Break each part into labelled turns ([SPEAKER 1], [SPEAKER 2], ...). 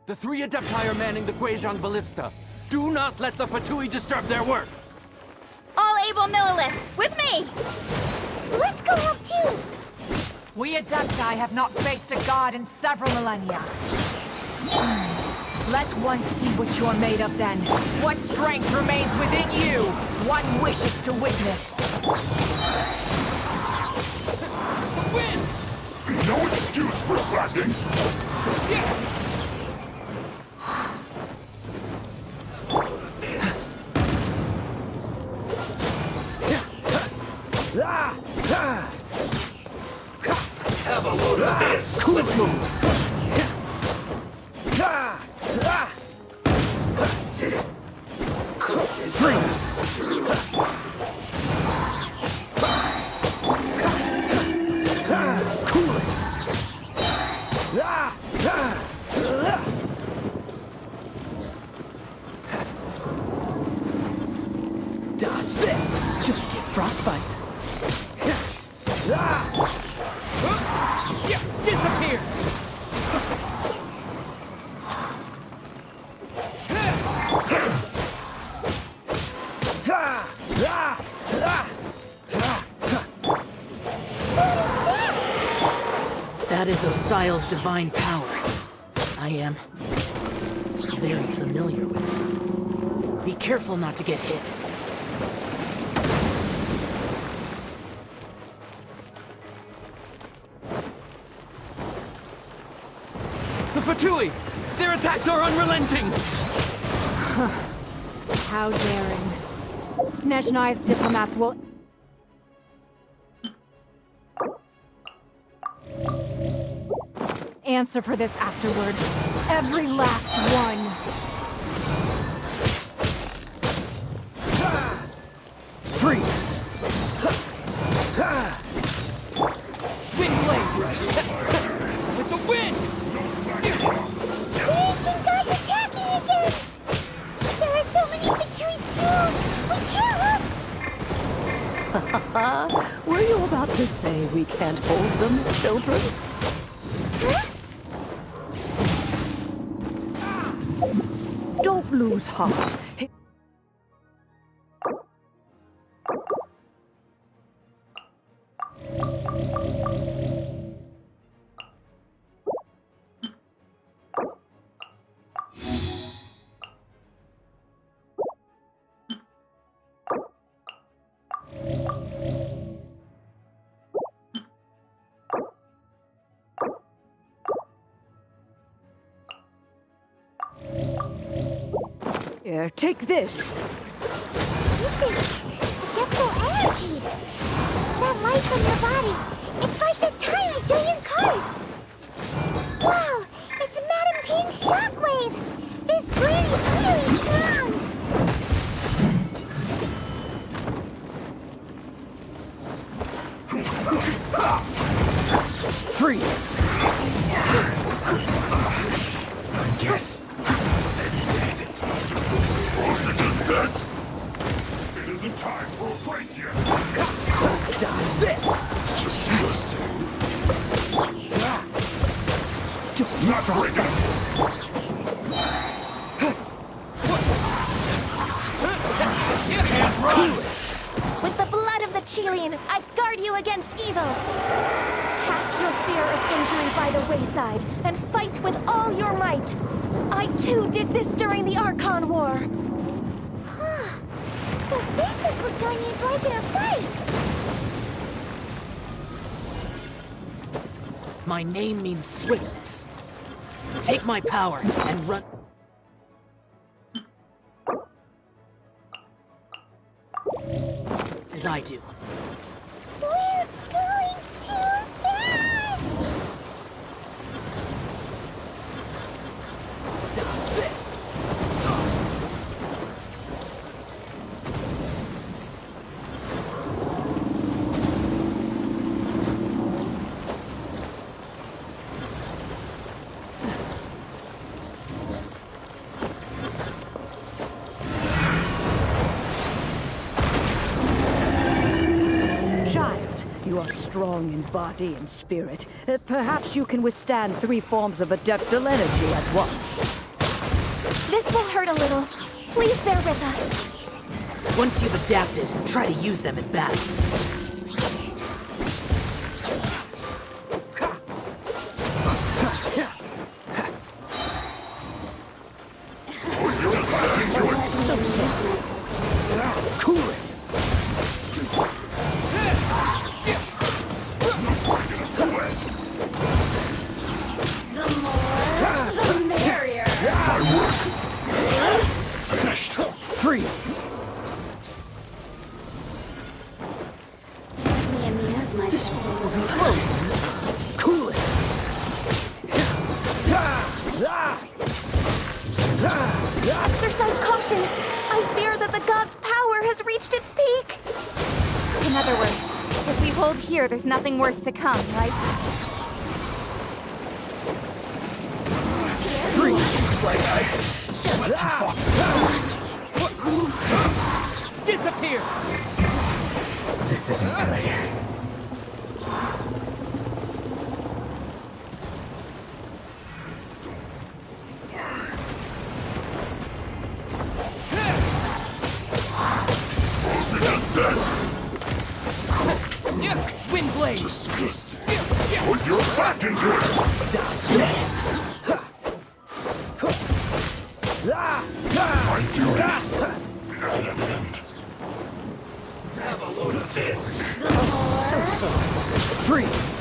[SPEAKER 1] The 3 Adepti are manning the Guizhong ballista. Do not let the Fatui disturb their work!
[SPEAKER 2] All able Millilith, with me!
[SPEAKER 3] Let's go help too!
[SPEAKER 4] We Adepti have not faced a god in several millennia. Let one see what you're made of then. What strength remains within you. One wishes to witness.
[SPEAKER 1] Win!
[SPEAKER 5] No excuse for slacking!
[SPEAKER 6] Have a load of this!
[SPEAKER 1] Let's move!
[SPEAKER 7] Dodge this! Don't get frostbite.
[SPEAKER 1] Disappear!
[SPEAKER 7] That is Osial's divine power. I am very familiar with it. Be careful not to get hit.
[SPEAKER 1] The Fatui! Their attacks are unrelenting!
[SPEAKER 4] How daring. Snezhnai's diplomats will... answer for this afterward. Every last one.
[SPEAKER 1] Freeze! Wind blade! With the wind!
[SPEAKER 3] The ancient god's attacking again! There are so many Fatui too! We can't look!
[SPEAKER 7] Were you about to say we can't hold them, children?
[SPEAKER 3] Huh?
[SPEAKER 7] Don't lose heart. Here, take this.
[SPEAKER 3] This is adeptal energy! That light from your body, it's like the tiny giant cars! Wow, it's Madame Ping's shockwave! This grid is really strong!
[SPEAKER 1] Freeze!
[SPEAKER 5] I guess this is it. Frozen is set! It isn't time for a break yet!
[SPEAKER 1] Dodge this!
[SPEAKER 5] Disgusting!
[SPEAKER 1] Don't
[SPEAKER 5] Not breaking!
[SPEAKER 1] You can't run!
[SPEAKER 2] With the blood of the Chilean, I guard you against evil! Cast your fear of injury by the wayside, and fight with all your might! I too did this during the Archon War!
[SPEAKER 3] Huh. So this is what Ganya's like in a fight!
[SPEAKER 7] My name means swiftness. Take my power and run. As I do.
[SPEAKER 3] We're going too fast!
[SPEAKER 1] Dodge this!
[SPEAKER 4] Child, you are strong in body and spirit. Perhaps you can withstand 3 forms of adeptal energy at once.
[SPEAKER 2] This will hurt a little. Please bear with us.
[SPEAKER 7] Once you've adapted, try to use them in battle.
[SPEAKER 1] Cool it!
[SPEAKER 3] The more, the merrier.
[SPEAKER 5] My work. Finished.
[SPEAKER 1] Freeze!
[SPEAKER 3] Let me amuse myself.
[SPEAKER 1] Will be frozen in time. Cool it!
[SPEAKER 2] Exercise caution. I fear that the god's power has reached its peak.
[SPEAKER 8] In other words, if we hold here, there's nothing worse to come, right?
[SPEAKER 1] Freeze! Like disappear! This isn't good. Wind blade!
[SPEAKER 5] Put your back into it. My duty at an end.
[SPEAKER 6] Have a load of this.
[SPEAKER 1] Freeze!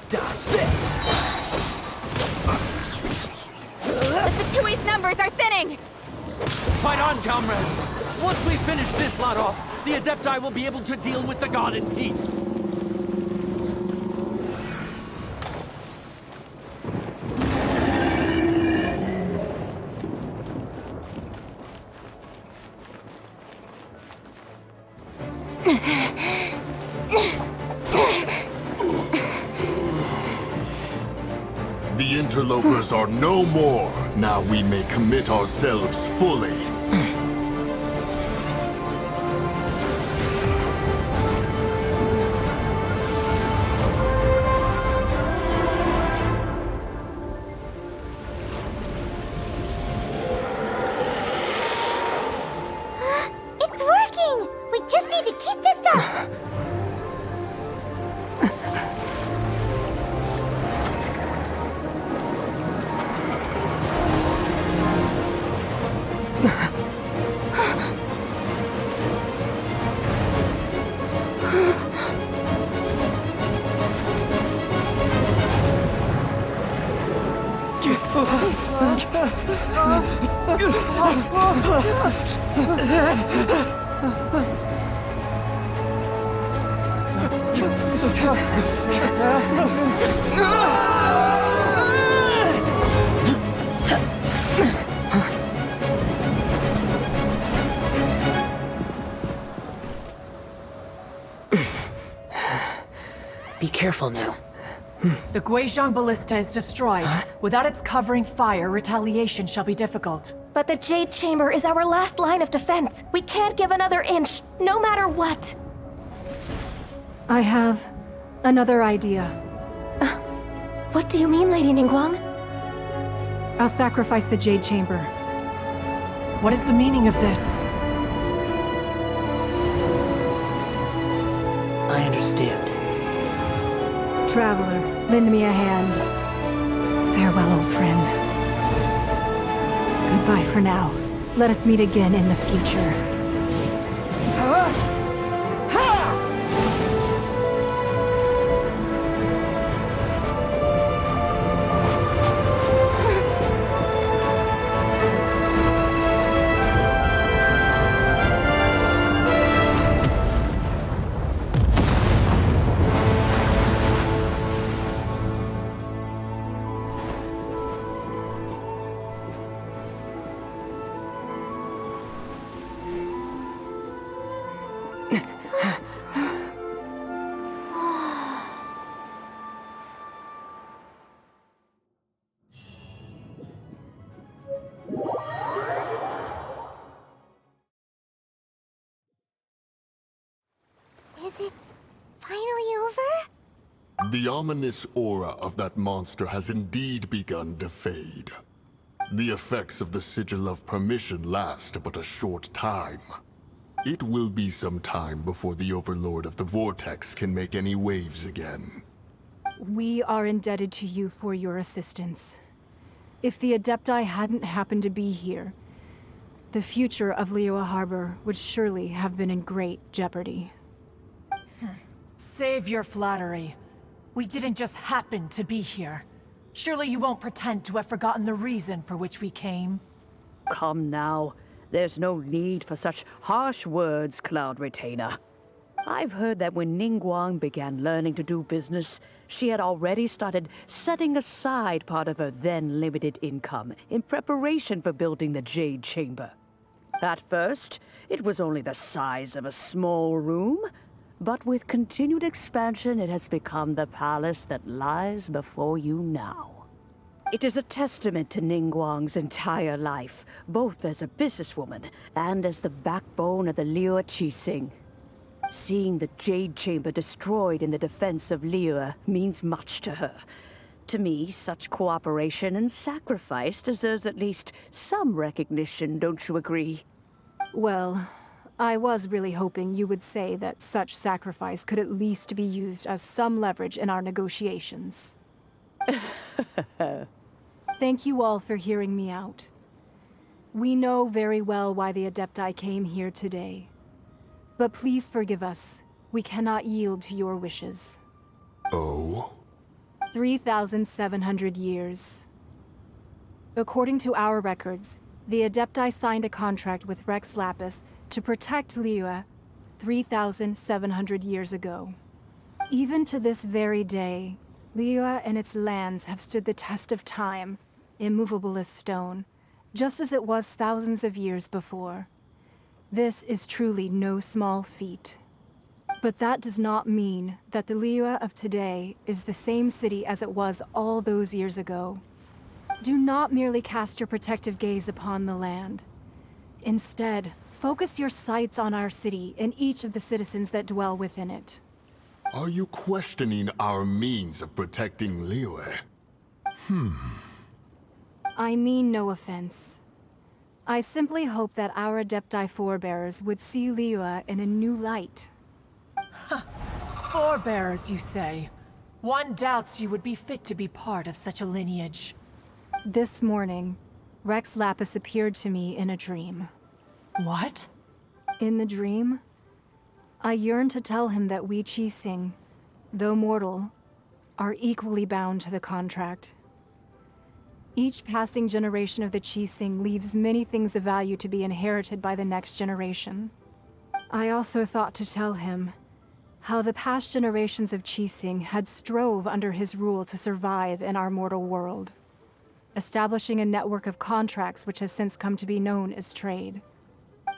[SPEAKER 1] Dodge this!
[SPEAKER 8] The Fatui's numbers are thinning!
[SPEAKER 1] Fight on, comrades! Once we finish this lot off, the Adepti will be able to deal with the god in peace.
[SPEAKER 5] The interlopers are no more. Now we may commit ourselves fully.
[SPEAKER 3] It's working! We just need to keep this up!
[SPEAKER 7] Be careful now.
[SPEAKER 4] The Guizhong ballista is destroyed. Without its covering fire, retaliation shall be difficult.
[SPEAKER 2] But the Jade Chamber is our last line of defense. We can't give another inch, no matter what.
[SPEAKER 9] I have another idea.
[SPEAKER 2] What do you mean, Lady Ningguang?
[SPEAKER 9] I'll sacrifice the Jade Chamber.
[SPEAKER 4] What is the meaning of this?
[SPEAKER 7] I understand.
[SPEAKER 9] Traveler, lend me a hand. Farewell, old friend. Goodbye for now. Let us meet again in the future.
[SPEAKER 3] Is it finally over?
[SPEAKER 5] The ominous aura of that monster has indeed begun to fade. The effects of the Sigil of Permission last but a short time. It will be some time before the Overlord of the Vortex can make any waves again.
[SPEAKER 9] We are indebted to you for your assistance. If the Adepti hadn't happened to be here, the future of Liyue Harbor would surely have been in great jeopardy.
[SPEAKER 4] Save your flattery. We didn't just happen to be here. Surely you won't pretend to have forgotten the reason for which we came.
[SPEAKER 10] Come now. There's no need for such harsh words, Cloud Retainer. I've heard that when Ningguang began learning to do business, she had already started setting aside part of her then limited income in preparation for building the Jade Chamber. At first, it was only the size of a small room, but with continued expansion, it has become the palace that lies before you now. It is a testament to Ningguang's entire life, both as a businesswoman and as the backbone of the Liyue Qixing. Seeing the Jade Chamber destroyed in the defense of Liyue means much to her. To me, such cooperation and sacrifice deserves at least some recognition, don't you agree?
[SPEAKER 9] Well, I was really hoping you would say that such sacrifice could at least be used as some leverage in our negotiations. Thank you all for hearing me out. We know very well why the Adepti came here today. But please forgive us. We cannot yield to your wishes.
[SPEAKER 5] Oh?
[SPEAKER 9] 3,700 years. According to our records, the Adepti signed a contract with Rex Lapis to protect Liyue 3,700 years ago. Even to this very day, Liyue and its lands have stood the test of time, immovable as stone, just as it was thousands of years before. This is truly no small feat. But that does not mean that the Liyue of today is the same city as it was all those years ago. Do not merely cast your protective gaze upon the land. Instead, focus your sights on our city and each of the citizens that dwell within it.
[SPEAKER 5] Are you questioning our means of protecting Liyue?
[SPEAKER 9] I mean no offense. I simply hope that our Adepti forebears would see Liyue in a new light.
[SPEAKER 4] Forebears, you say? One doubts you would be fit to be part of such a lineage.
[SPEAKER 9] This morning, Rex Lapis appeared to me in a dream.
[SPEAKER 4] What?
[SPEAKER 9] In the dream, I yearned to tell him that we Qixing, though mortal, are equally bound to the contract. Each passing generation of the Qixing leaves many things of value to be inherited by the next generation. I also thought to tell him how the past generations of Qixing had strove under his rule to survive in our mortal world, establishing a network of contracts which has since come to be known as trade.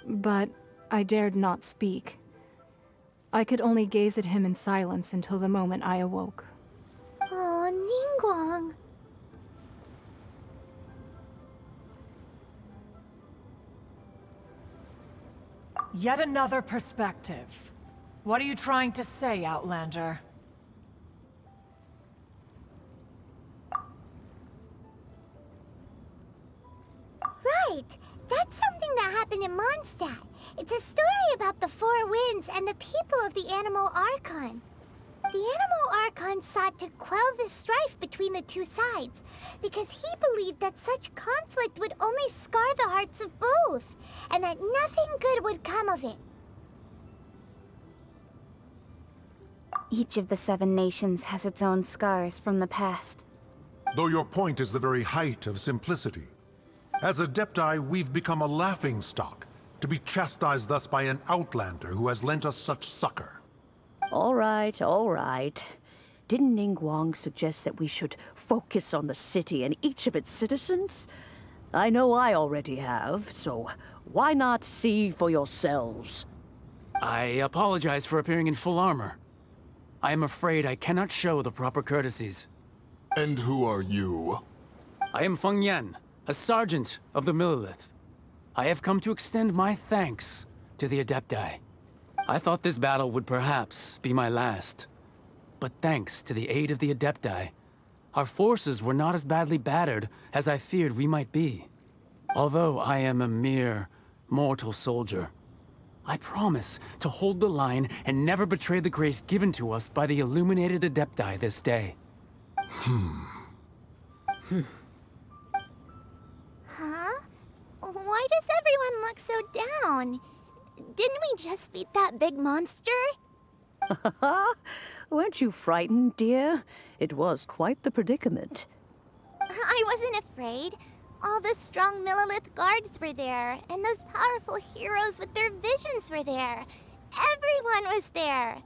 [SPEAKER 9] But I dared not speak. I could only gaze at him in silence until the moment I awoke.
[SPEAKER 3] Oh, Ningguang.
[SPEAKER 4] Yet another perspective. What are you trying to say, Outlander?
[SPEAKER 3] Right! That's something that happened in Mondstadt. It's a story about the Four Winds and the people of the Animal Archon. The Animal Archon sought to quell the strife between the two sides, because he believed that such conflict would only scar the hearts of both, and that nothing good would come of it.
[SPEAKER 8] Each of the 7 nations has its own scars from the past.
[SPEAKER 11] Though your point is the very height of simplicity. As Adepti, we've become a laughingstock, to be chastised thus by an outlander who has lent us such succor.
[SPEAKER 10] All right, all right. Didn't Ningguang suggest that we should focus on the city and each of its citizens? I know I already have, so why not see for yourselves?
[SPEAKER 1] I apologize for appearing in full armor. I am afraid I cannot show the proper courtesies.
[SPEAKER 5] And who are you?
[SPEAKER 1] I am Feng Yan, a sergeant of the Millilith. I have come to extend my thanks to the Adepti.
[SPEAKER 12] I thought this battle would perhaps be my last. But thanks to the aid of the Adepti, our forces were not as badly battered as I feared we might be. Although I am a mere mortal soldier, I promise to hold the line and never betray the grace given to us by the illuminated Adepti this day.
[SPEAKER 3] Huh? Why does everyone look so down? Didn't we just beat that big monster?
[SPEAKER 10] Weren't you frightened, dear? It was quite the predicament.
[SPEAKER 3] I wasn't afraid. All the strong Millilith guards were there, and those powerful heroes with their visions were there. Everyone was there.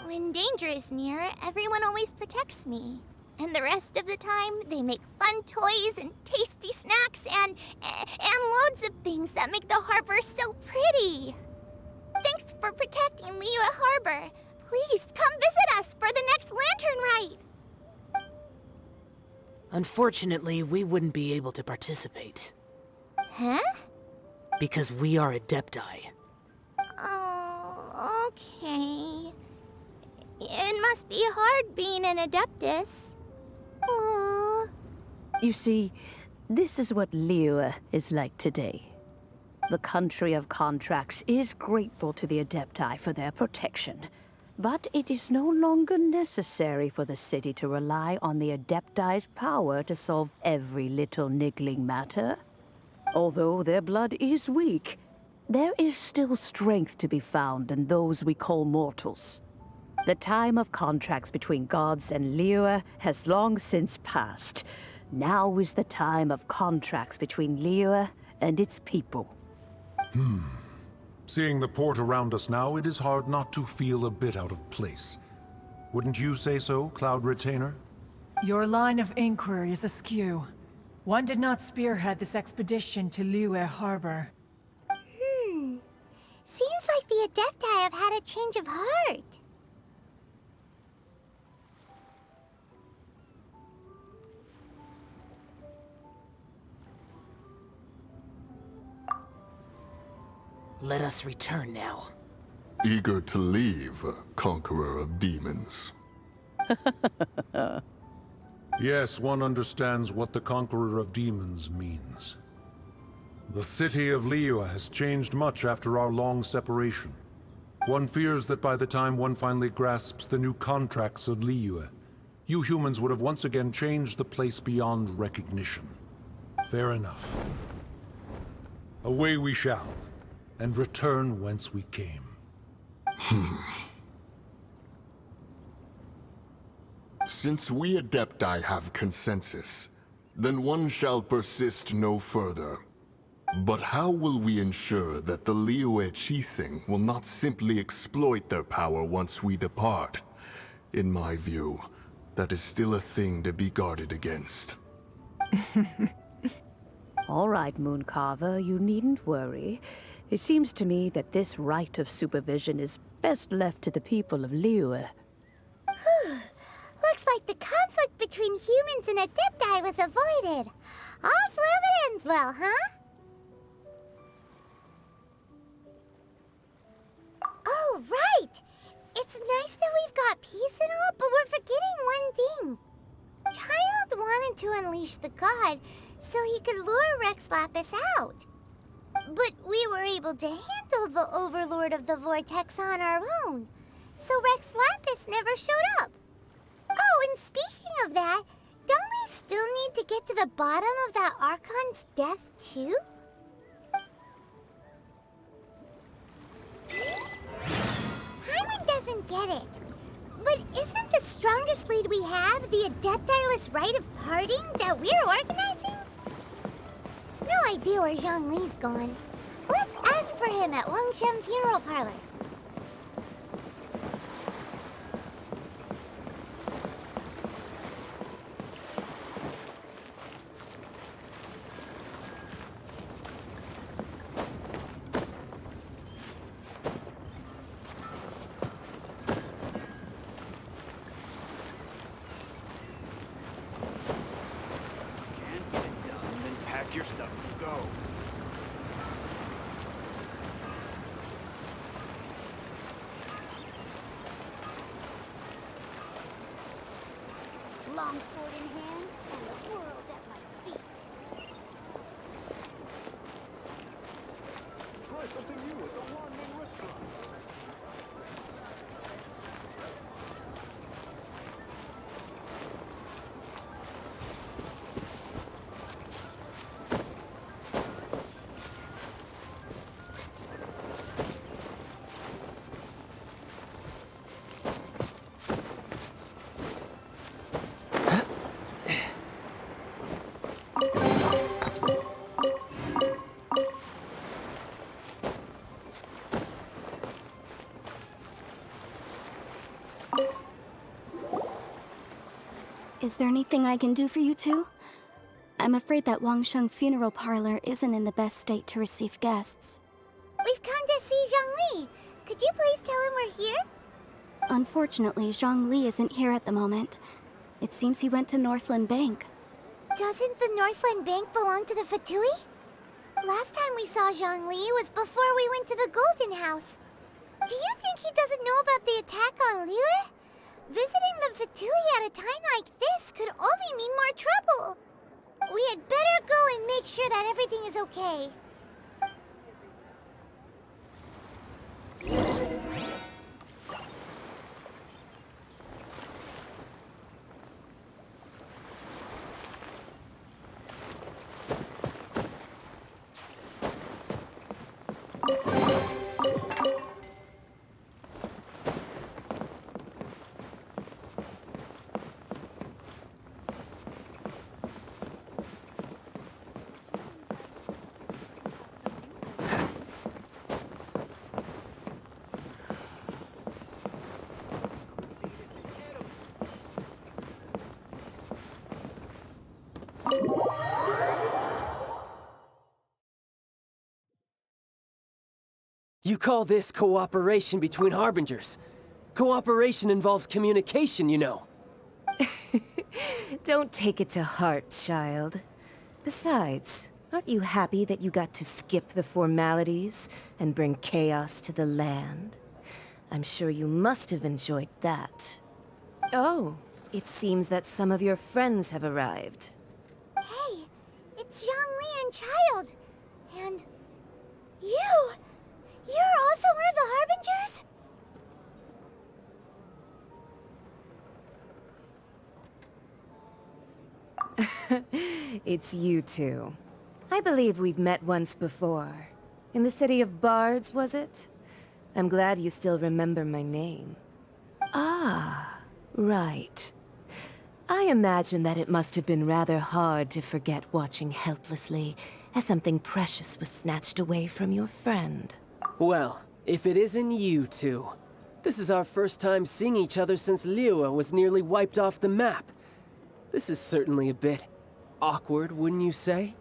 [SPEAKER 3] When danger is near, everyone always protects me. And the rest of the time, they make fun toys and tasty snacks and loads of things that make the harbor so pretty. Thanks for protecting Liyue Harbor. Please come visit us for the next lantern rite.
[SPEAKER 7] Unfortunately, we wouldn't be able to participate.
[SPEAKER 3] Huh?
[SPEAKER 7] Because we are Adepti.
[SPEAKER 3] Oh, okay. It must be hard being an Adeptus. Aww.
[SPEAKER 10] You see, this is what Liyue is like today. The country of contracts is grateful to the Adepti for their protection. But it is no longer necessary for the city to rely on the Adepti's power to solve every little niggling matter. Although their blood is weak, there is still strength to be found in those we call mortals. The time of contracts between gods and Liyue has long since passed. Now is the time of contracts between Liyue and its people.
[SPEAKER 11] Seeing the port around us now, it is hard not to feel a bit out of place. Wouldn't you say so, Cloud Retainer?
[SPEAKER 4] Your line of inquiry is askew. One did not spearhead this expedition to Liyue Harbor.
[SPEAKER 3] Seems like the Adepti have had a change of heart.
[SPEAKER 7] Let us return now.
[SPEAKER 5] Eager to leave, conqueror of demons.
[SPEAKER 11] Yes, one understands what the Conqueror of Demons means. The city of Liyue has changed much after our long separation. One fears that by the time one finally grasps the new contracts of Liyue, you humans would have once again changed the place beyond recognition. Fair enough. Away we shall, and return whence we came.
[SPEAKER 5] Since we Adepti have consensus, then one shall persist no further. But how will we ensure that the Liyue Qixing will not simply exploit their power once we depart? In my view, that is still a thing to be guarded against.
[SPEAKER 10] All right, Mooncarver, you needn't worry. It seems to me that this right of supervision is best left to the people of Liyue.
[SPEAKER 3] Looks like the conflict between humans and Adepti was avoided. All's well that ends well, huh? Oh, right! It's nice that we've got peace and all, but we're forgetting one thing. Child wanted to unleash the god so he could lure Rex Lapis out. But we were able to handle the Overlord of the Vortex on our own, so Rex Lapis never showed up. Oh, and speaking of that, don't we still need to get to the bottom of that Archon's death, too? Hyman doesn't get it. But isn't the strongest lead we have the Adepti-less rite of parting that we're organizing? No idea where Zhongli's gone. Let's ask for him at Wangshen Funeral Parlor.
[SPEAKER 1] Your stuff and go.
[SPEAKER 3] longsword in hand and the world at my feet.
[SPEAKER 6] Try something new at the Wanming restaurant.
[SPEAKER 2] Is there anything I can do for you two? I'm afraid that Wangsheng funeral parlor isn't in the best state to receive guests.
[SPEAKER 3] We've come to see Zhongli. Could you please tell him we're here?
[SPEAKER 2] Unfortunately, Zhongli isn't here at the moment. It seems he went to Northland Bank.
[SPEAKER 3] Doesn't the Northland Bank belong to the Fatui? Last time we saw Zhongli was before we went to the Golden House. Do you think he doesn't know about the attack on Liyue? Visiting the Fatui at a time like this could only mean more trouble. We had better go and make sure that everything is okay.
[SPEAKER 13] You call this cooperation between Harbingers? Cooperation involves communication, you know.
[SPEAKER 14] Don't take it to heart, child. Besides, aren't you happy that you got to skip the formalities and bring chaos to the land? I'm sure you must have enjoyed that. Oh, it seems that some of your friends have arrived.
[SPEAKER 3] Hey, it's Zhongli and Child. And you! You're also one of the
[SPEAKER 14] Harbingers? It's you two. I believe we've met once before. In the city of Bards, was it? I'm glad you still remember my name. Ah, right. I imagine that it must have been rather hard to forget watching helplessly as something precious was snatched away from your friend.
[SPEAKER 13] Well, if it isn't you two. This is our first time seeing each other since Liyue was nearly wiped off the map. This is certainly a bit awkward, wouldn't you say?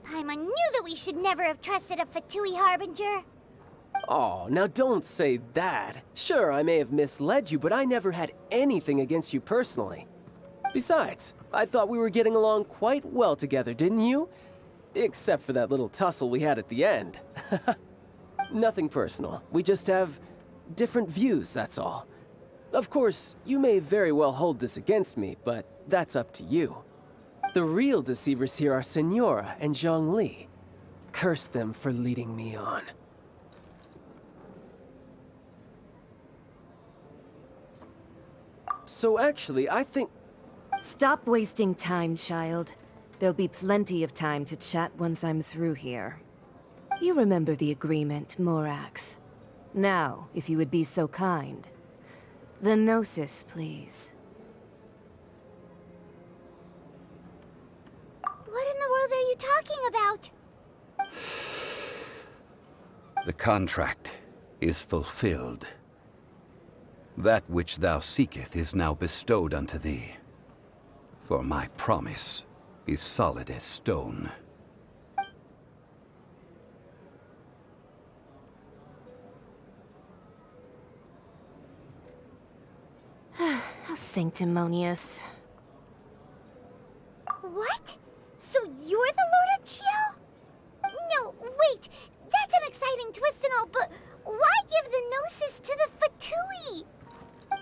[SPEAKER 3] Paimon knew that we should never have trusted a Fatui Harbinger.
[SPEAKER 13] Oh, now don't say that. Sure, I may have misled you, but I never had anything against you personally. Besides, I thought we were getting along quite well together, didn't you? Except for that little tussle we had at the end. Nothing personal. We just have different views, that's all. Of course, you may very well hold this against me, but that's up to you. The real deceivers here are Senora and Zhongli. Curse them for leading me on. So actually, I think...
[SPEAKER 14] Stop wasting time, child. There'll be plenty of time to chat once I'm through here. You remember the agreement, Morax. Now, if you would be so kind. The Gnosis, please.
[SPEAKER 3] What in the world are you talking about?
[SPEAKER 15] The contract is fulfilled. That which thou seeketh is now bestowed unto thee. For my promise is solid as stone.
[SPEAKER 14] How sanctimonious.
[SPEAKER 3] What? So you're the Lord of Chiao? No, wait! That's an exciting twist and all, but why give the Gnosis to the Fatui?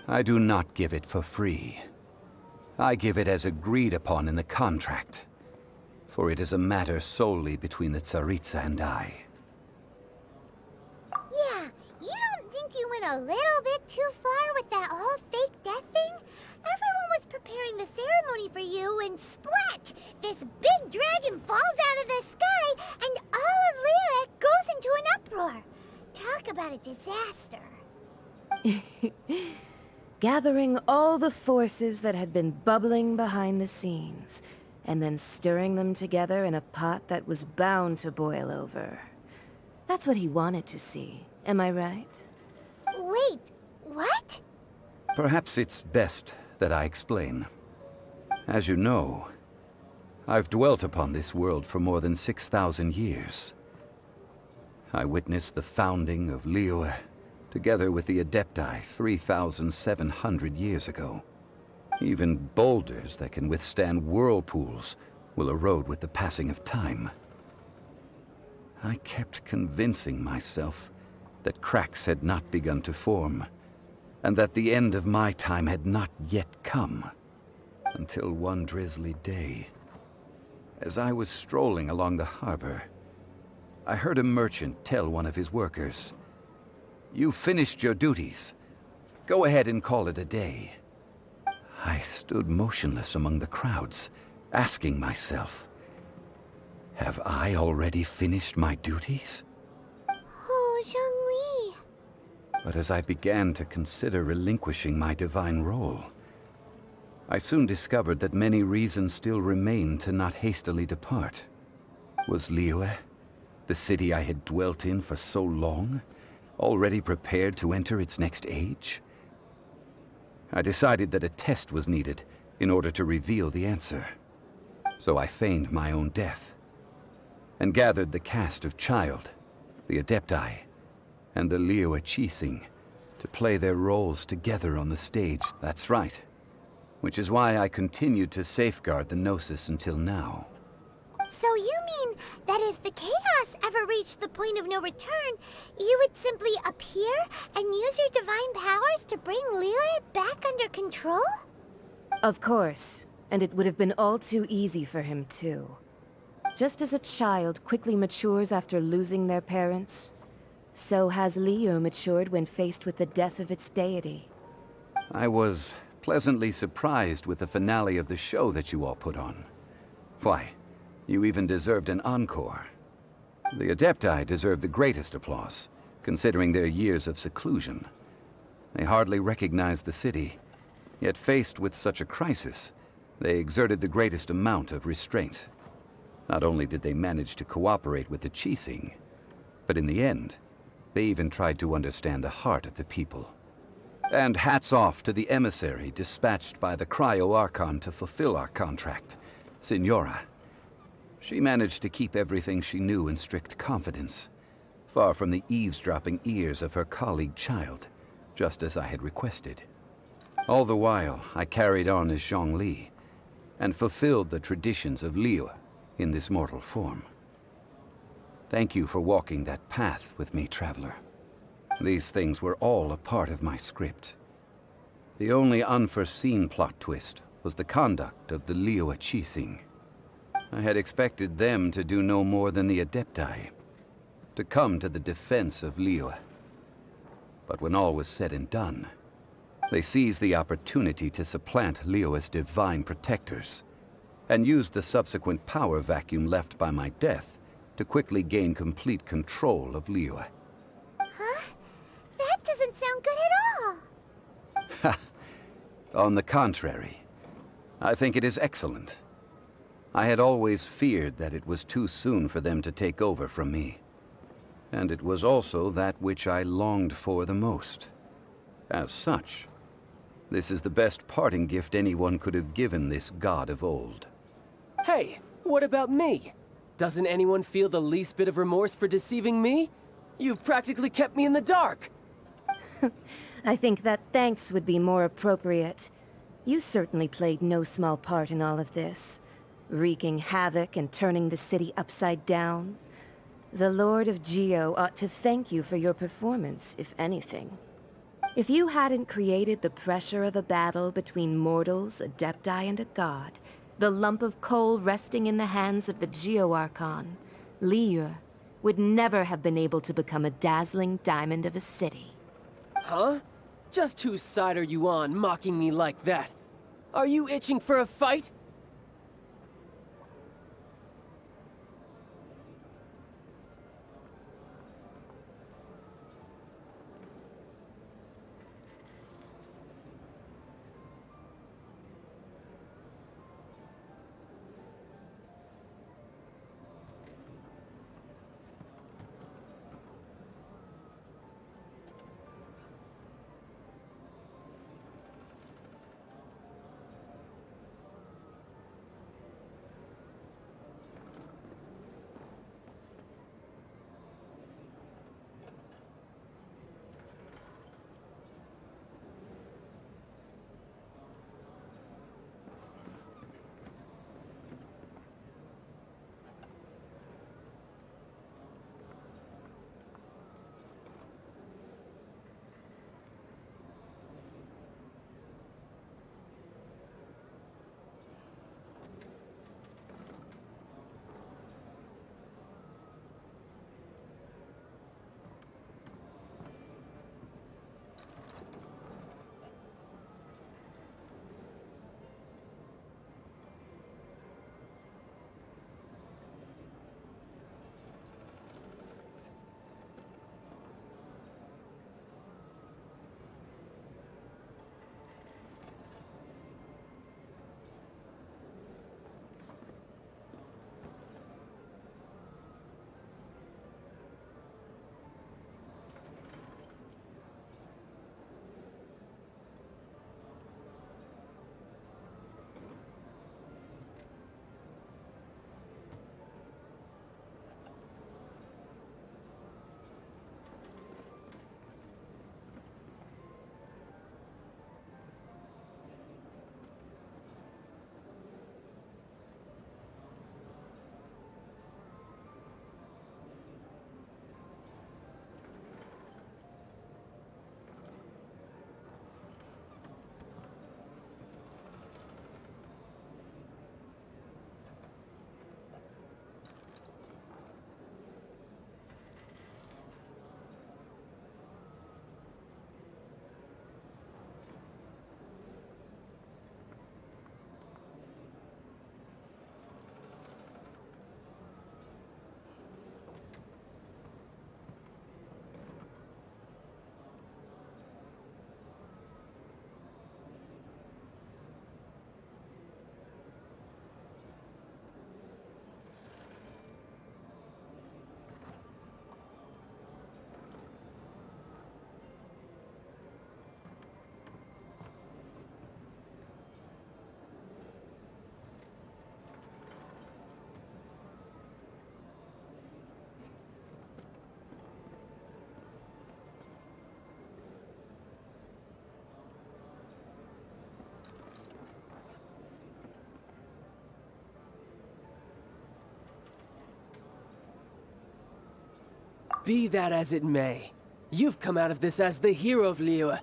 [SPEAKER 15] I do not give it for free. I give it as agreed upon in the contract, for it is a matter solely between the tsaritsa and I.
[SPEAKER 3] Yeah, you don't think you went a little bit too far with that whole fake death thing? Everyone was preparing the ceremony for you, and splat! This big dragon falls out of the sky, and all of Liyue goes into an uproar. Talk about a disaster.
[SPEAKER 14] Gathering all the forces that had been bubbling behind the scenes, and then stirring them together in a pot that was bound to boil over. That's what he wanted to see, am I right?
[SPEAKER 3] Wait, what?
[SPEAKER 15] Perhaps it's best that I explain. As you know, I've dwelt upon this world for more than 6,000 years. I witnessed the founding of Liyue, together with the Adepti 3,700 years ago. Even boulders that can withstand whirlpools will erode with the passing of time. I kept convincing myself that cracks had not begun to form, and that the end of my time had not yet come. Until one drizzly day, as I was strolling along the harbor, I heard a merchant tell one of his workers, "You finished your duties. Go ahead and call it a day." I stood motionless among the crowds, asking myself, have I already finished my duties?
[SPEAKER 3] Oh, Zhongli.
[SPEAKER 15] But as I began to consider relinquishing my divine role, I soon discovered that many reasons still remained to not hastily depart. Was Liyue, the city I had dwelt in for so long, already prepared to enter its next age? I decided that a test was needed in order to reveal the answer. So I feigned my own death, and gathered the cast of Child, the Adepti, and the Liyue Qixing to play their roles together on the stage. That's right. Which is why I continued to safeguard the Gnosis until now.
[SPEAKER 3] So you mean that if the chaos ever reached the point of no return, you would simply appear and use your divine powers to bring Liyue back under control?
[SPEAKER 14] Of course, and it would have been all too easy for him too. Just as a child quickly matures after losing their parents, so has Liyue matured when faced with the death of its deity.
[SPEAKER 15] I was pleasantly surprised with the finale of the show that you all put on. Why, you even deserved an encore. The Adepti deserve the greatest applause, considering their years of seclusion. They hardly recognized the city, yet faced with such a crisis, they exerted the greatest amount of restraint. Not only did they manage to cooperate with the Qixing, but in the end, they even tried to understand the heart of the people. And hats off to the emissary dispatched by the Cryo-Archon to fulfill our contract, Signora. She managed to keep everything she knew in strict confidence, far from the eavesdropping ears of her colleague Child, just as I had requested. All the while, I carried on as Zhongli, and fulfilled the traditions of Liyue in this mortal form. Thank you for walking that path with me, Traveler. These things were all a part of my script. The only unforeseen plot twist was the conduct of the Liyue Qixing. I had expected them to do no more than the Adepti, to come to the defense of Liyue. But when all was said and done, they seized the opportunity to supplant Liyue's divine protectors, and used the subsequent power vacuum left by my death to quickly gain complete control of Liyue.
[SPEAKER 3] Huh? That doesn't sound good at all.
[SPEAKER 15] On the contrary, I think it is excellent. I had always feared that it was too soon for them to take over from me. And it was also that which I longed for the most. As such, this is the best parting gift anyone could have given this god of old.
[SPEAKER 13] Hey, what about me? Doesn't anyone feel the least bit of remorse for deceiving me? You've practically kept me in the dark.
[SPEAKER 14] I think that thanks would be more appropriate. You certainly played no small part in all of this, wreaking havoc and turning the city upside down. The Lord of Geo ought to thank you for your performance, if anything. If you hadn't created the pressure of a battle between mortals, adepti, and a god, the lump of coal resting in the hands of the Geo-Archon, Liyue would never have been able to become a dazzling diamond of a city.
[SPEAKER 13] Huh? Just whose side are you on, mocking me like that? Are you itching for a fight? Be that as it may, you've come out of this as the hero of Liyue.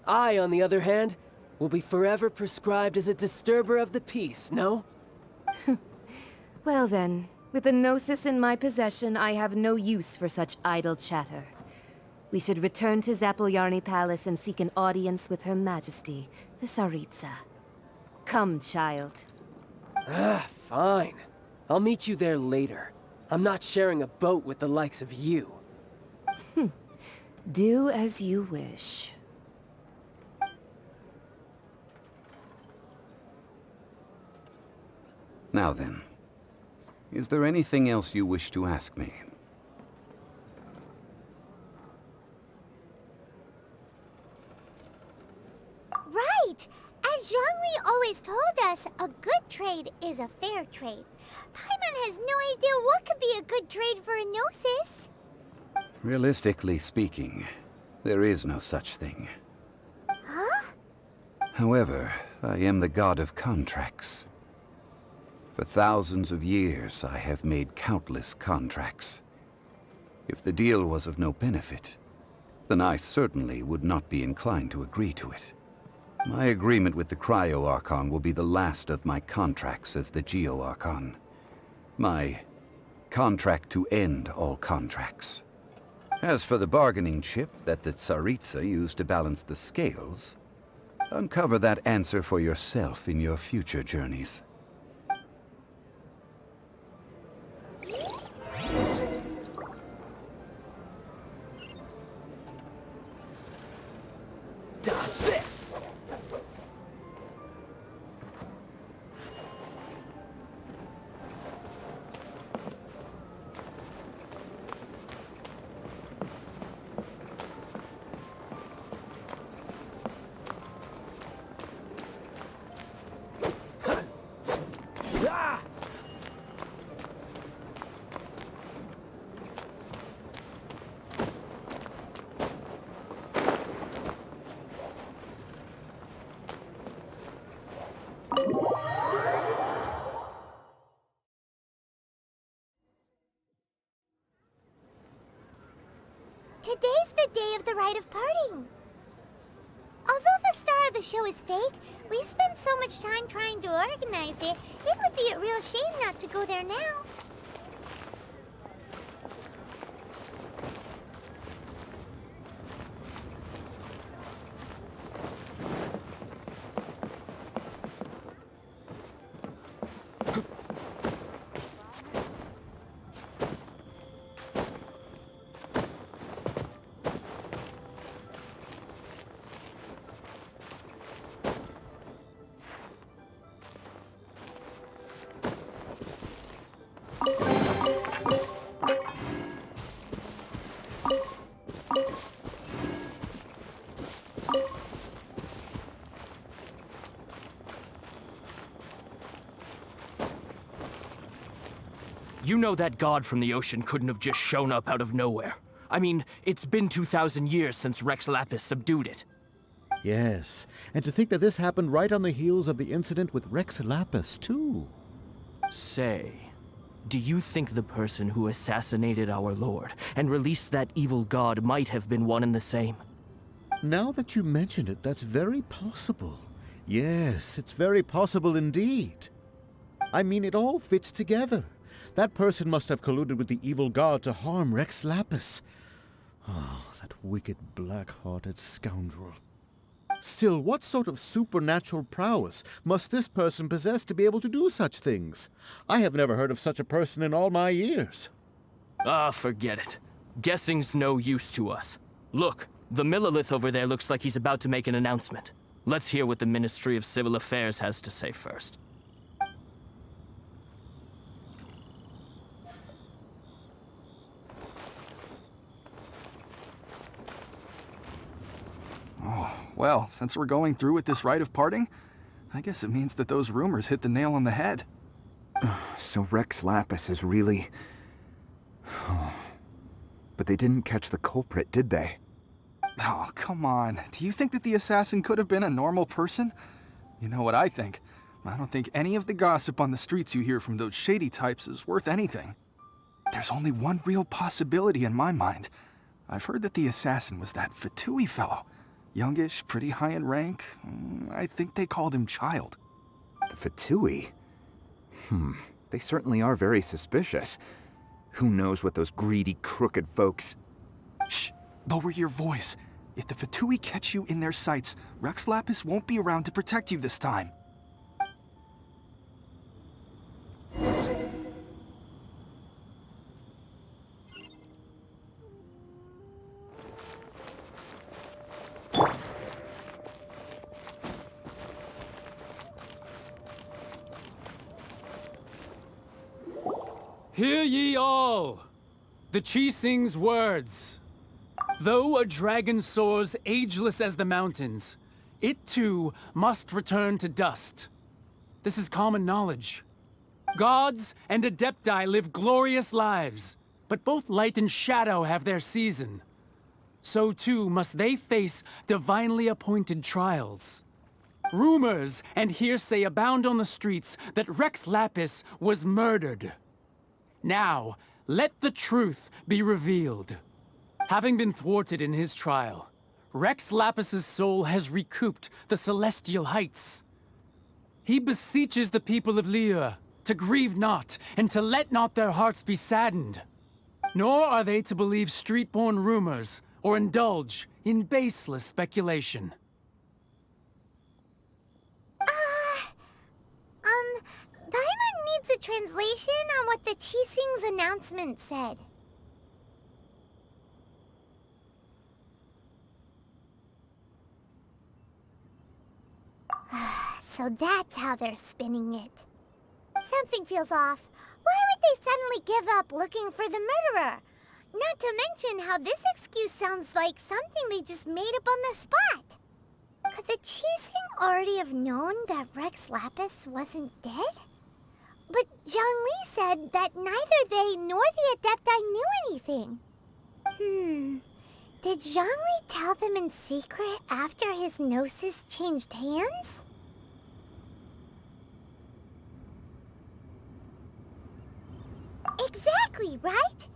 [SPEAKER 13] I, on the other hand, will be forever prescribed as a disturber of the peace, no?
[SPEAKER 14] Well then, with the Gnosis in my possession, I have no use for such idle chatter. We should return to Zapoljarny Palace and seek an audience with Her Majesty, the Tsaritsa. Come, child.
[SPEAKER 13] Fine. I'll meet you there later. I'm not sharing a boat with the likes of you.
[SPEAKER 14] Do as you wish.
[SPEAKER 15] Now then, is there anything else you wish to ask me?
[SPEAKER 3] Right! As Zhongli always told us, a good trade is a fair trade. Paimon has no idea what could be a good trade for a Gnosis.
[SPEAKER 15] Realistically speaking, there is no such thing.
[SPEAKER 3] Huh?
[SPEAKER 15] However, I am the god of contracts. For thousands of years, I have made countless contracts. If the deal was of no benefit, then I certainly would not be inclined to agree to it. My agreement with the Cryo-Archon will be the last of my contracts as the Geo-Archon. My contract to end all contracts. As for the bargaining chip that the Tsaritsa used to balance the scales, uncover that answer for yourself in your future journeys.
[SPEAKER 1] Dodge this!
[SPEAKER 3] Today's the day of the rite of parting. Although the star of the show is fake, we spent so much time trying to organize it, it would be a real shame not to go there now.
[SPEAKER 1] You know that god from the ocean couldn't have just shown up out of nowhere. I mean, it's been 2,000 years since Rex Lapis subdued it.
[SPEAKER 16] Yes, and to think that this happened right on the heels of the incident with Rex Lapis, too.
[SPEAKER 1] Say, do you think the person who assassinated our lord and released that evil god might have been one and the same?
[SPEAKER 16] Now that you mention it, that's very possible. Yes, it's very possible indeed. I mean, it all fits together. That person must have colluded with the evil god to harm Rex Lapis. Oh, that wicked, black-hearted scoundrel. Still, what sort of supernatural prowess must this person possess to be able to do such things? I have never heard of such a person in all my years.
[SPEAKER 1] Ah, forget it. Guessing's no use to us. Look, the Millilith over there looks like he's about to make an announcement. Let's hear what the Ministry of Civil Affairs has to say first.
[SPEAKER 17] Oh, well, since we're going through with this rite of parting, I guess it means that those rumors hit the nail on the head.
[SPEAKER 18] So Rex Lapis is really... But they didn't catch the culprit, did they?
[SPEAKER 17] Oh, come on. Do you think that the assassin could have been a normal person? You know what I think. I don't think any of the gossip on the streets you hear from those shady types is worth anything. There's only one real possibility in my mind. I've heard that the assassin was that Fatui fellow. Youngish, pretty high in rank. I think they called him Child.
[SPEAKER 18] The Fatui? They certainly are very suspicious. Who knows what those greedy, crooked folks...
[SPEAKER 17] Shh! Lower your voice. If the Fatui catch you in their sights, Rex Lapis won't be around to protect you this time.
[SPEAKER 12] Hear ye all! The Qixing's words. Though a dragon soars ageless as the mountains, it too must return to dust. This is common knowledge. Gods and Adepti live glorious lives, but both light and shadow have their season. So too must they face divinely appointed trials. Rumors and hearsay abound on the streets that Rex Lapis was murdered. Now, let the truth be revealed. Having been thwarted in his trial, Rex Lapis's soul has recouped the celestial heights. He beseeches the people of Liyue to grieve not, and to let not their hearts be saddened. Nor are they to believe street-born rumors, or indulge in baseless speculation.
[SPEAKER 3] Paimon needs a translation on what the Qixing's announcement said. So that's how they're spinning it. Something feels off. Why would they suddenly give up looking for the murderer? Not to mention how this excuse sounds like something they just made up on the spot. Could the Qixing already have known that Rex Lapis wasn't dead? But Zhongli said that neither they nor the Adepti knew anything. Did Zhongli tell them in secret after his gnosis changed hands? Exactly, right?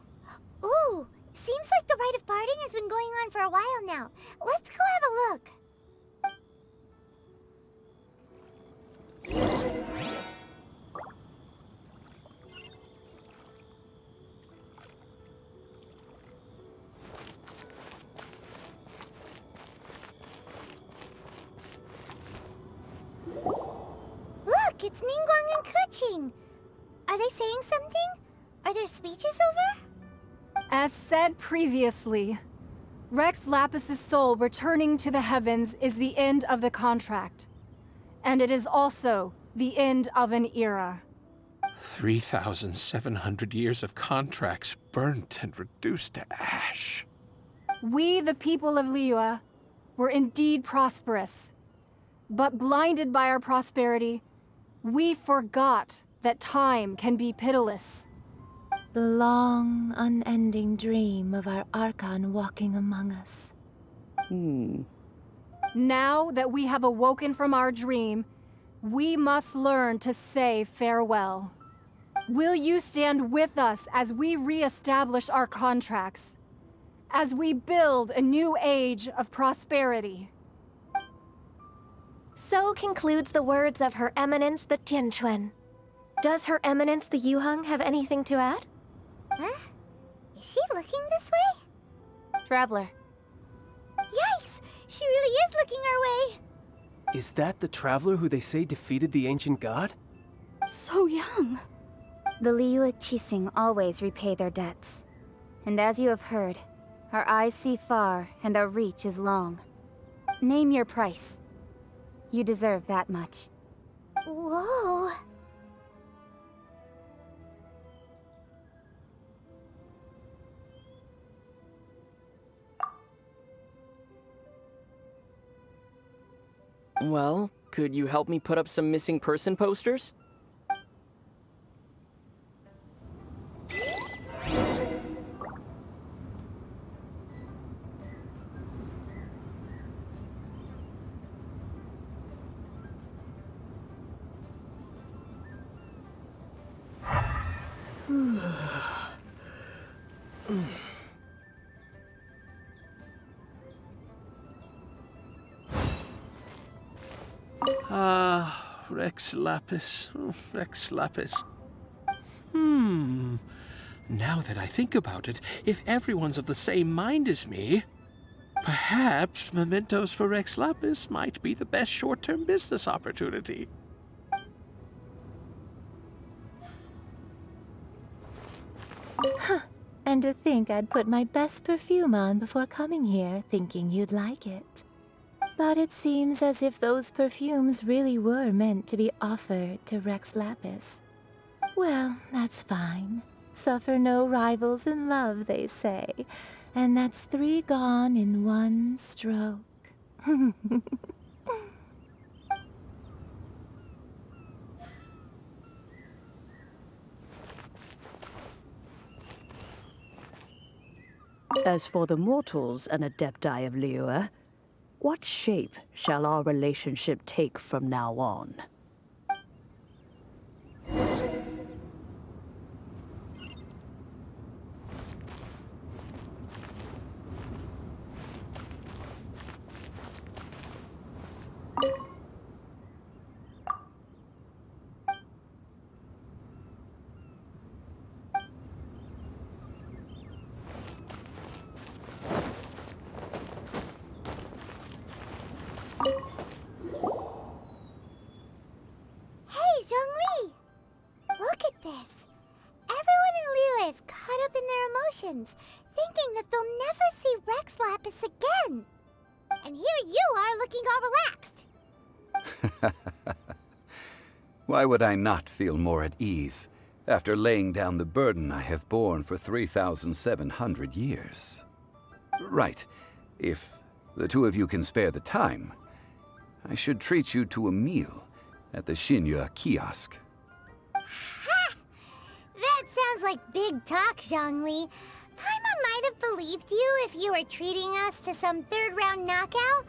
[SPEAKER 3] Ooh, seems like the rite of parting has been going on for a while now. Let's go have a look. Look, it's Ningguang and Keqing. Are they saying something? Are their speeches over?
[SPEAKER 9] As said previously, Rex Lapis's soul returning to the heavens is the end of the contract. And it is also the end of an era.
[SPEAKER 19] 3,700 years of contracts burnt and reduced to ash.
[SPEAKER 9] We, the people of Liyue, were indeed prosperous. But blinded by our prosperity, we forgot that time can be pitiless.
[SPEAKER 2] The long, unending dream of our Archon walking among us.
[SPEAKER 9] Now that we have awoken from our dream, we must learn to say farewell. Will you stand with us as we re-establish our contracts? As we build a new age of prosperity?
[SPEAKER 2] So concludes the words of Her Eminence the Tianquan. Does Her Eminence the Yuheng have anything to add?
[SPEAKER 3] Huh? Is she looking this way?
[SPEAKER 2] Traveler.
[SPEAKER 3] Yikes! She really is looking our way!
[SPEAKER 13] Is that the traveler who they say defeated the ancient god?
[SPEAKER 8] So young. The Liyue Qixing always repay their debts. And as you have heard, our eyes see far and our reach is long. Name your price. You deserve that much.
[SPEAKER 3] Whoa.
[SPEAKER 1] Well, could you help me put up some missing person posters?
[SPEAKER 19] Rex Lapis. Oh, Rex Lapis. Now that I think about it, if everyone's of the same mind as me, perhaps mementos for Rex Lapis might be the best short-term business opportunity.
[SPEAKER 2] And to think I'd put my best perfume on before coming here, thinking you'd like it. But it seems as if those perfumes really were meant to be offered to Rex Lapis. Well, that's fine. Suffer no rivals in love, they say. And that's 3 gone in 1 stroke.
[SPEAKER 10] As for the mortals and Adepti of Liyue, what shape shall our relationship take from now on?
[SPEAKER 3] questions, thinking that they'll never see Rex Lapis again. And here you are looking all relaxed.
[SPEAKER 15] Why would I not feel more at ease after laying down the burden I have borne for 3,700 years? Right. If the two of you can spare the time, I should treat you to a meal at the Xinyu kiosk.
[SPEAKER 3] Ha! That sounds like big talk, Zhongli. Paimon might have believed you if you were treating us to some third-round knockout,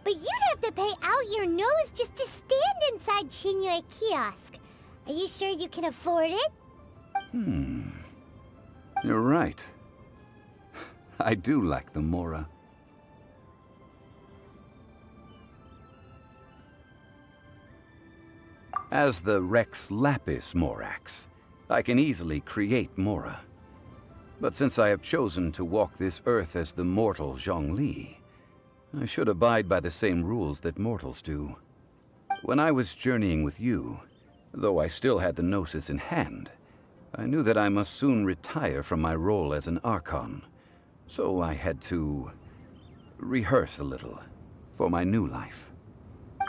[SPEAKER 3] but you'd have to pay out your nose just to stand inside Xinyu kiosk. Are you sure you can afford it?
[SPEAKER 15] You're right. I do like the Mora. As the Rex Lapis Morax, I can easily create Mora. But since I have chosen to walk this earth as the mortal Zhongli, I should abide by the same rules that mortals do. When I was journeying with you, though I still had the Gnosis in hand, I knew that I must soon retire from my role as an Archon, so I had to rehearse a little for my new life.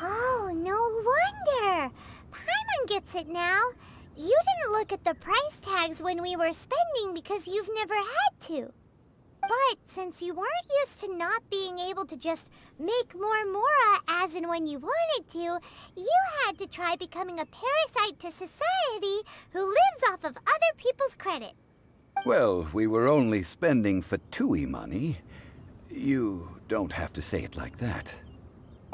[SPEAKER 3] Oh, no wonder! Paimon gets it now. You didn't look at the price tags when we were spending because you've never had to. But since you weren't used to not being able to just make more Mora as and when you wanted to, you had to try becoming a parasite to society who lives off of other people's credit.
[SPEAKER 15] Well, we were only spending Fatui money. You don't have to say it like that.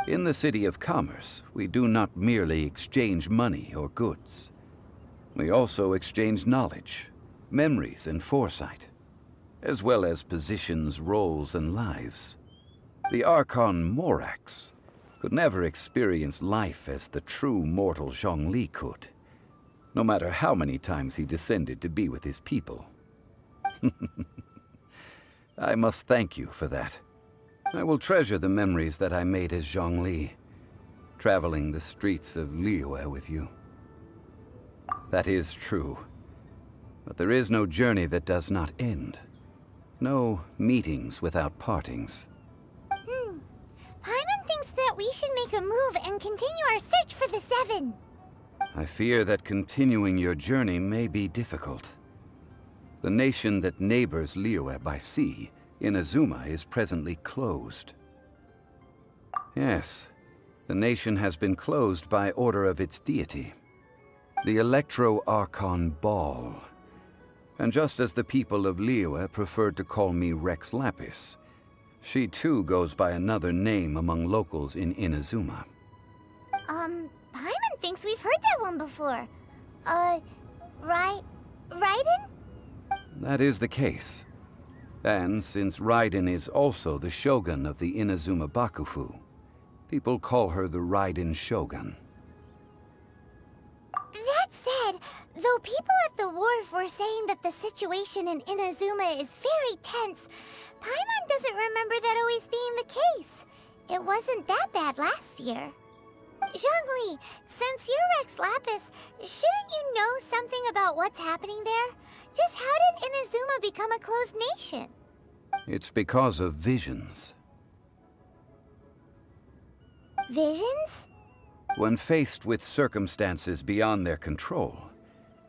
[SPEAKER 15] In the City of Commerce, we do not merely exchange money or goods. We also exchange knowledge, memories, and foresight, as well as positions, roles, and lives. The Archon Morax could never experience life as the true mortal Zhongli could, no matter how many times he descended to be with his people. I must thank you for that. I will treasure the memories that I made as Zhongli, traveling the streets of Liyue with you. That is true. But there is no journey that does not end. No meetings without partings.
[SPEAKER 3] Paimon thinks that we should make a move and continue our search for the Seven.
[SPEAKER 15] I fear that continuing your journey may be difficult. The nation that neighbors Liyue by sea, Inazuma, is presently closed. Yes, the nation has been closed by order of its deity, the Electro-Archon Ball. And just as the people of Liyue preferred to call me Rex Lapis, she too goes by another name among locals in Inazuma.
[SPEAKER 3] Paimon thinks we've heard that one before. Raiden?
[SPEAKER 15] That is the case. And since Raiden is also the shogun of the Inazuma Bakufu, people call her the Raiden Shogun.
[SPEAKER 3] That said, though people at the wharf were saying that the situation in Inazuma is very tense, Paimon doesn't remember that always being the case. It wasn't that bad last year. Zhongli, since you're Rex Lapis, shouldn't you know something about what's happening there? Just how did Inazuma become a closed nation?
[SPEAKER 15] It's because of visions.
[SPEAKER 3] Visions?
[SPEAKER 15] When faced with circumstances beyond their control,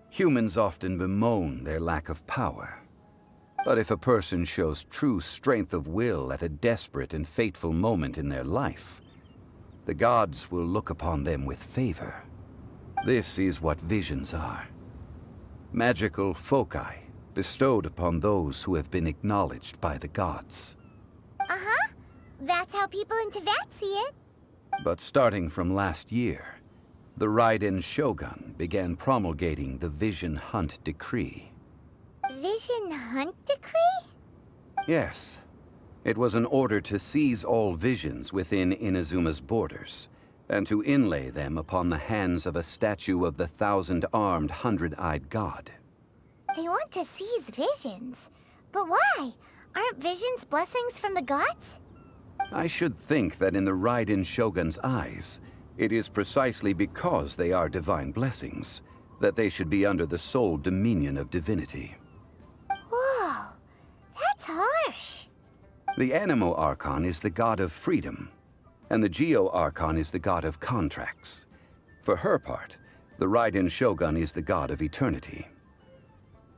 [SPEAKER 15] humans often bemoan their lack of power. But if a person shows true strength of will at a desperate and fateful moment in their life, the gods will look upon them with favor. This is what visions are. Magical foci bestowed upon those who have been acknowledged by the gods.
[SPEAKER 3] Uh-huh. That's how people in Teyvat see it.
[SPEAKER 15] But starting from last year, the Raiden Shogun began promulgating the Vision Hunt Decree.
[SPEAKER 3] Vision Hunt Decree?
[SPEAKER 15] Yes. It was an order to seize all visions within Inazuma's borders, and to inlay them upon the hands of a statue of the 1,000-armed, 100-eyed god.
[SPEAKER 3] They want to seize visions. But why? Aren't visions blessings from the gods?
[SPEAKER 15] I should think that in the Raiden Shogun's eyes, it is precisely because they are divine blessings that they should be under the sole dominion of divinity.
[SPEAKER 3] Whoa!
[SPEAKER 15] The Animo Archon is the god of freedom, and the Geo Archon is the god of contracts. For her part, the Raiden Shogun is the god of eternity.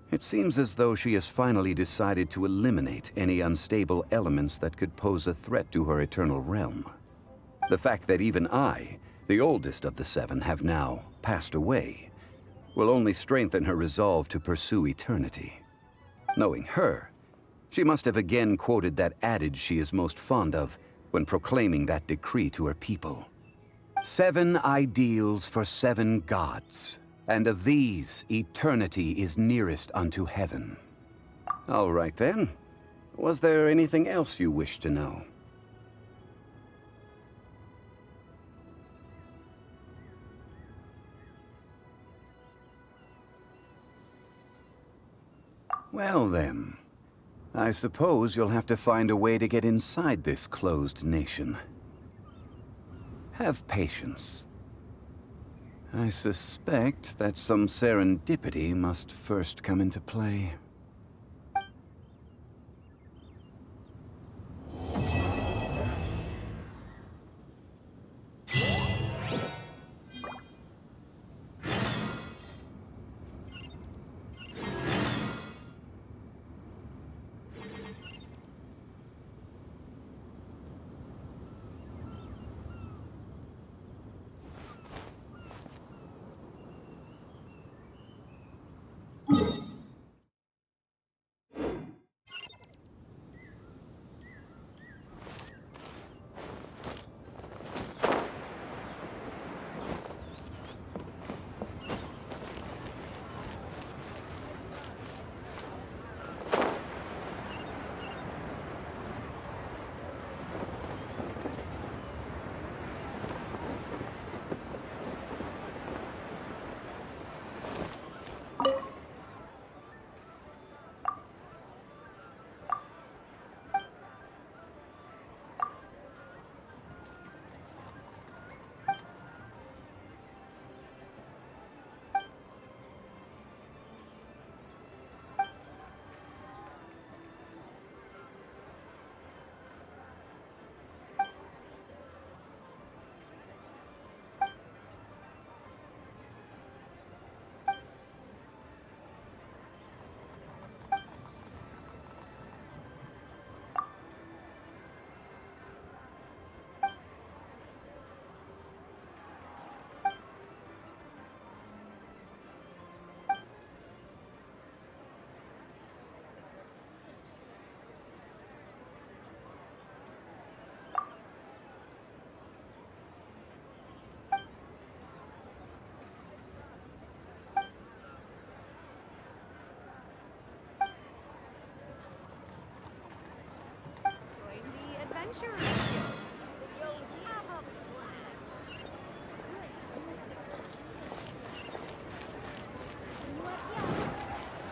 [SPEAKER 15] It seems as though she has finally decided to eliminate any unstable elements that could pose a threat to her eternal realm. The fact that even I, the oldest of the seven, have now passed away, will only strengthen her resolve to pursue eternity. Knowing her, she must have again quoted that adage she is most fond of when proclaiming that decree to her people. 7 ideals for 7 gods, and of these, eternity is nearest unto heaven. All right then. Was there anything else you wished to know? Well then, I suppose you'll have to find a way to get inside this closed nation. Have patience. I suspect that some serendipity must first come into play.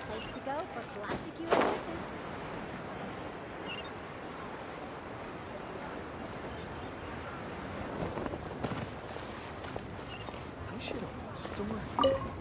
[SPEAKER 3] Place to go for classic USSs.
[SPEAKER 17] I should open a store.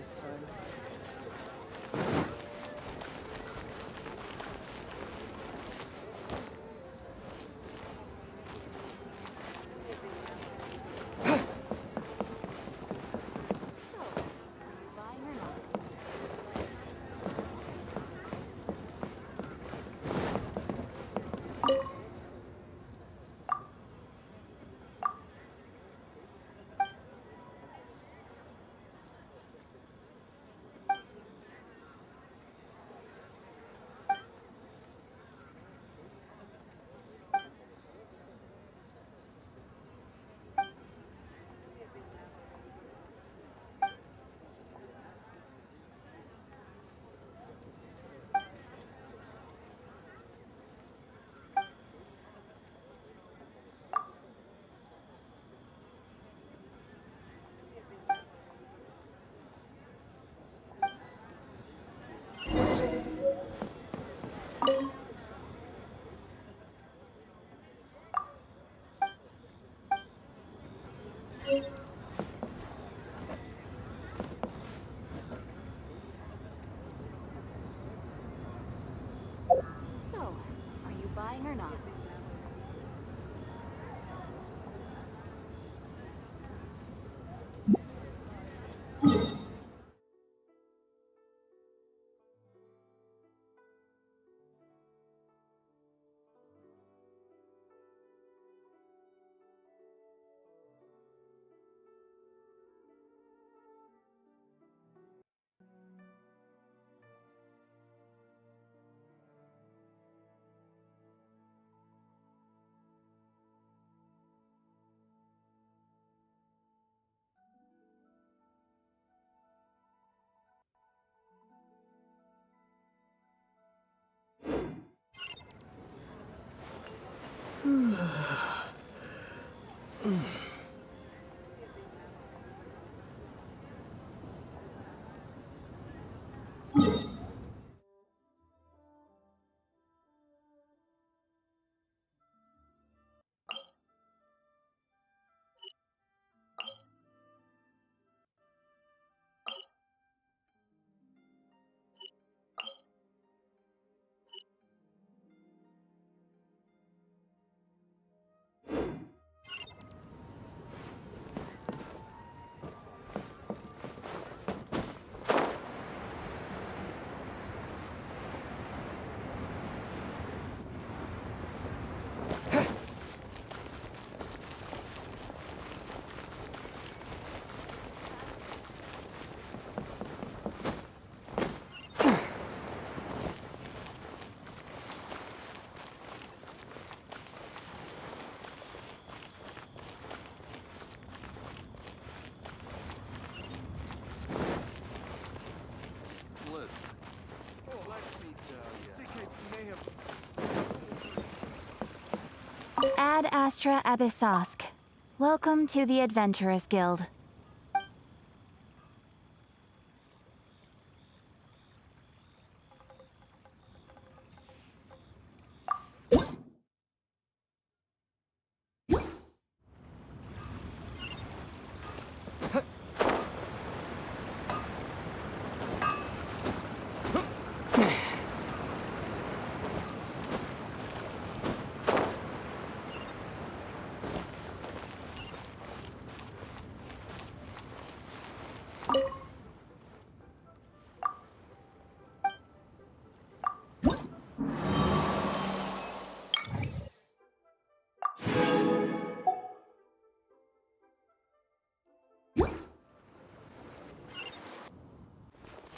[SPEAKER 13] this time.
[SPEAKER 8] So, are you buying or not? Ad Astra Abyssosk. Welcome to the Adventurers Guild.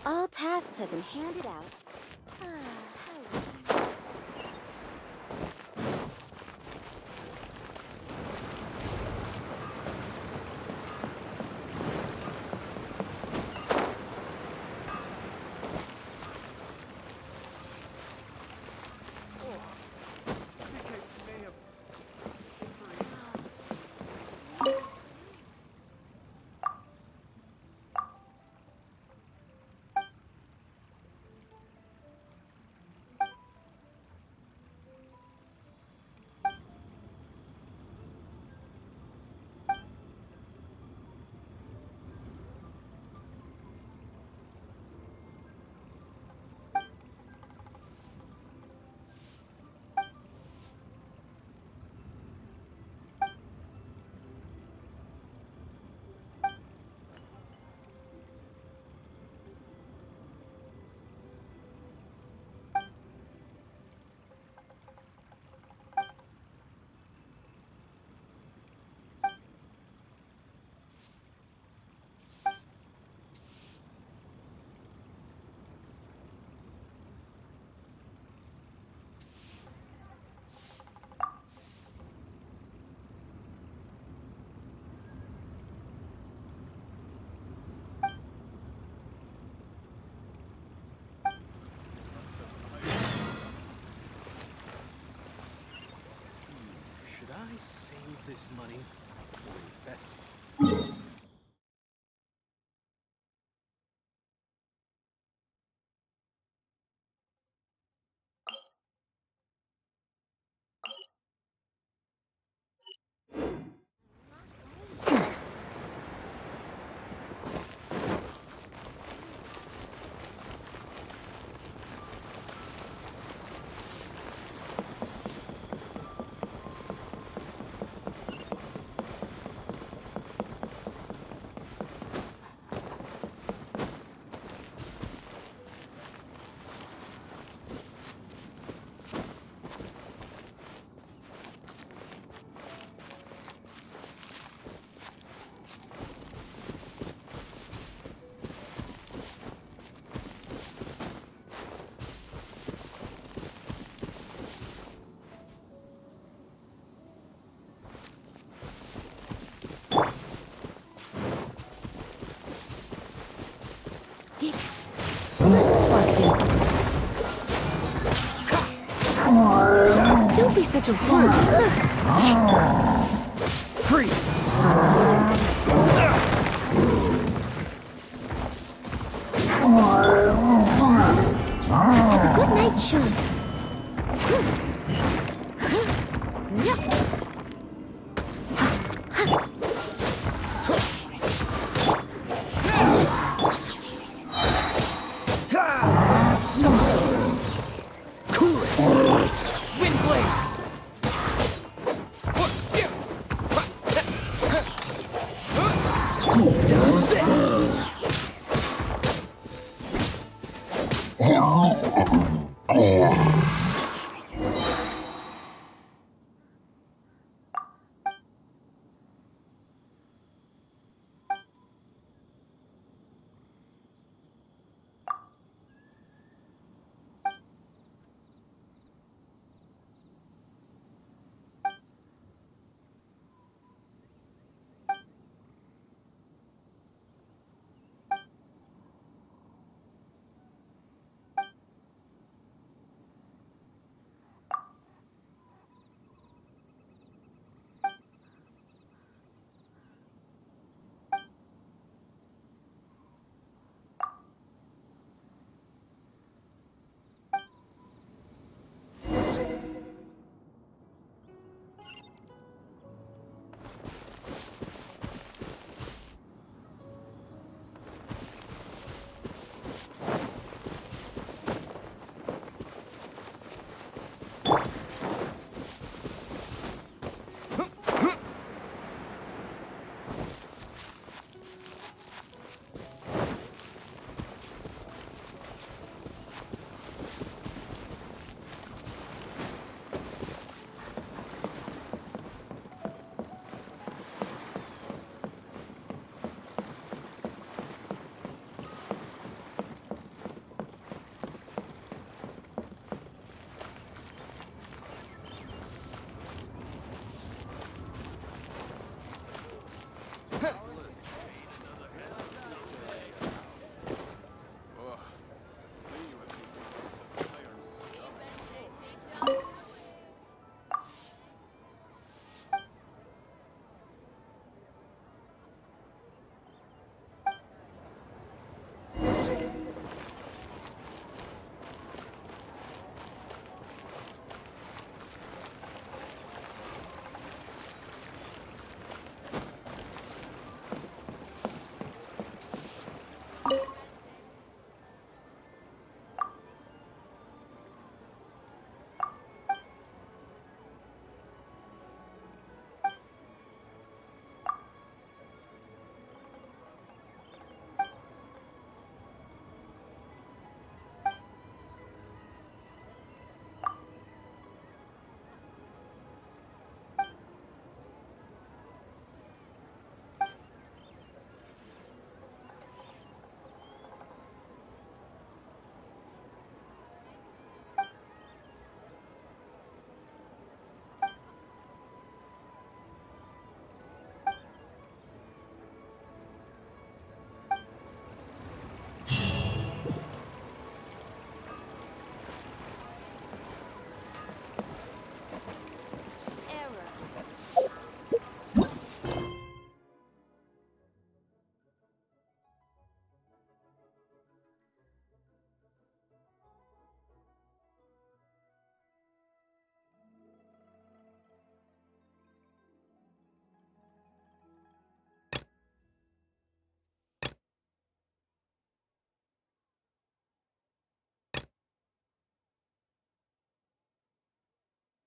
[SPEAKER 2] All tasks have been handed out.
[SPEAKER 19] Should I save this money or invest it?
[SPEAKER 3] Don't be such a fool.
[SPEAKER 12] Freeze!
[SPEAKER 3] It's a good night show.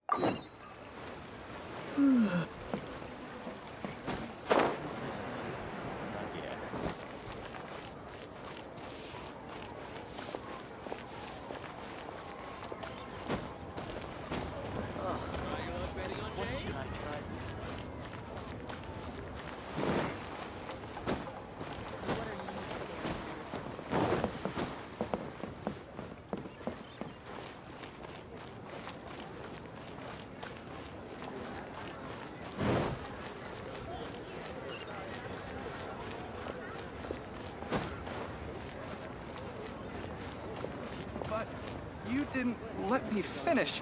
[SPEAKER 17] But you didn't let me finish.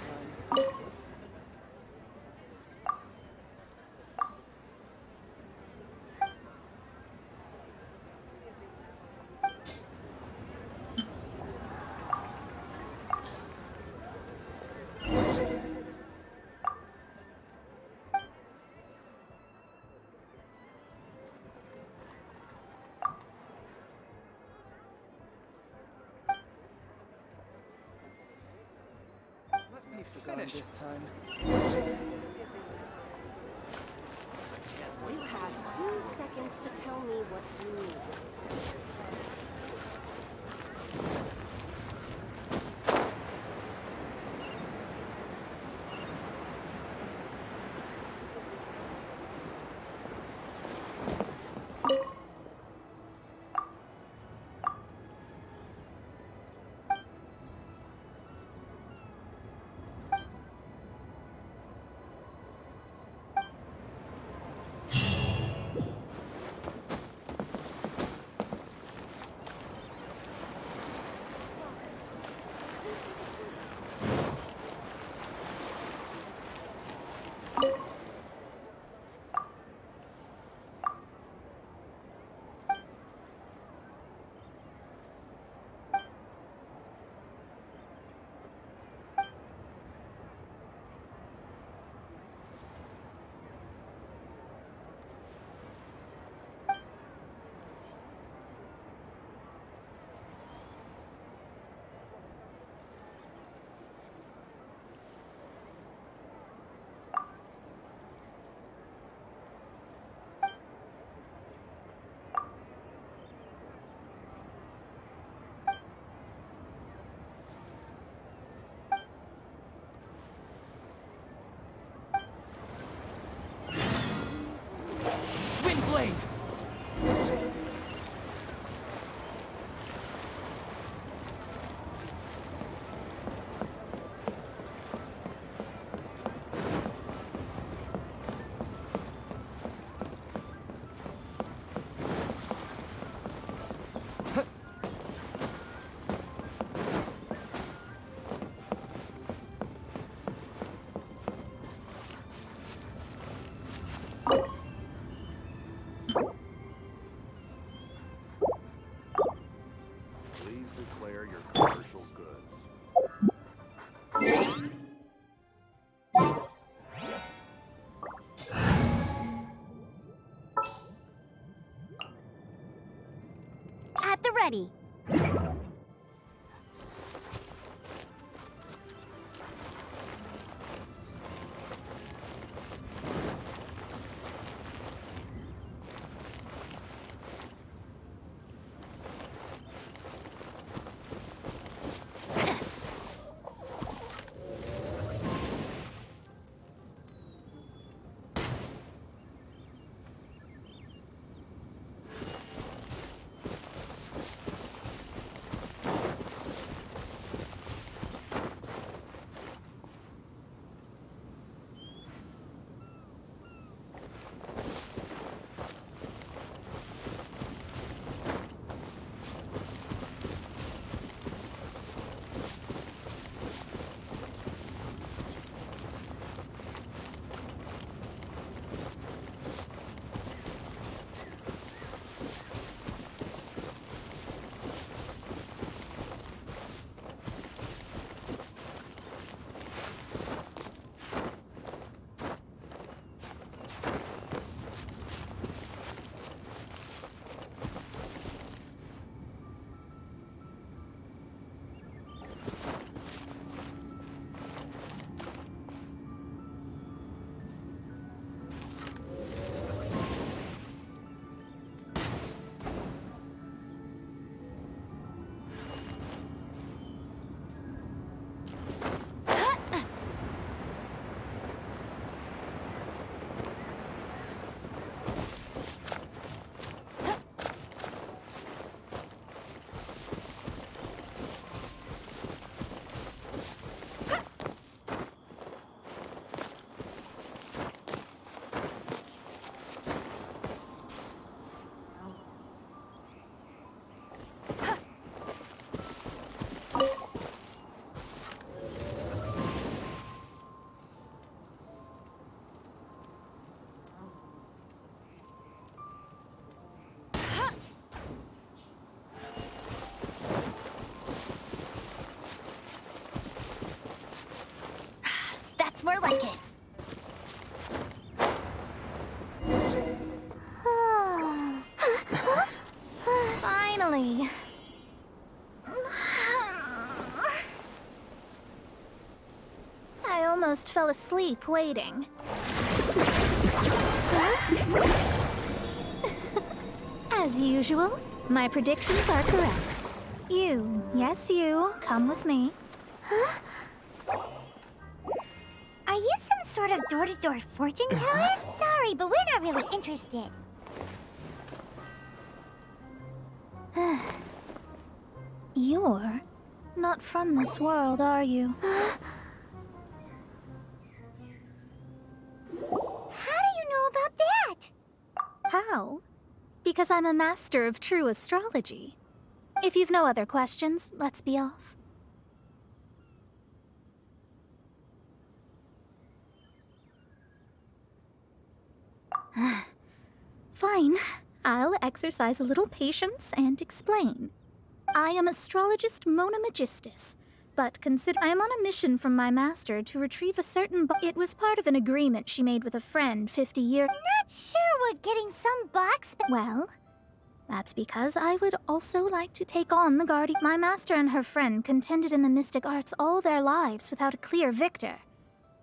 [SPEAKER 17] Finish
[SPEAKER 13] this time.
[SPEAKER 2] You have 2 seconds to tell me what you need.
[SPEAKER 1] Windblade!
[SPEAKER 6] Please declare your commercial goods.
[SPEAKER 3] At the ready. like it.
[SPEAKER 2] Finally. I almost fell asleep waiting. As usual, my predictions are correct. You, yes you, come with me.
[SPEAKER 3] Huh? Are you some sort of door-to-door fortune teller? Sorry, but we're not really interested.
[SPEAKER 2] You're not from this world, are you?
[SPEAKER 3] How do you know about that?
[SPEAKER 2] How? Because I'm a master of true astrology. If you've no other questions, let's be off. Fine. I'll exercise a little patience and explain. I am astrologist Mona Magistus, but consider I am on a mission from my master to retrieve a certain it was part of an agreement she made with a friend 50 years.
[SPEAKER 3] Not sure what getting some box.
[SPEAKER 2] Well, that's because I would also like to take on the guardian. My master and her friend contended in the mystic arts all their lives without a clear victor.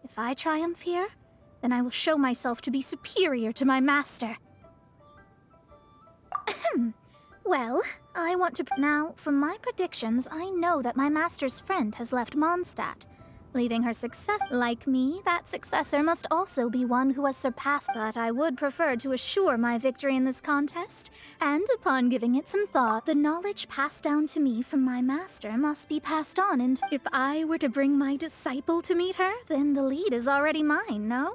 [SPEAKER 2] If I triumph here, then I will show myself to be superior to my master. Well, I want to... Now, from my predictions, I know that my master's friend has left Mondstadt, leaving her successor. Like me, that successor must also be one who has surpassed, but I would prefer to assure my victory in this contest, and upon giving it some thought, the knowledge passed down to me from my master must be passed on, and if I were to bring my disciple to meet her, then the lead is already mine, no?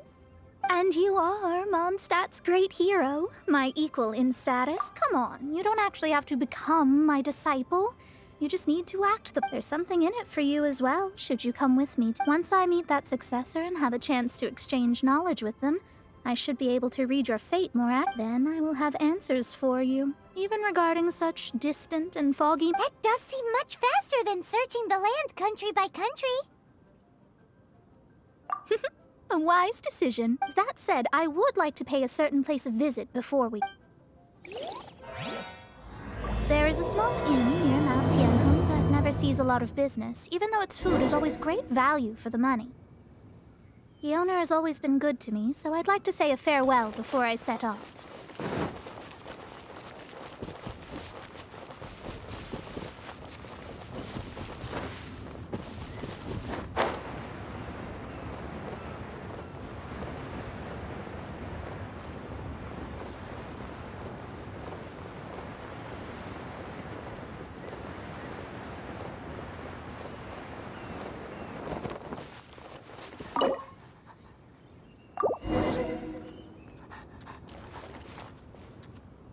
[SPEAKER 2] And you are Mondstadt's great hero, my equal in status. Come on, you don't actually have to become my disciple. You just need to act There's something in it for you as well, should you come with me. Once I meet that successor and have a chance to exchange knowledge with them, I should be able to read your fate more Then I will have answers for you, even regarding such distant and foggy...
[SPEAKER 3] That does seem much faster than searching the land country by country.
[SPEAKER 2] A wise decision. That said, I would like to pay a certain place a visit before we... There is a small inn near Mount Tianheng that never sees a lot of business, even though its food is always great value for the money. The owner has always been good to me, so I'd like to say a farewell before I set off.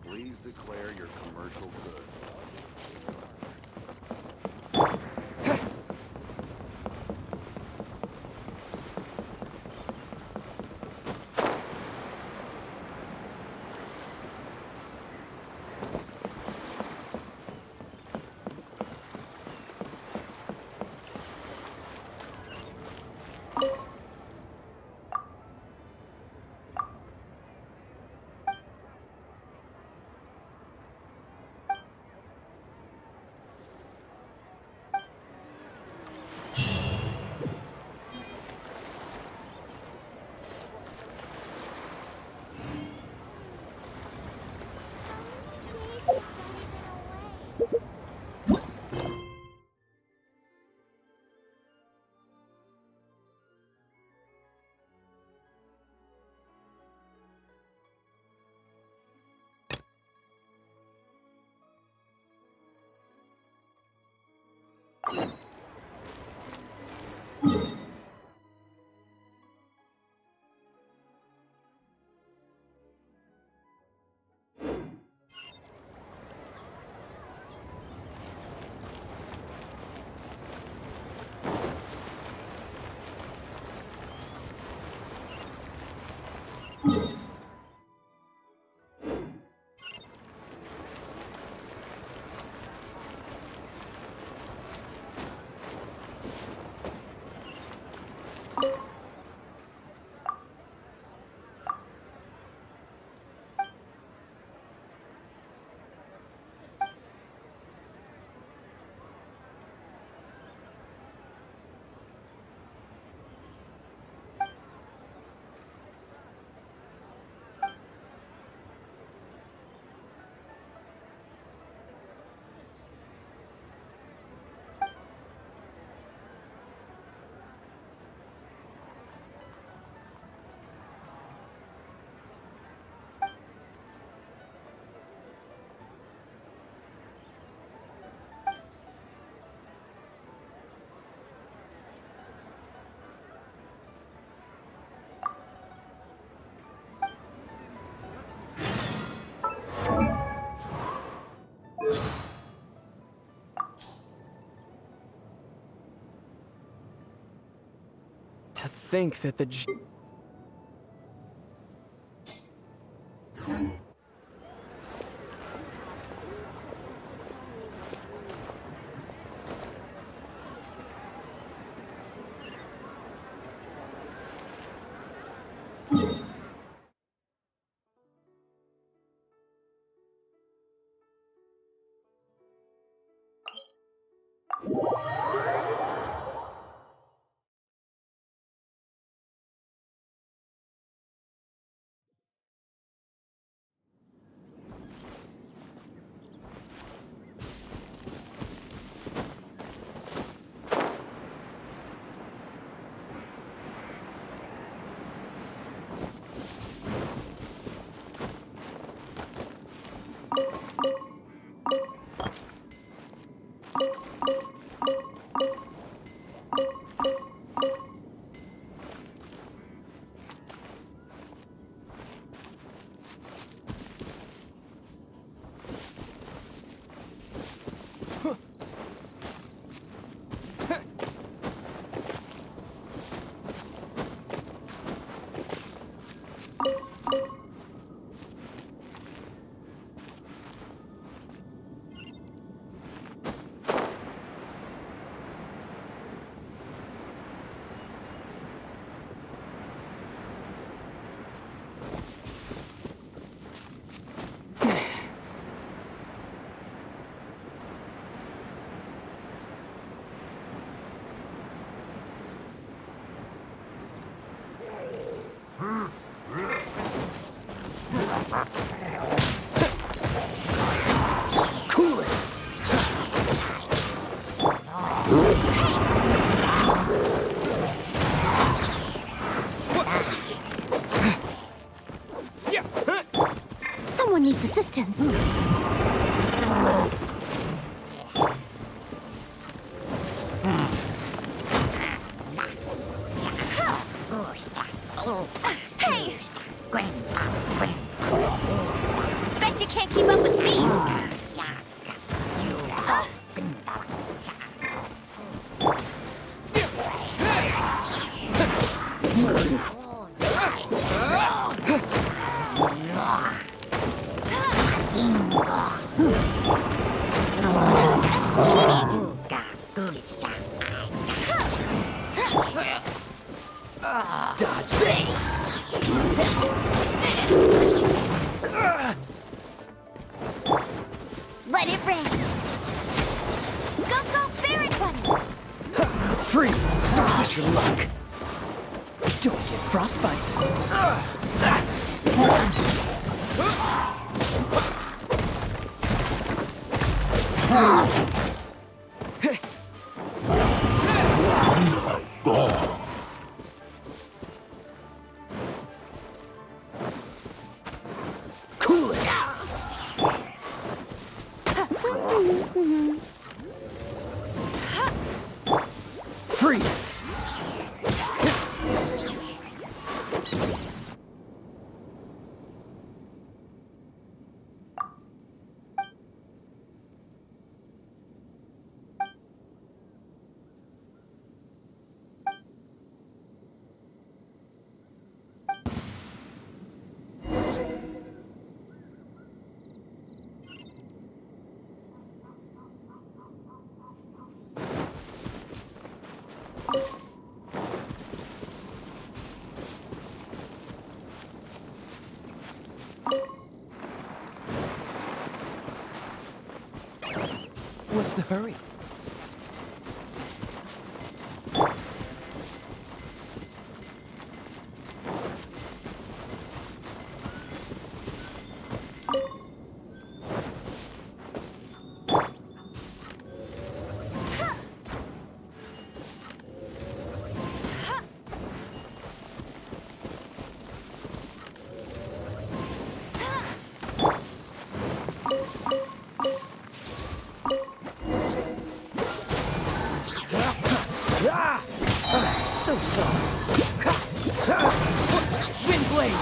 [SPEAKER 6] Please declare your commercial goods.
[SPEAKER 13] think that the
[SPEAKER 3] Cool it! Someone needs assistance.
[SPEAKER 2] Hey! Bet you can't keep up with me! That's cheating!
[SPEAKER 3] Dodge this!
[SPEAKER 2] Let it rain! Go, go, Barret Bunny!
[SPEAKER 3] Freeze! Get your luck! Don't get frostbite! Cool it! Freeze! What's the hurry? So sorry. Windblade!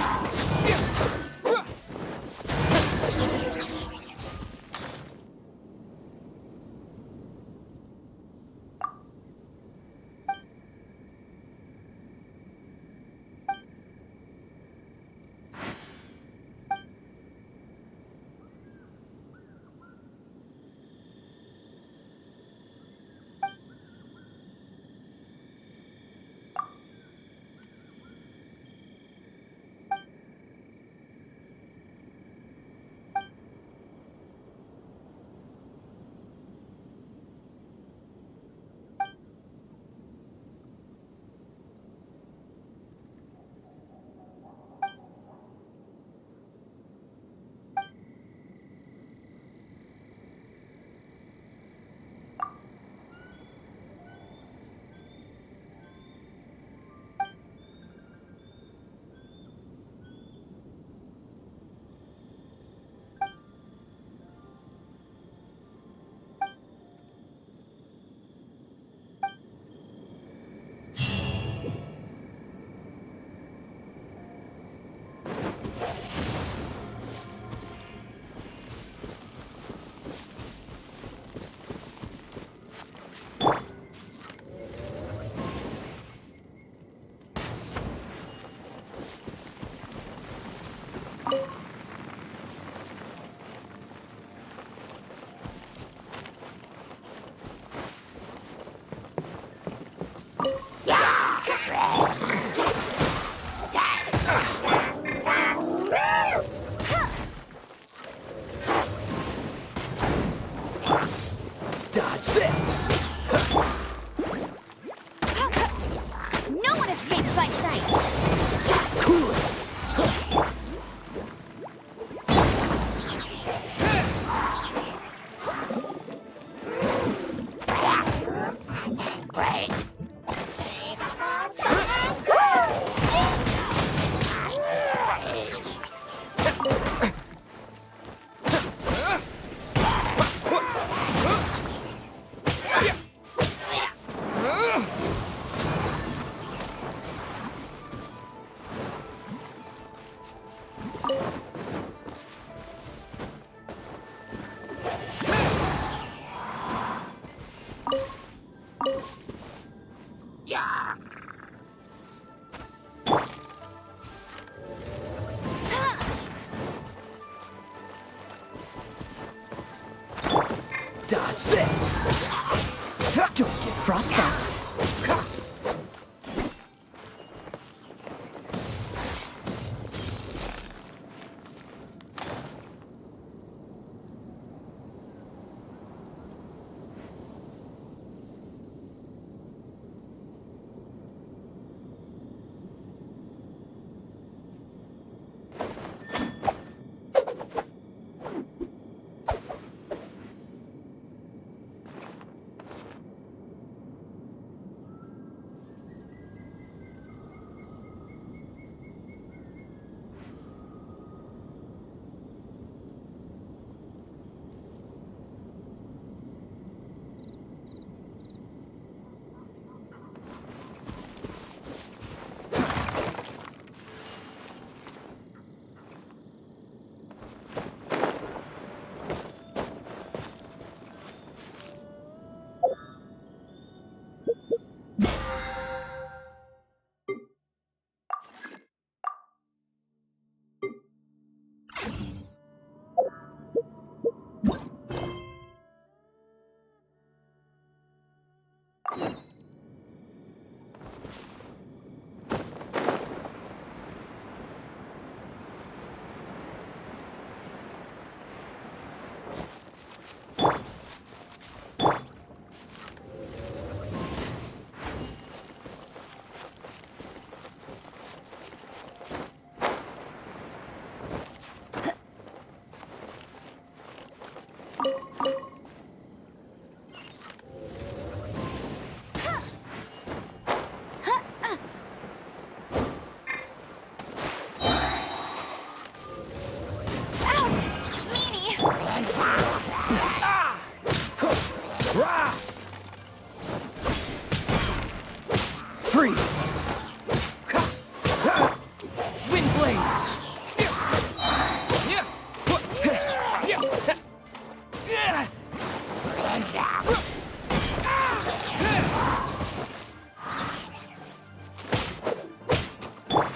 [SPEAKER 7] Dodge this! Don't get frostbite!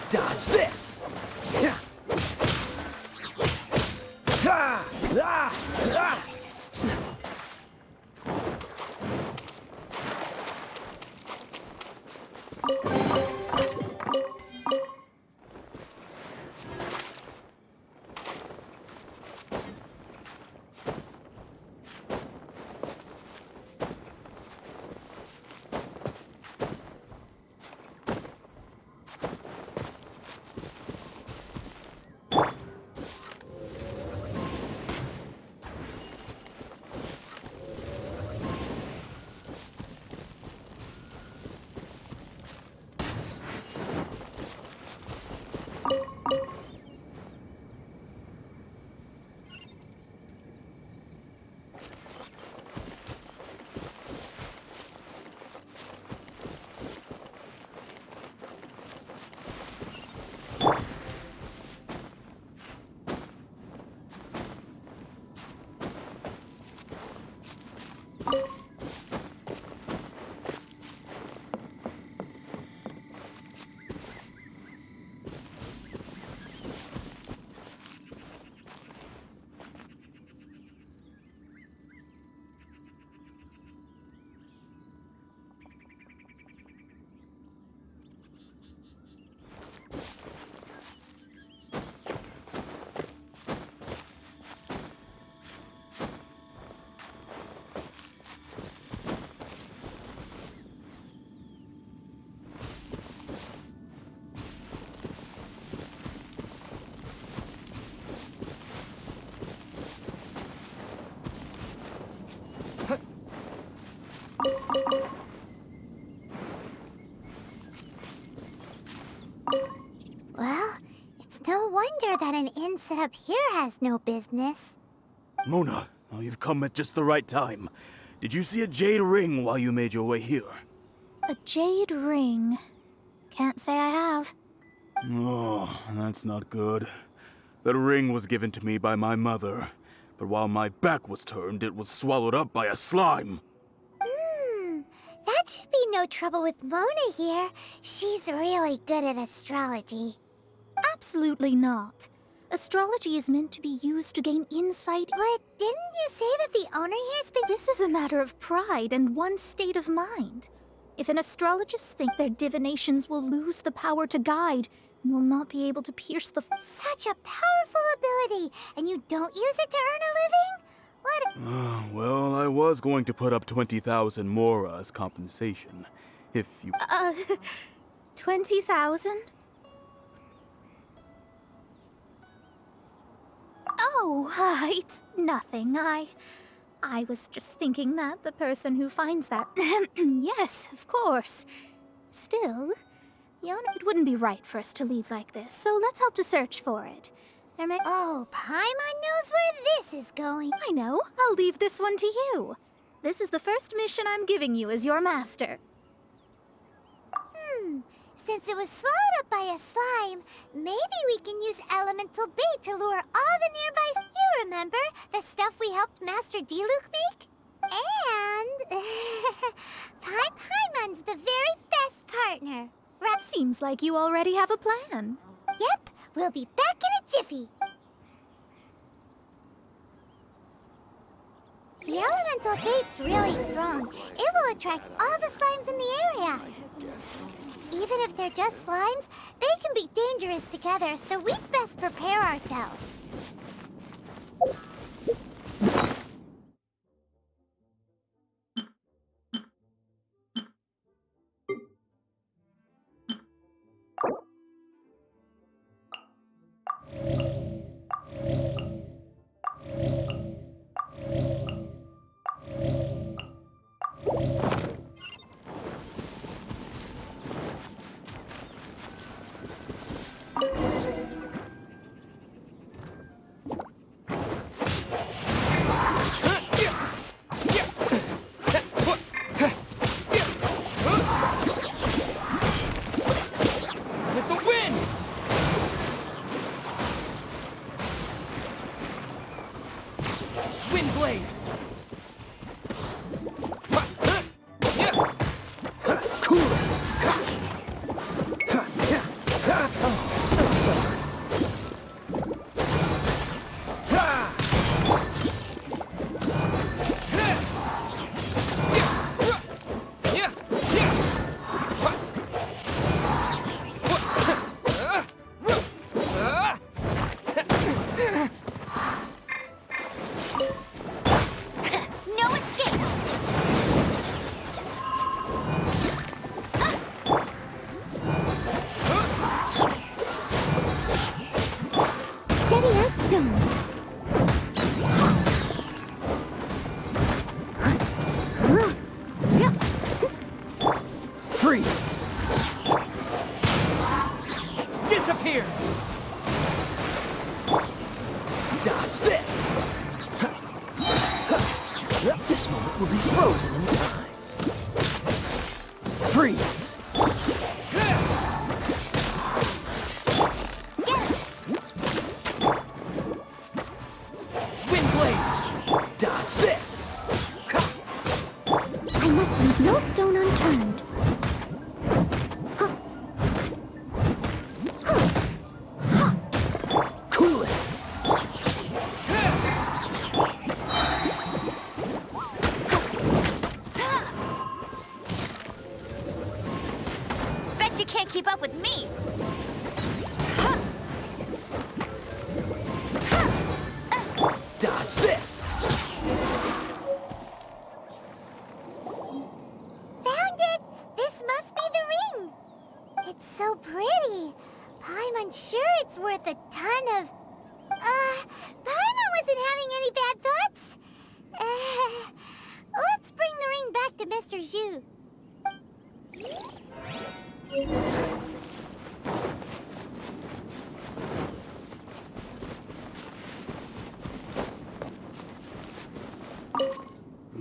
[SPEAKER 7] Dodge this!
[SPEAKER 3] Well, it's no wonder that an inn set up here has no business.
[SPEAKER 20] Mona, oh, you've come at just the right time. Did you see a jade ring while you made your way here?
[SPEAKER 9] A jade ring? Can't say I have.
[SPEAKER 20] Oh, that's not good. That ring was given to me by my mother, but while my back was turned, it was swallowed up by a slime.
[SPEAKER 3] That should be no trouble with Mona here. She's really good at astrology.
[SPEAKER 9] Absolutely not.
[SPEAKER 3] Astrology is meant to be used to gain insight. But didn't you say that the owner here's been— This is a matter of pride and one's state of mind. If an astrologist thinks their divinations will lose the power to guide and will not be able to pierce the— Such a powerful ability, and you don't use it to earn a living? What?
[SPEAKER 20] Well, I was going to put up 20,000 Mora as compensation. If you...
[SPEAKER 3] 20,000? Oh, it's nothing. I was just thinking that the person who finds that... Yes, of course. Still, it wouldn't be right for us to leave like this, so let's help to search for it. Oh, Paimon knows where this is going. I know. I'll leave this one to you. This is the first mission I'm giving you as your master. Since it was swallowed up by a slime, maybe we can use elemental bait to lure all the nearby... You remember the stuff we helped Master Diluc make? And... Paimon's the very best partner. Seems like you already have a plan. Yep, we'll be back in a jiffy. The elemental bait's really strong. It will attract all the slimes in the area. Even if they're just slimes, they can be dangerous together, so we'd best prepare ourselves.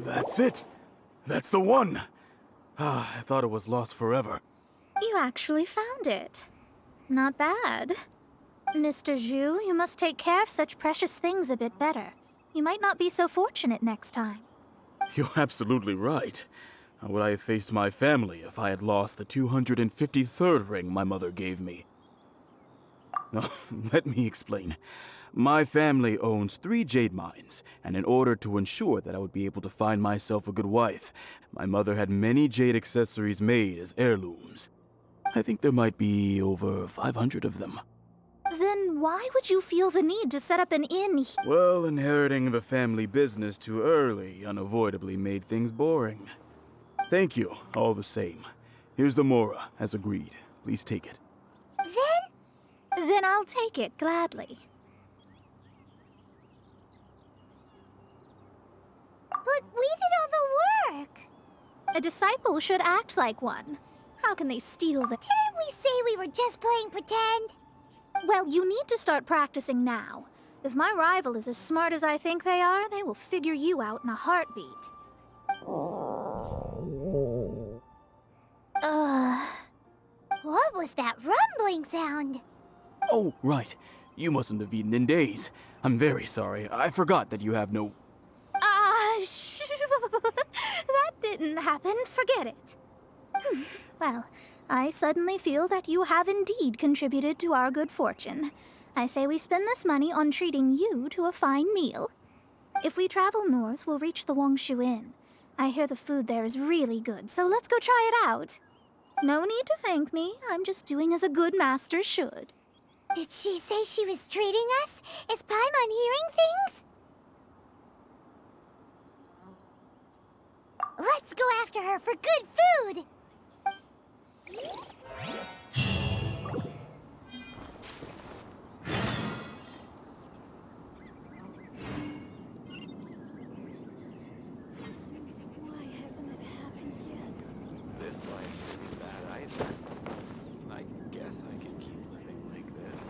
[SPEAKER 20] That's it! That's the one! I thought it was lost forever.
[SPEAKER 3] You actually found it. Not bad. Mr. Zhu, you must take care of such precious things a bit better. You might not be so fortunate next time.
[SPEAKER 20] You're absolutely right. How would I have faced my family if I had lost the 253rd ring my mother gave me? No, let me explain. My family owns 3 jade mines, and in order to ensure that I would be able to find myself a good wife, my mother had many jade accessories made as heirlooms. I think there might be over 500 of them.
[SPEAKER 3] Then why would you feel the need to set up an inn?
[SPEAKER 20] Well, inheriting the family business too early unavoidably made things boring. Thank you, all the same. Here's the mora, as agreed. Please take it.
[SPEAKER 3] Then I'll take it gladly. But we did all the work! A disciple should act like one. How can they steal the—
[SPEAKER 2] Didn't we say we were just playing pretend?
[SPEAKER 3] Well, you need to start practicing now. If my rival is as smart as I think they are, they will figure you out in a heartbeat.
[SPEAKER 2] What was that rumbling sound?
[SPEAKER 20] Oh, right. You mustn't have eaten in days. I'm very sorry. I forgot that you have no...
[SPEAKER 3] That didn't happen. Forget it. Well, I suddenly feel that you have indeed contributed to our good fortune. I say we spend this money on treating you to a fine meal. If we travel north, we'll reach the Wangshu Inn. I hear the food there is really good, so let's go try it out. No need to thank me. I'm just doing as a good master should.
[SPEAKER 2] Did she say she was treating us? Is Paimon hearing things? Let's go after her for good food!
[SPEAKER 3] Why hasn't it happened yet?
[SPEAKER 6] This life isn't bad either. I guess I can keep living like this.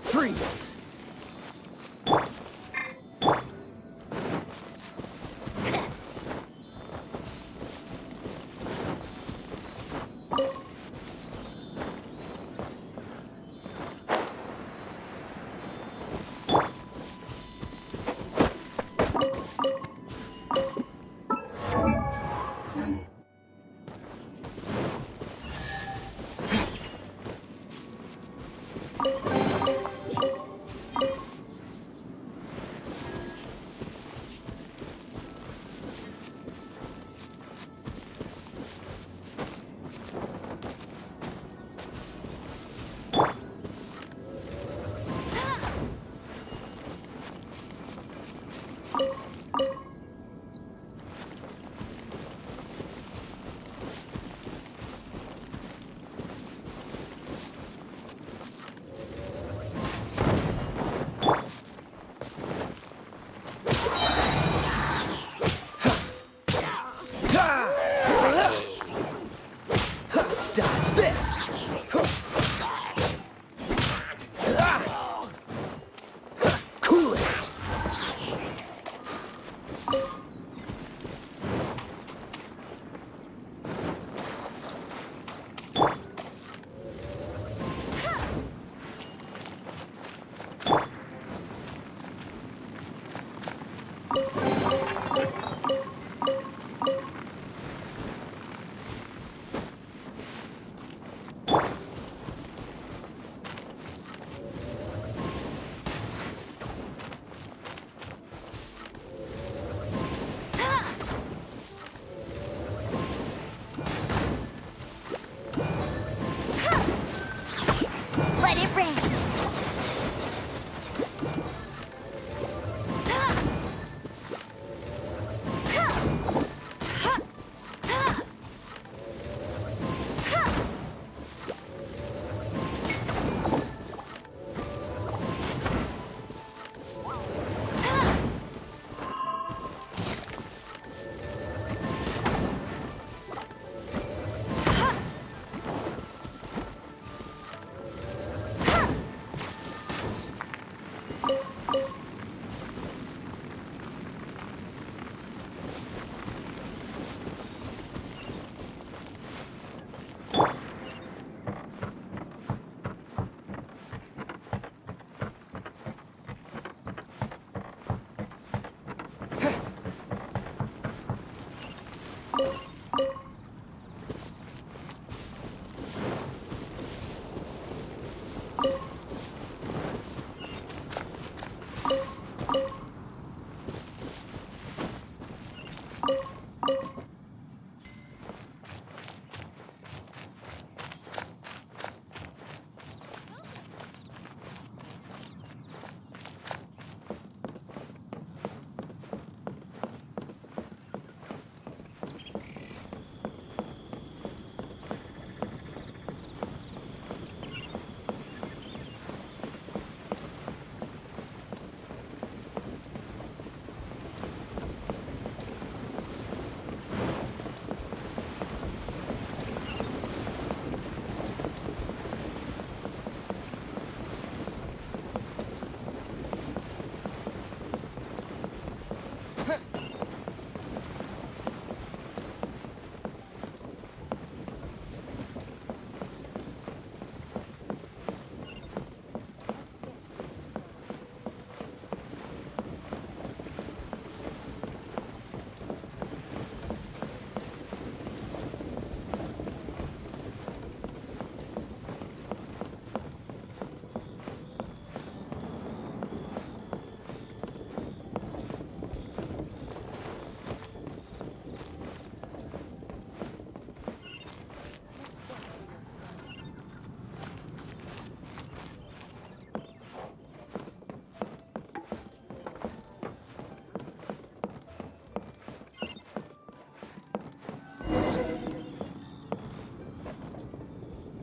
[SPEAKER 13] Freeze!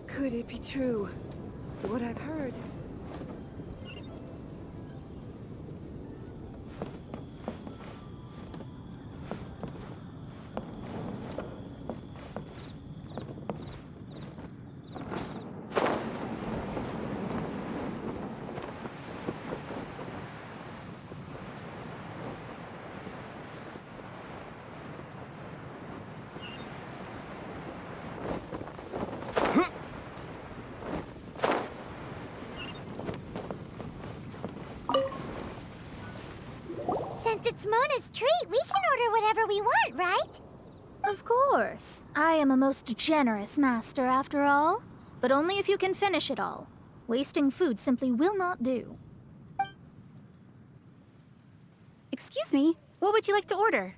[SPEAKER 10] Could it be true, what I've heard?
[SPEAKER 3] Since it's Mona's treat, we can order whatever we want, right?
[SPEAKER 2] Of course. I am a most generous master, after all. But only if you can finish it all. Wasting food simply will not do.
[SPEAKER 8] Excuse me, what would you like to order?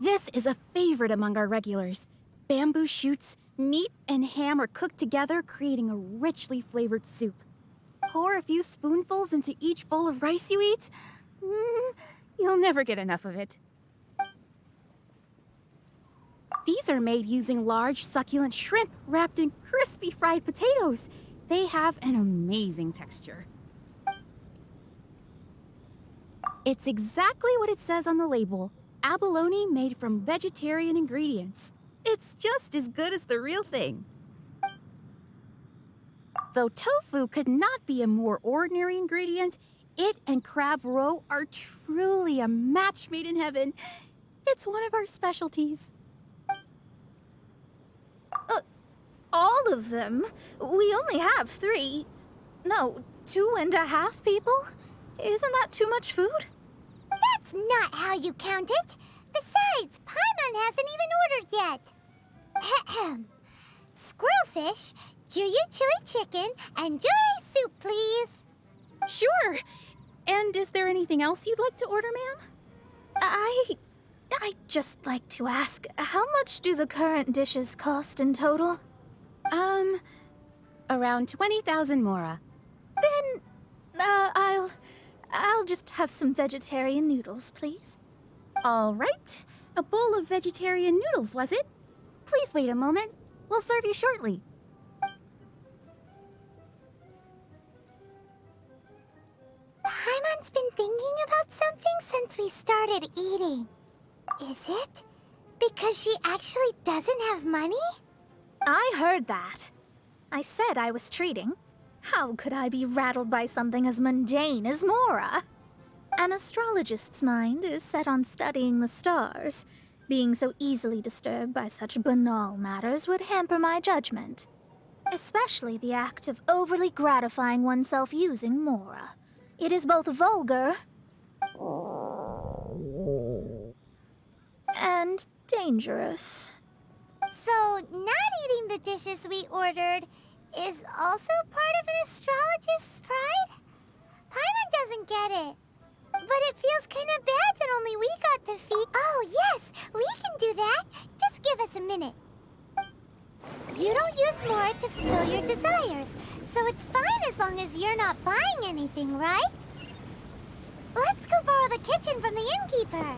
[SPEAKER 8] This is a favorite among our regulars. Bamboo shoots, meat and ham are cooked together, creating a richly flavored soup. Pour a few spoonfuls into each bowl of rice you eat. You'll never get enough of it. These are made using large, succulent shrimp wrapped in crispy fried potatoes. They have an amazing texture. It's exactly what it says on the label. Abalone made from vegetarian ingredients. It's just as good as the real thing. Though tofu could not be a more ordinary ingredient, it and crab roe are truly a match made in heaven. It's one of our specialties.
[SPEAKER 2] All of them? We only have 3. No, 2.5 people? Isn't that too much food?
[SPEAKER 3] That's not how you count it. Besides, Paimon hasn't even ordered yet. Ahem. Squirrelfish, Juyu chili chicken, and jewelry soup, please.
[SPEAKER 8] Sure. And is there anything else you'd like to order, ma'am?
[SPEAKER 2] I'd just like to ask, how much do the current dishes cost in total?
[SPEAKER 8] Around 20,000 mora.
[SPEAKER 2] Then, I'll just have some vegetarian noodles, please.
[SPEAKER 8] All right. A bowl of vegetarian noodles, was it? Please wait a moment. We'll serve you shortly.
[SPEAKER 3] Paimon's been thinking about something since we started eating. Is it because she actually doesn't have money?
[SPEAKER 2] I heard that. I said I was treating. How could I be rattled by something as mundane as Mora? An astrologist's mind is set on studying the stars. Being so easily disturbed by such banal matters would hamper my judgment.
[SPEAKER 3] Especially the act of overly gratifying oneself using Mora. It is both vulgar and dangerous.
[SPEAKER 2] So, not eating the dishes we ordered is also part of an astrologist's pride? Paimon doesn't get it. But it feels kind of bad that only we got to feed... Oh, yes! We can do that! Just give us a minute. You don't use more to fulfill your desires, so it's fine as long as you're not buying anything, right? Let's go borrow the kitchen from the innkeeper.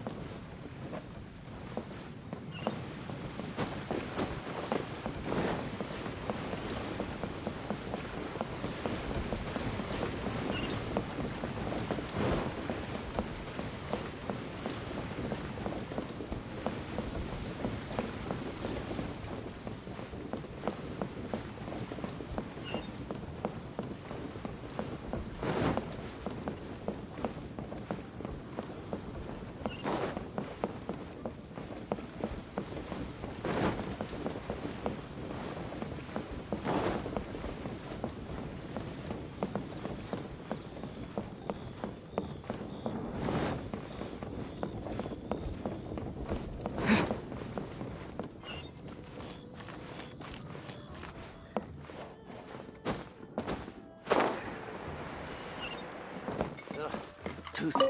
[SPEAKER 13] Too soon.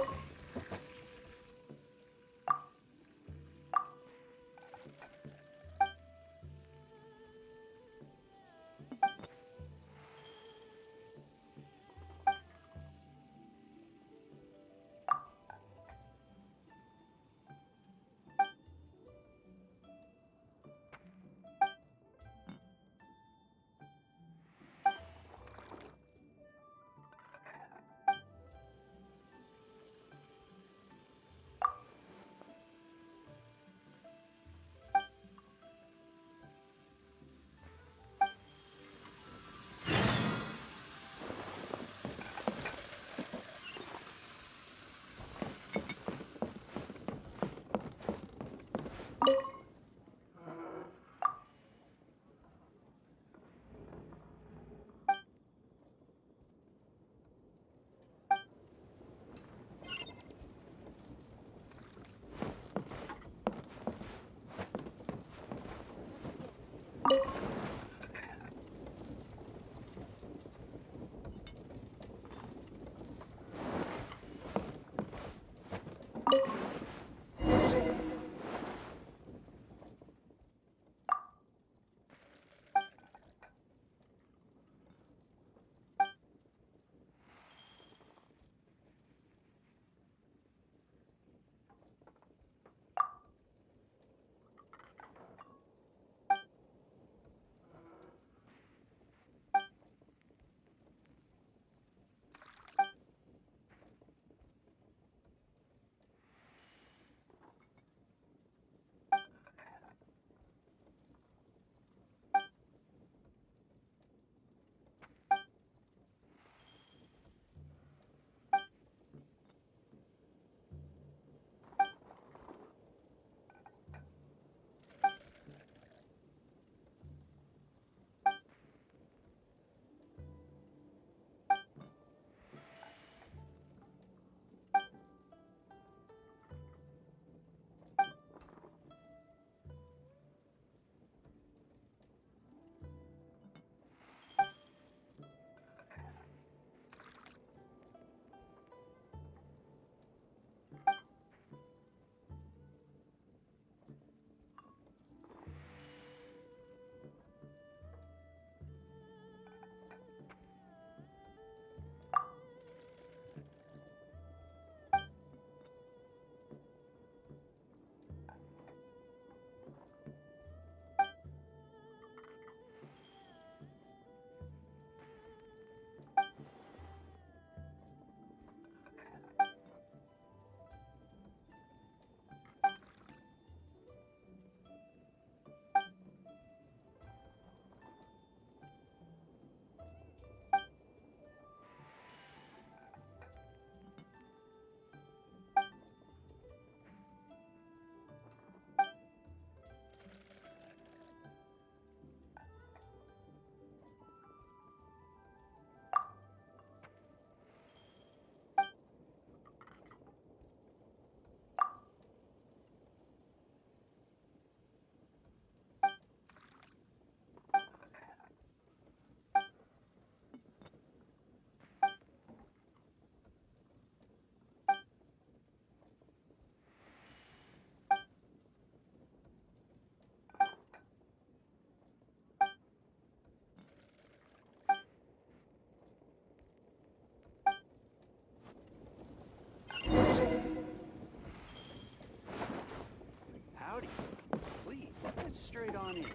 [SPEAKER 7] straight on in.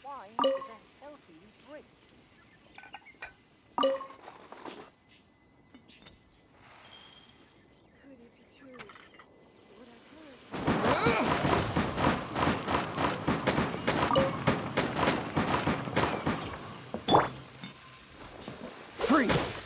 [SPEAKER 10] Wine is a healthy drink. Could it be true? What I've heard.
[SPEAKER 13] Freeze!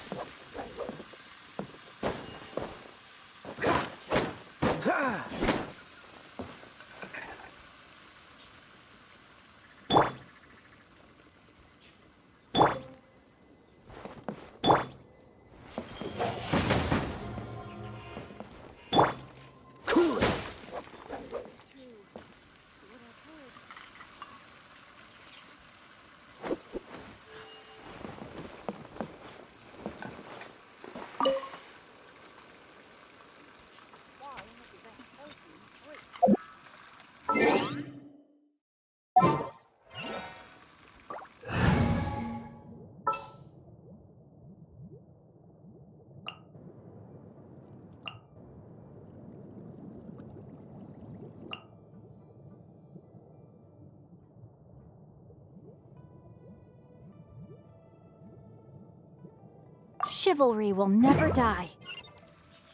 [SPEAKER 2] Chivalry will never die.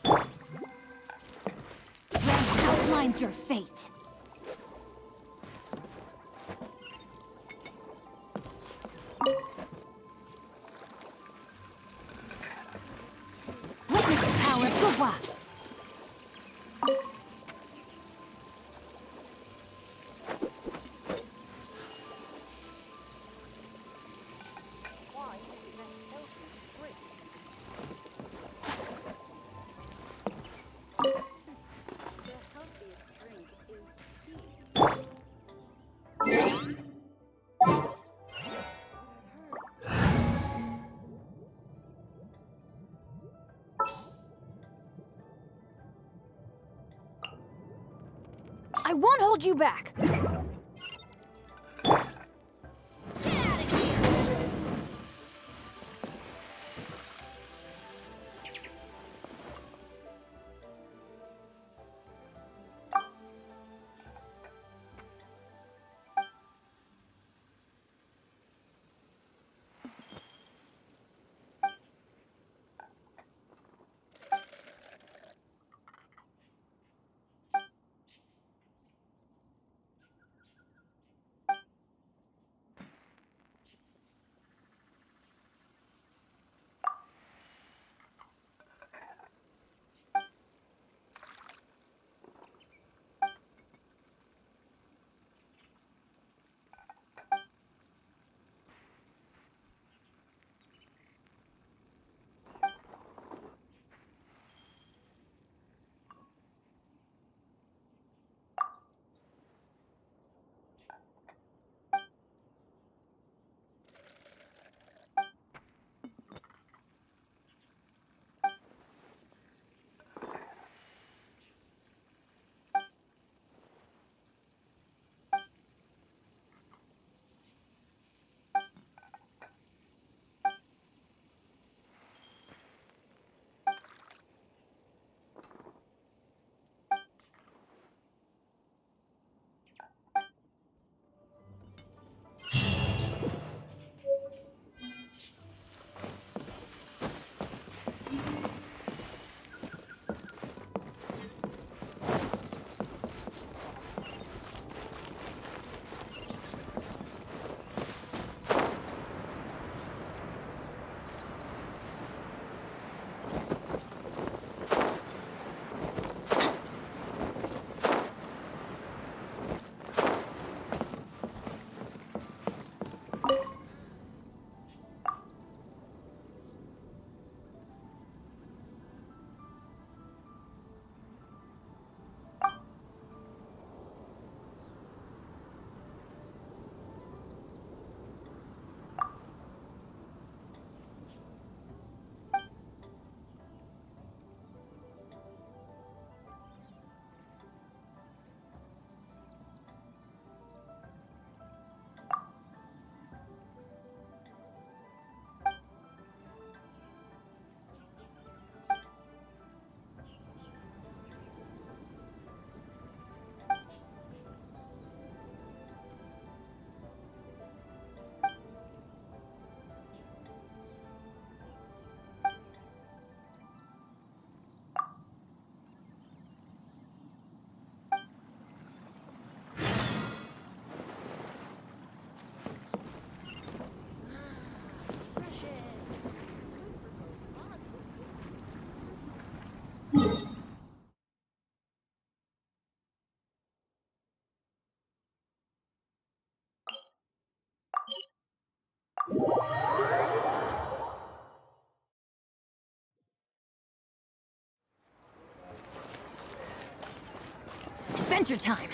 [SPEAKER 2] Red outlines your fate. Witness the power of Gua. I won't hold you back.
[SPEAKER 21] Adventure time!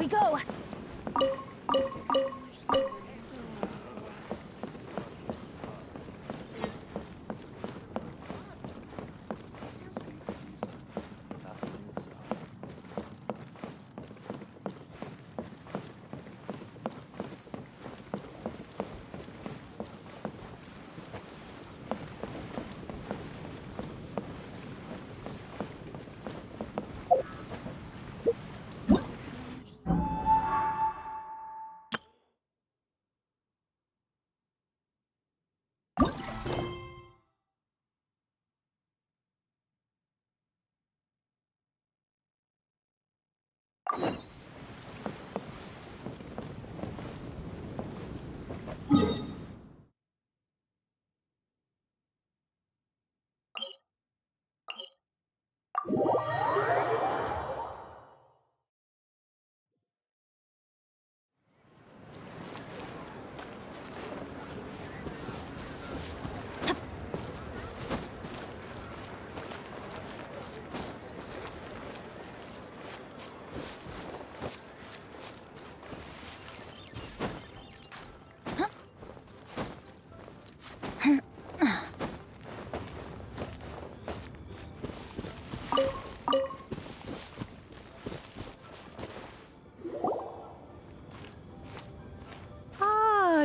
[SPEAKER 2] go!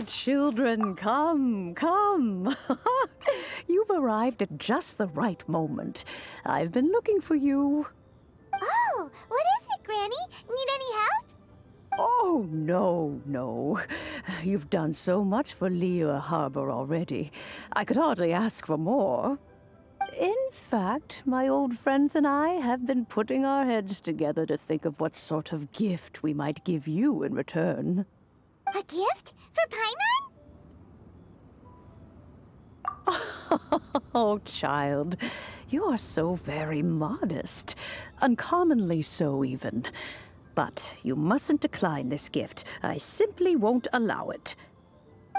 [SPEAKER 10] Children, come, come. You've arrived at just the right moment. I've been looking for you.
[SPEAKER 3] Oh, what is it, Granny? Need any help?
[SPEAKER 10] Oh, no. You've done so much for Liyue Harbor already. I could hardly ask for more. In fact, my old friends and I have been putting our heads together to think of what sort of gift we might give you in return.
[SPEAKER 3] A gift? For Paimon?
[SPEAKER 10] Oh, child, you are so very modest. Uncommonly so, even. But you mustn't decline this gift. I simply won't allow it.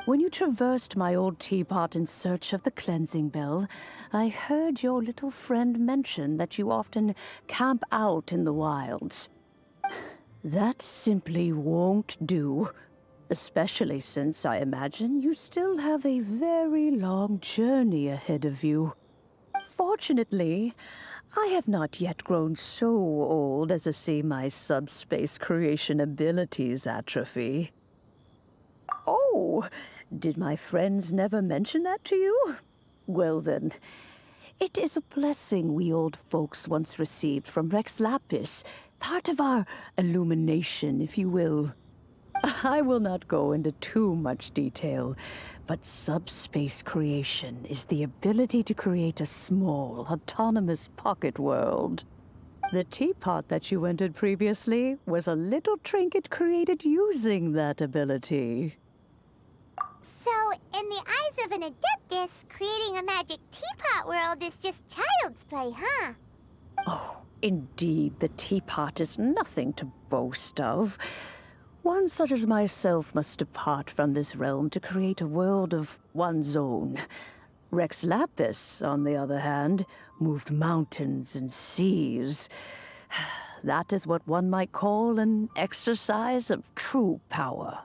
[SPEAKER 10] When you traversed my old teapot in search of the cleansing bell, I heard your little friend mention that you often camp out in the wilds. That simply won't do. Especially since I imagine you still have a very long journey ahead of you. Fortunately, I have not yet grown so old as to see my subspace creation abilities atrophy. Oh, did my friends never mention that to you? Well then, it is a blessing we old folks once received from Rex Lapis, part of our illumination, if you will. I will not go into too much detail, but subspace creation is the ability to create a small, autonomous pocket world. The teapot that you entered previously was a little trinket created using that ability.
[SPEAKER 3] So, in the eyes of an adeptus, creating a magic teapot world is just child's play, huh?
[SPEAKER 10] Oh, indeed, the teapot is nothing to boast of. One such as myself must depart from this realm to create a world of one's own. Rex Lapis, on the other hand, moved mountains and seas. That is what one might call an exercise of true power.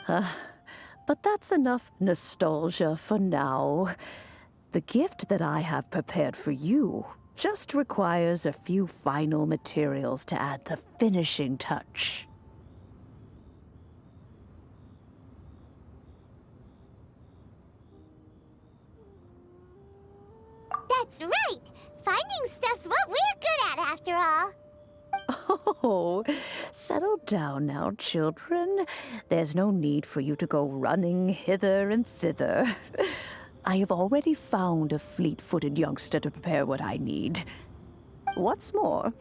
[SPEAKER 10] But that's enough nostalgia for now. The gift that I have prepared for you just requires a few final materials to add the finishing touch.
[SPEAKER 3] That's right! Finding stuff's what we're good at, after all.
[SPEAKER 10] Oh, settle down now, children. There's no need for you to go running hither and thither. I have already found a fleet-footed youngster to prepare what I need. What's more,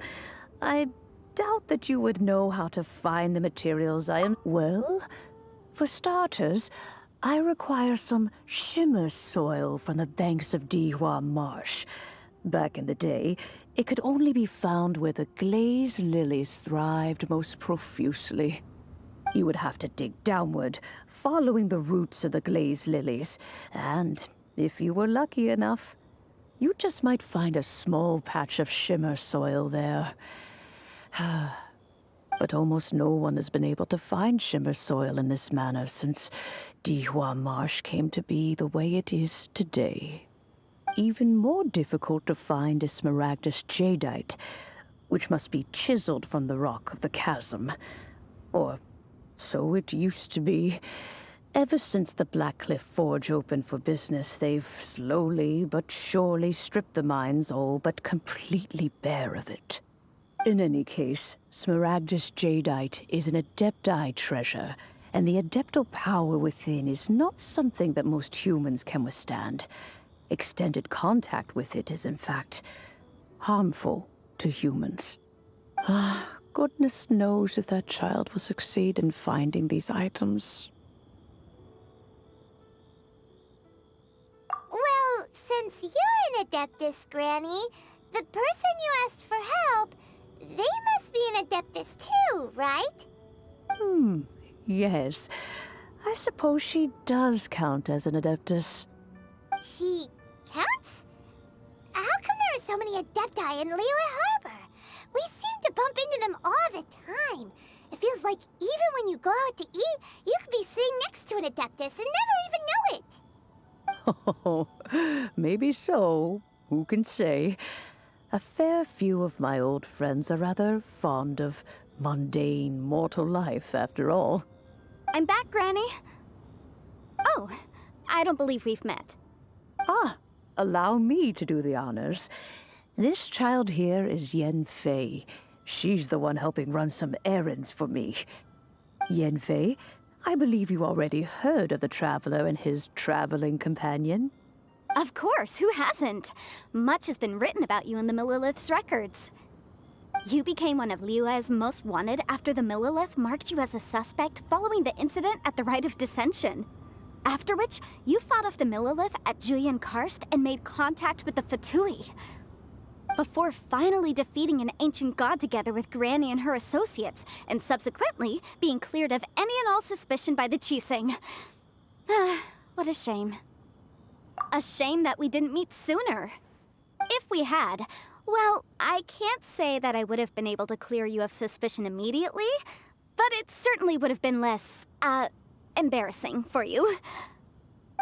[SPEAKER 10] I doubt that you would know how to find the materials I am... Well, for starters, I require some shimmer soil from the banks of Dihua Marsh. Back in the day, it could only be found where the glazed lilies thrived most profusely. You would have to dig downward, following the roots of the glazed lilies, and if you were lucky enough, you just might find a small patch of shimmer soil there. But almost no one has been able to find Shimmer soil in this manner since Dihua Marsh came to be the way it is today. Even more difficult to find is Smaragdus jadeite, which must be chiseled from the rock of the chasm. Or so it used to be. Ever since the Blackcliff Forge opened for business, they've slowly but surely stripped the mines all but completely bare of it. In any case, Smaragdus jadeite is an adepti treasure, and the adeptal power within is not something that most humans can withstand. Extended contact with it is, in fact, harmful to humans. Goodness knows if that child will succeed in finding these items.
[SPEAKER 3] Well, since you're an Adeptus, Granny, the person you asked for help, they must be an Adeptus too, right?
[SPEAKER 10] Yes. I suppose she does count as an Adeptus.
[SPEAKER 3] She counts? How come there are so many Adepti in Liyue Harbor? We seem to bump into them all the time. It feels like even when you go out to eat, you could be sitting next to an Adeptus and never even know it.
[SPEAKER 10] Oh, maybe so. Who can say? A fair few of my old friends are rather fond of mundane mortal life, after all.
[SPEAKER 2] I'm back, Granny. Oh, I don't believe we've met.
[SPEAKER 10] Allow me to do the honors. This child here is Yanfei. She's the one helping run some errands for me. Yanfei, I believe you already heard of the Traveler and his traveling companion.
[SPEAKER 2] Of course, who hasn't? Much has been written about you in the Millilith's records. You became one of Liyue's most wanted after the Millilith marked you as a suspect following the incident at the Rite of Dissension. After which, you fought off the Millilith at Julian Karst and made contact with the Fatui. Before finally defeating an ancient god together with Granny and her associates, and subsequently being cleared of any and all suspicion by the Qixing. What a shame. A shame that we didn't meet sooner. If we had, well, I can't say that I would have been able to clear you of suspicion immediately, but it certainly would have been less, embarrassing for you.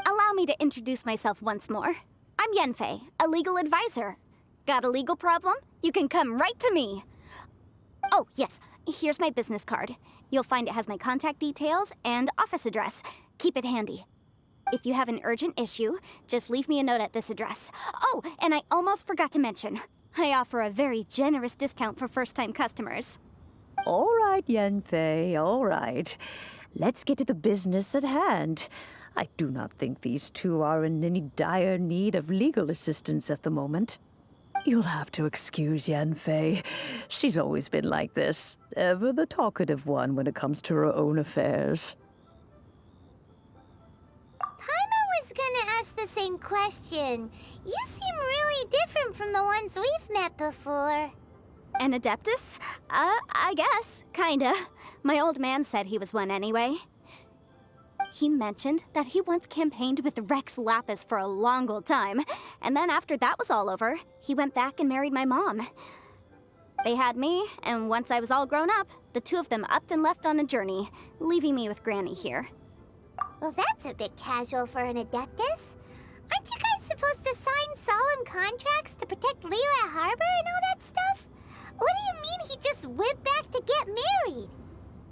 [SPEAKER 2] Allow me to introduce myself once more. I'm Yanfei, a legal advisor. Got a legal problem? You can come right to me. Oh, yes, here's my business card. You'll find it has my contact details and office address. Keep it handy. If you have an urgent issue, just leave me a note at this address. Oh, and I almost forgot to mention, I offer a very generous discount for first-time customers.
[SPEAKER 10] All right, Yanfei, all right. Let's get to the business at hand. I do not think these two are in any dire need of legal assistance at the moment. You'll have to excuse Yanfei. She's always been like this, ever the talkative one when it comes to her own affairs.
[SPEAKER 3] Paimon was gonna ask the same question. You seem really different from the ones we've met before.
[SPEAKER 2] An Adeptus? I guess, kinda. My old man said he was one anyway. He mentioned that he once campaigned with Rex Lapis for a long old time, and then after that was all over, he went back and married my mom. They had me, and once I was all grown up, the two of them upped and left on a journey, leaving me with Granny here.
[SPEAKER 3] Well, that's a bit casual for an Adeptus. Aren't you guys supposed to sign solemn contracts to protect Liyue Harbor and all that stuff? What do you mean he just went back to get married?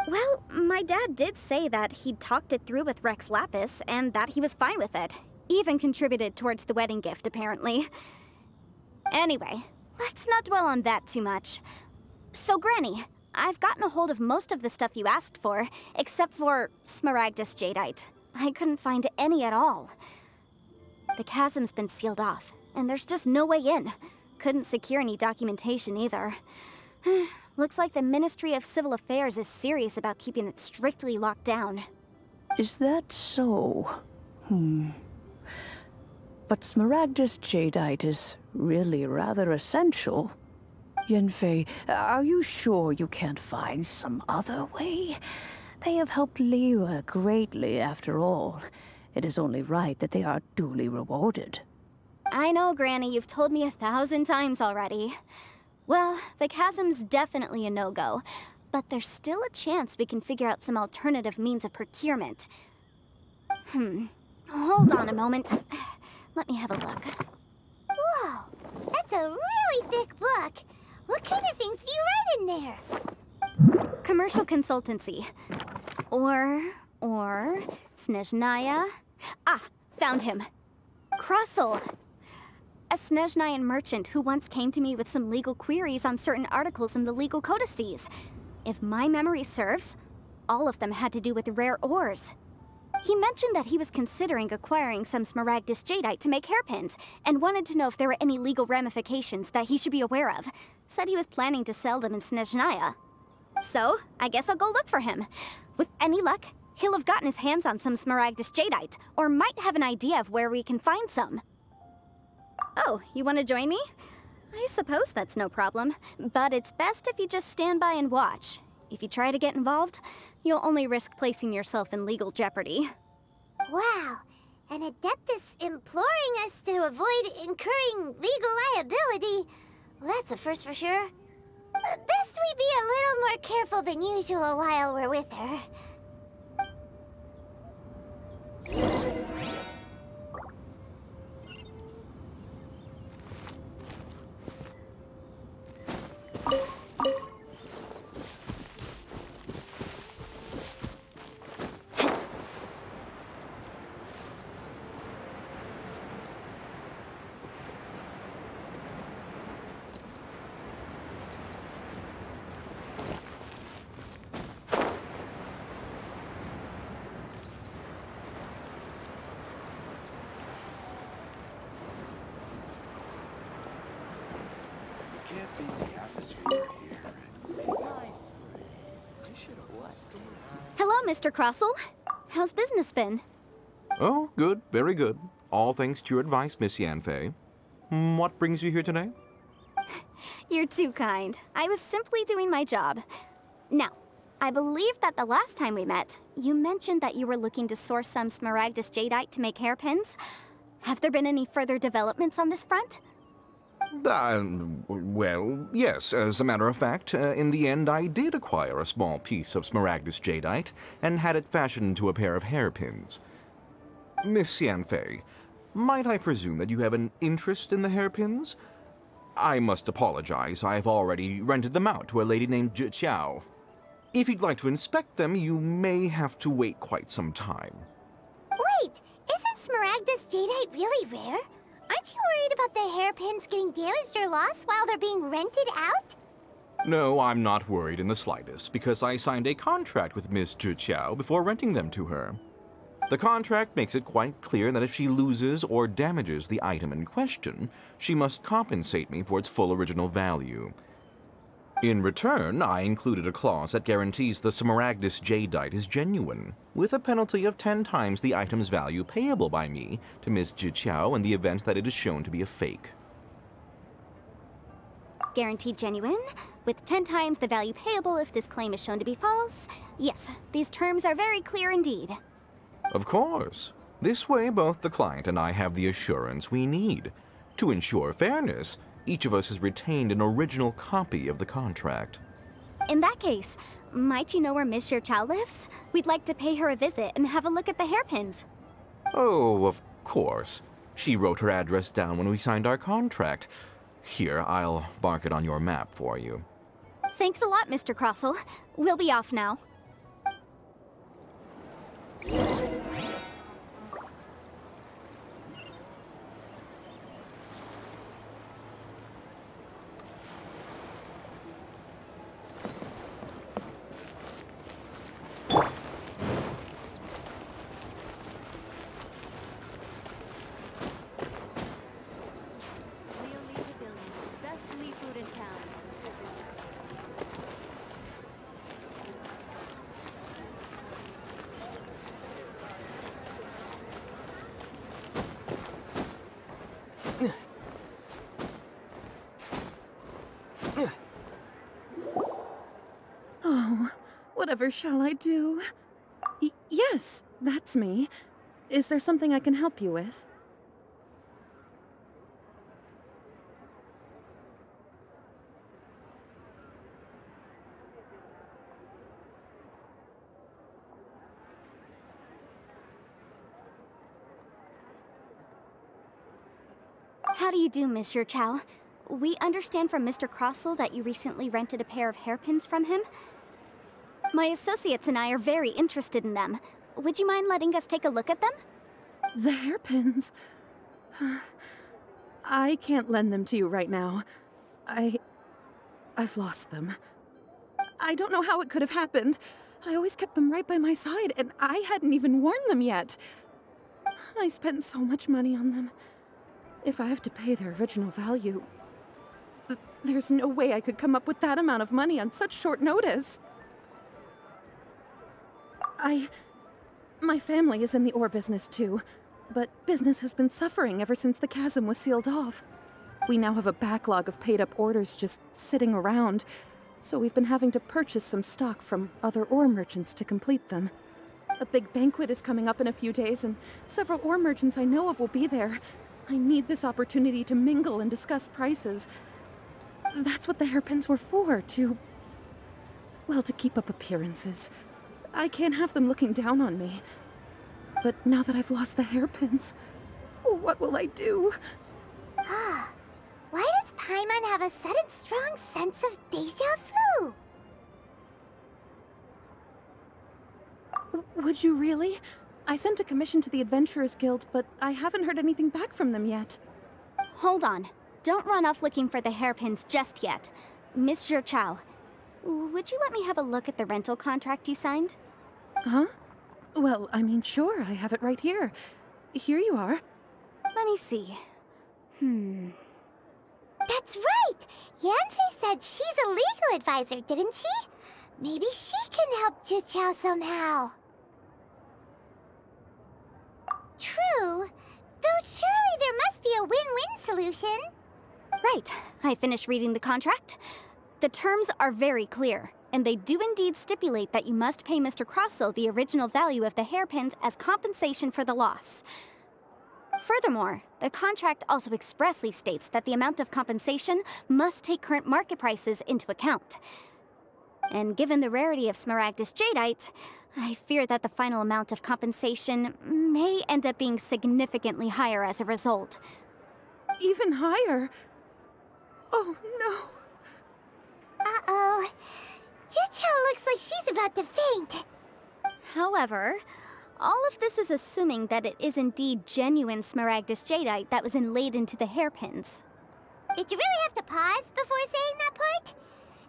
[SPEAKER 2] Well, my dad did say that he'd talked it through with Rex Lapis, and that he was fine with it. Even contributed towards the wedding gift, apparently. Anyway, let's not dwell on that too much. So, Granny, I've gotten a hold of most of the stuff you asked for, except for Smaragdus jadeite. I couldn't find any at all. The chasm's been sealed off, and there's just no way in. Couldn't secure any documentation either. Looks like the Ministry of Civil Affairs is serious about keeping it strictly locked down.
[SPEAKER 10] Is that so? But Smaragdus jadeite is really rather essential. Yanfei, are you sure you can't find some other way? They have helped Liyue greatly, after all. It is only right that they are duly rewarded.
[SPEAKER 2] I know, Granny, you've told me 1,000 times already. Well, the chasm's definitely a no-go.
[SPEAKER 8] But there's still a chance we can figure out some alternative means of procurement. Hold on a moment. Let me have a look.
[SPEAKER 3] Whoa, that's a really thick book. What kind of things do you write in there?
[SPEAKER 8] Commercial consultancy. Or sᴜŽbsᴄʀɪévᴇ. Ah, found him. Krusl. A sᴜŽbsᴄʀɪn merchant who once came to me with some legal queries on certain articles in the legal codices. If my memory serves, all of them had to do with rare ores. He mentioned that he was considering acquiring some smaragdus jadeite to make hairpins, and wanted to know if there were any legal ramifications that he should be aware of. Said he was planning to sell them in sᴜŽbsᴄʀɪ. So, I guess I'll go look for him. With any luck, he'll have gotten his hands on some smaragdus jadeite, or might have an idea of where we can find some. Oh, you want to join me? I suppose that's no problem, but it's best if you just stand by and watch. If you try to get involved, you'll only risk placing yourself in legal jeopardy.
[SPEAKER 3] Wow, an Adeptus imploring us to avoid incurring legal liability. Well, that's a first for sure. Best we be a little more careful than usual while we're with her.
[SPEAKER 6] Can't be the atmosphere here.
[SPEAKER 8] Hello, Mr. Krusl. How's business been?
[SPEAKER 21] Oh, good, very good. All thanks to your advice, Miss Yanfei. What brings you here today?
[SPEAKER 8] You're too kind. I was simply doing my job. Now, I believe that the last time we met, you mentioned that you were looking to source some smaragdus jadeite to make hairpins. Have there been any further developments on this front?
[SPEAKER 21] Well, yes. As a matter of fact, in the end, I did acquire a small piece of smaragdus jadeite and had it fashioned into a pair of hairpins. Miss Yanfei, might I presume that you have an interest in the hairpins? I must apologize. I've already rented them out to a lady named Xiao. If you'd like to inspect them, you may have to wait quite some time.
[SPEAKER 3] Wait, isn't smaragdus jadeite really rare? Aren't you worried about the hairpins getting damaged or lost while they're being rented out?
[SPEAKER 21] No, I'm not worried in the slightest, because I signed a contract with Miss Xiao before renting them to her. The contract makes it quite clear that if she loses or damages the item in question, she must compensate me for its full original value. In return, I included a clause that guarantees the smaragdus jadeite is genuine, with a penalty of 10 times the item's value payable by me to Miss Xiao in the event that it is shown to be a fake.
[SPEAKER 8] Guaranteed genuine, with 10 times the value payable if this claim is shown to be false. Yes, these terms are very clear indeed.
[SPEAKER 21] Of course. This way, both the client and I have the assurance we need. To ensure fairness, each of us has retained an original copy of the contract.
[SPEAKER 8] In that case, might you know where Miss Xiao lives? We'd like to pay her a visit and have a look at the hairpins.
[SPEAKER 21] Oh, of course. She wrote her address down when we signed our contract. Here, I'll mark it on your map for you.
[SPEAKER 8] Thanks a lot, Mr. Krusl. We'll be off now.
[SPEAKER 22] Oh, whatever shall I do? Yes, that's me. Is there something I can help you with?
[SPEAKER 8] How do you do, Monsieur Chow? We understand from Mr. Crossell that you recently rented a pair of hairpins from him. My associates and I are very interested in them. Would you mind letting us take a look at them?
[SPEAKER 22] The hairpins? I can't lend them to you right now. I've lost them. I don't know how it could have happened. I always kept them right by my side, and I hadn't even worn them yet. I spent so much money on them. If I have to pay their original value, there's no way I could come up with that amount of money on such short notice. My family is in the ore business too, but business has been suffering ever since the chasm was sealed off. We now have a backlog of paid-up orders just sitting around, so we've been having to purchase some stock from other ore merchants to complete them. A big banquet is coming up in a few days, and several ore merchants I know of will be there. I need this opportunity to mingle and discuss prices. That's what the hairpins were for, to keep up appearances. I can't have them looking down on me. But now that I've lost the hairpins, what will I do?
[SPEAKER 3] Why does Paimon have a sudden strong sense of déjà vu?
[SPEAKER 22] Would you really? I sent a commission to the Adventurers Guild, but I haven't heard anything back from them yet.
[SPEAKER 8] Hold on. Don't run off looking for the hairpins just yet. Monsieur Chow, would you let me have a look at the rental contract you signed?
[SPEAKER 22] Huh? Well, I mean, sure, I have it right here. Here you are.
[SPEAKER 8] Let me see.
[SPEAKER 3] That's right! Yanfei said she's a legal advisor, didn't she? Maybe she can help Zhiqiao somehow. True. Though surely there must be a win-win solution.
[SPEAKER 8] Right. I finished reading the contract. The terms are very clear, and they do indeed stipulate that you must pay Mr. Crossell the original value of the hairpins as compensation for the loss. Furthermore, the contract also expressly states that the amount of compensation must take current market prices into account. And given the rarity of Smaragdus jadeite, I fear that the final amount of compensation may end up being significantly higher as a result.
[SPEAKER 22] Even higher? Oh, no.
[SPEAKER 3] Uh-oh. Zhiqiao looks like she's about to faint.
[SPEAKER 8] However, all of this is assuming that it is indeed genuine Smaragdus jadeite that was inlaid into the hairpins.
[SPEAKER 3] Did you really have to pause before saying that part?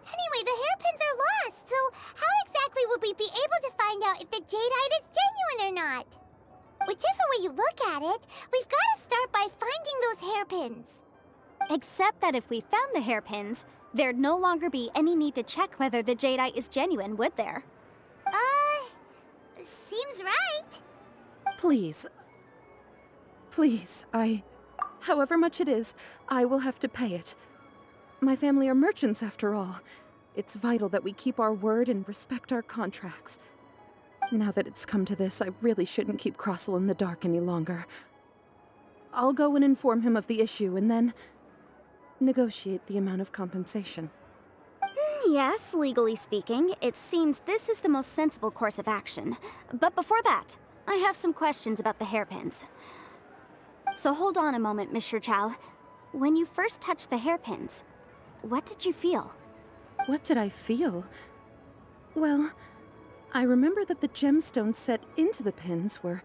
[SPEAKER 3] Anyway, the hairpins are lost, so how exactly would we be able to find out if the jadeite is genuine or not? Whichever way you look at it, we've got to start by finding those hairpins.
[SPEAKER 8] Except that if we found the hairpins, there'd no longer be any need to check whether the jadeite is genuine, would there?
[SPEAKER 3] Seems right.
[SPEAKER 22] Please. Please, however much it is, I will have to pay it. My family are merchants, after all. It's vital that we keep our word and respect our contracts. Now that it's come to this, I really shouldn't keep Crossell in the dark any longer. I'll go and inform him of the issue, and then negotiate the amount of compensation.
[SPEAKER 8] Yes, legally speaking, it seems this is the most sensible course of action. But before that, I have some questions about the hairpins. So hold on a moment, Monsieur Chow. When you first touched the hairpins, what did you feel?
[SPEAKER 22] What did I feel? Well, I remember that the gemstones set into the pins were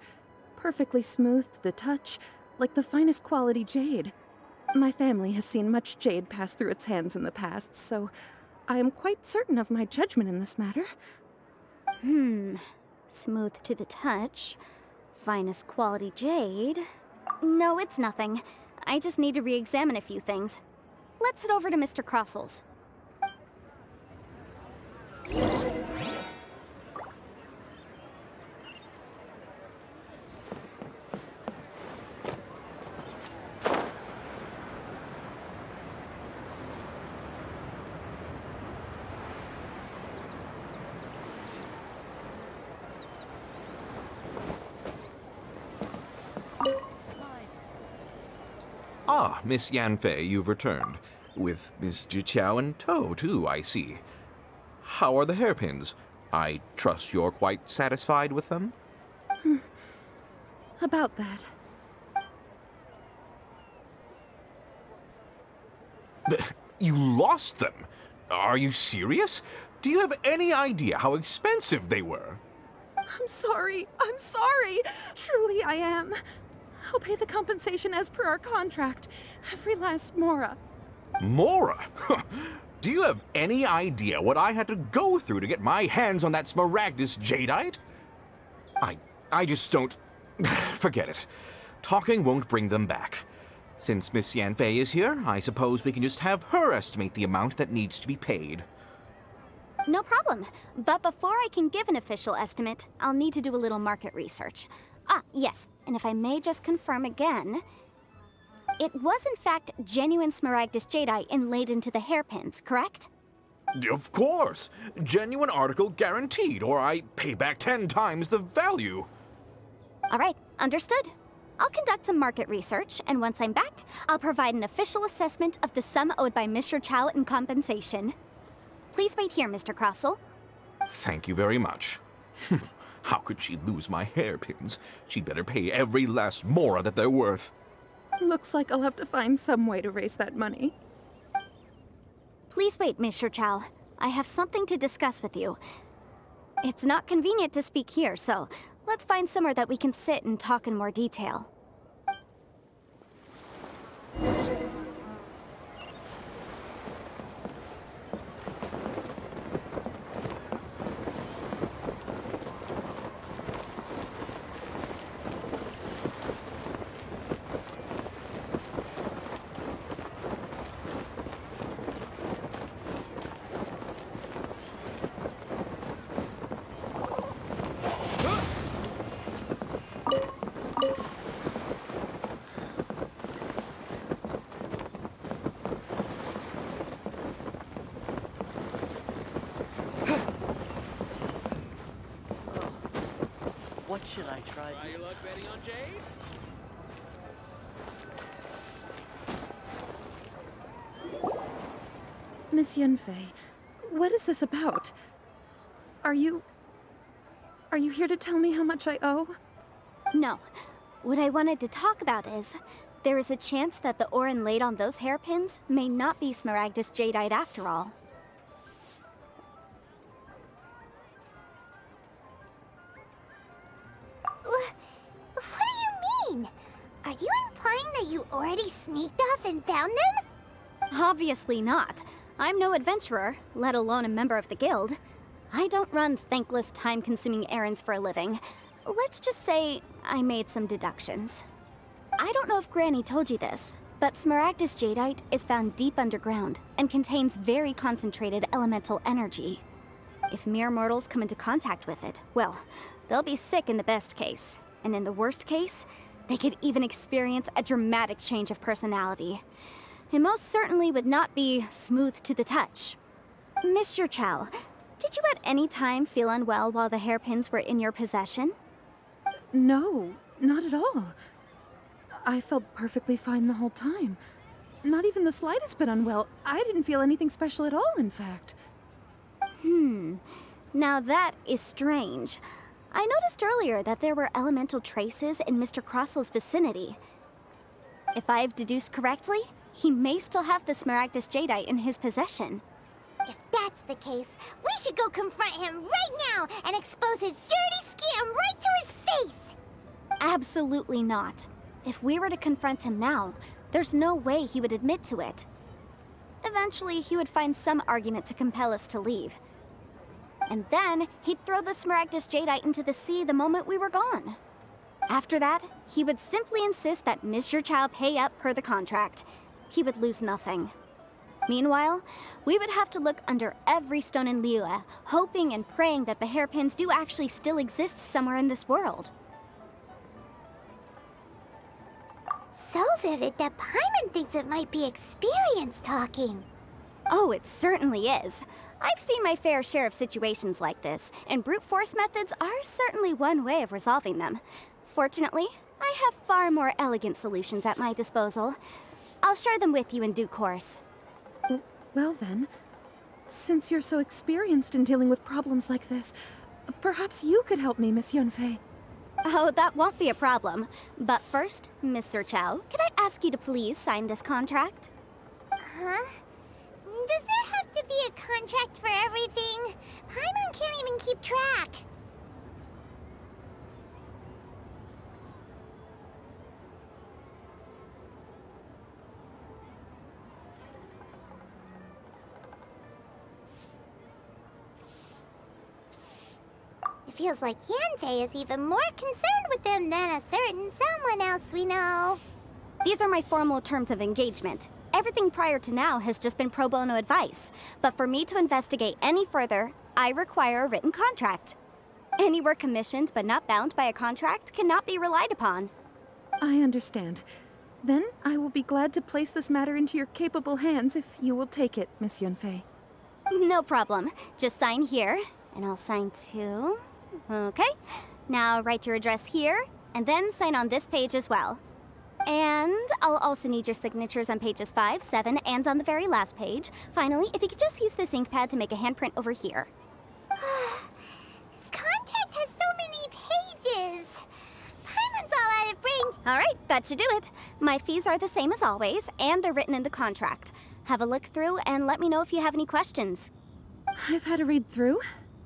[SPEAKER 22] perfectly smooth to the touch, like the finest quality jade. My family has seen much jade pass through its hands in the past, so I am quite certain of my judgment in this matter.
[SPEAKER 8] Smooth to the touch. Finest quality jade. No, it's nothing. I just need to re-examine a few things. Let's head over to Mr. Crossell's.
[SPEAKER 21] Ah, Miss Yanfei, you've returned. With Miss Zhiqiao in tow, too, I see. How are the hairpins? I trust you're quite satisfied with them?
[SPEAKER 22] About that.
[SPEAKER 21] You lost them? Are you serious? Do you have any idea how expensive they were?
[SPEAKER 22] I'm sorry. I'm sorry. Truly I am. I'll pay the compensation as per our contract. Every last mora.
[SPEAKER 21] Mora? Do you have any idea what I had to go through to get my hands on that smaragdus jadeite? I just don't... Forget it. Talking won't bring them back. Since Miss Yanfei is here, I suppose we can just have her estimate the amount that needs to be paid.
[SPEAKER 8] No problem. But before I can give an official estimate, I'll need to do a little market research. Ah, yes. And if I may just confirm again, it was in fact genuine smaragdus jadeite inlaid into the hairpins, correct?
[SPEAKER 21] Of course. Genuine article guaranteed, or I pay back 10 times the value.
[SPEAKER 8] All right, understood. I'll conduct some market research, and once I'm back, I'll provide an official assessment of the sum owed by Mr. Chow in compensation. Please wait here, Mr. Crossell.
[SPEAKER 21] Thank you very much. How could she lose my hairpins? She'd better pay every last mora that they're worth.
[SPEAKER 22] Looks like I'll have to find some way to raise that money.
[SPEAKER 8] Please wait, Mr. Chow. I have something to discuss with you. It's not convenient to speak here, so let's find somewhere that we can sit and talk in more detail.
[SPEAKER 4] What should I try?
[SPEAKER 19] Try your luck betting on Jade?
[SPEAKER 22] Miss Yanfei, what is this about? Are you here to tell me how much I owe?
[SPEAKER 8] No. What I wanted to talk about is, there is a chance that the ore inlaid on those hairpins may not be smaragdus jadeite after all.
[SPEAKER 3] What do you mean? Are you implying that you already sneaked off and found them?
[SPEAKER 8] Obviously not. I'm no adventurer, let alone a member of the guild. I don't run thankless, time-consuming errands for a living. Let's just say I made some deductions. I don't know if Granny told you this, but smaragdus jadeite is found deep underground and contains very concentrated elemental energy. If mere mortals come into contact with it, well, they'll be sick in the best case. And in the worst case, they could even experience a dramatic change of personality. It most certainly would not be smooth to the touch. Mr. Chow, did you at any time feel unwell while the hairpins were in your possession?
[SPEAKER 22] No, not at all. I felt perfectly fine the whole time. Not even the slightest bit unwell. I didn't feel anything special at all, in fact.
[SPEAKER 8] Now that is strange. I noticed earlier that there were elemental traces in Mr. Crossell's vicinity. If I've deduced correctly, he may still have the smaragdus jadeite in his possession.
[SPEAKER 3] If that's the case, we should go confront him right now and expose his dirty scam right to his face!
[SPEAKER 8] Absolutely not. If we were to confront him now, there's no way he would admit to it. Eventually, he would find some argument to compel us to leave. And then, he'd throw the smaragdus jadeite into the sea the moment we were gone. After that, he would simply insist that Mr. Chow pay up per the contract. He would lose nothing. Meanwhile, we would have to look under every stone in Liyue, hoping and praying that the hairpins do actually still exist somewhere in this world.
[SPEAKER 3] So vivid that Paimon thinks it might be experience talking.
[SPEAKER 8] Oh, it certainly is. I've seen my fair share of situations like this, and brute force methods are certainly one way of resolving them. Fortunately, I have far more elegant solutions at my disposal. I'll share them with you in due course.
[SPEAKER 22] Well then, since you're so experienced in dealing with problems like this, perhaps you could help me, Miss Yanfei.
[SPEAKER 8] Oh, that won't be a problem. But first, Mr. Chow, could I ask you to please sign this contract?
[SPEAKER 3] Huh? Does there have to be a contract for everything? Paimon can't even keep track. It feels like Yanfei is even more concerned with them than a certain someone else we know.
[SPEAKER 8] These are my formal terms of engagement. Everything prior to now has just been pro bono advice. But for me to investigate any further, I require a written contract. Any work commissioned but not bound by a contract cannot be relied upon.
[SPEAKER 22] I understand. Then I will be glad to place this matter into your capable hands if you will take it, Miss Yanfei.
[SPEAKER 8] No problem. Just sign here, and I'll sign too. Okay. Now write your address here, and then sign on this page as well. And I'll also need your signatures on pages 5, 7, and on the very last page. Finally, if you could just use this ink pad to make a handprint over here.
[SPEAKER 3] This contract has so many pages. Paimon's all out of brains.
[SPEAKER 8] All right, that should do it. My fees are the same as always, and they're written in the contract. Have a look through and let me know if you have any questions.
[SPEAKER 22] I've had a read through.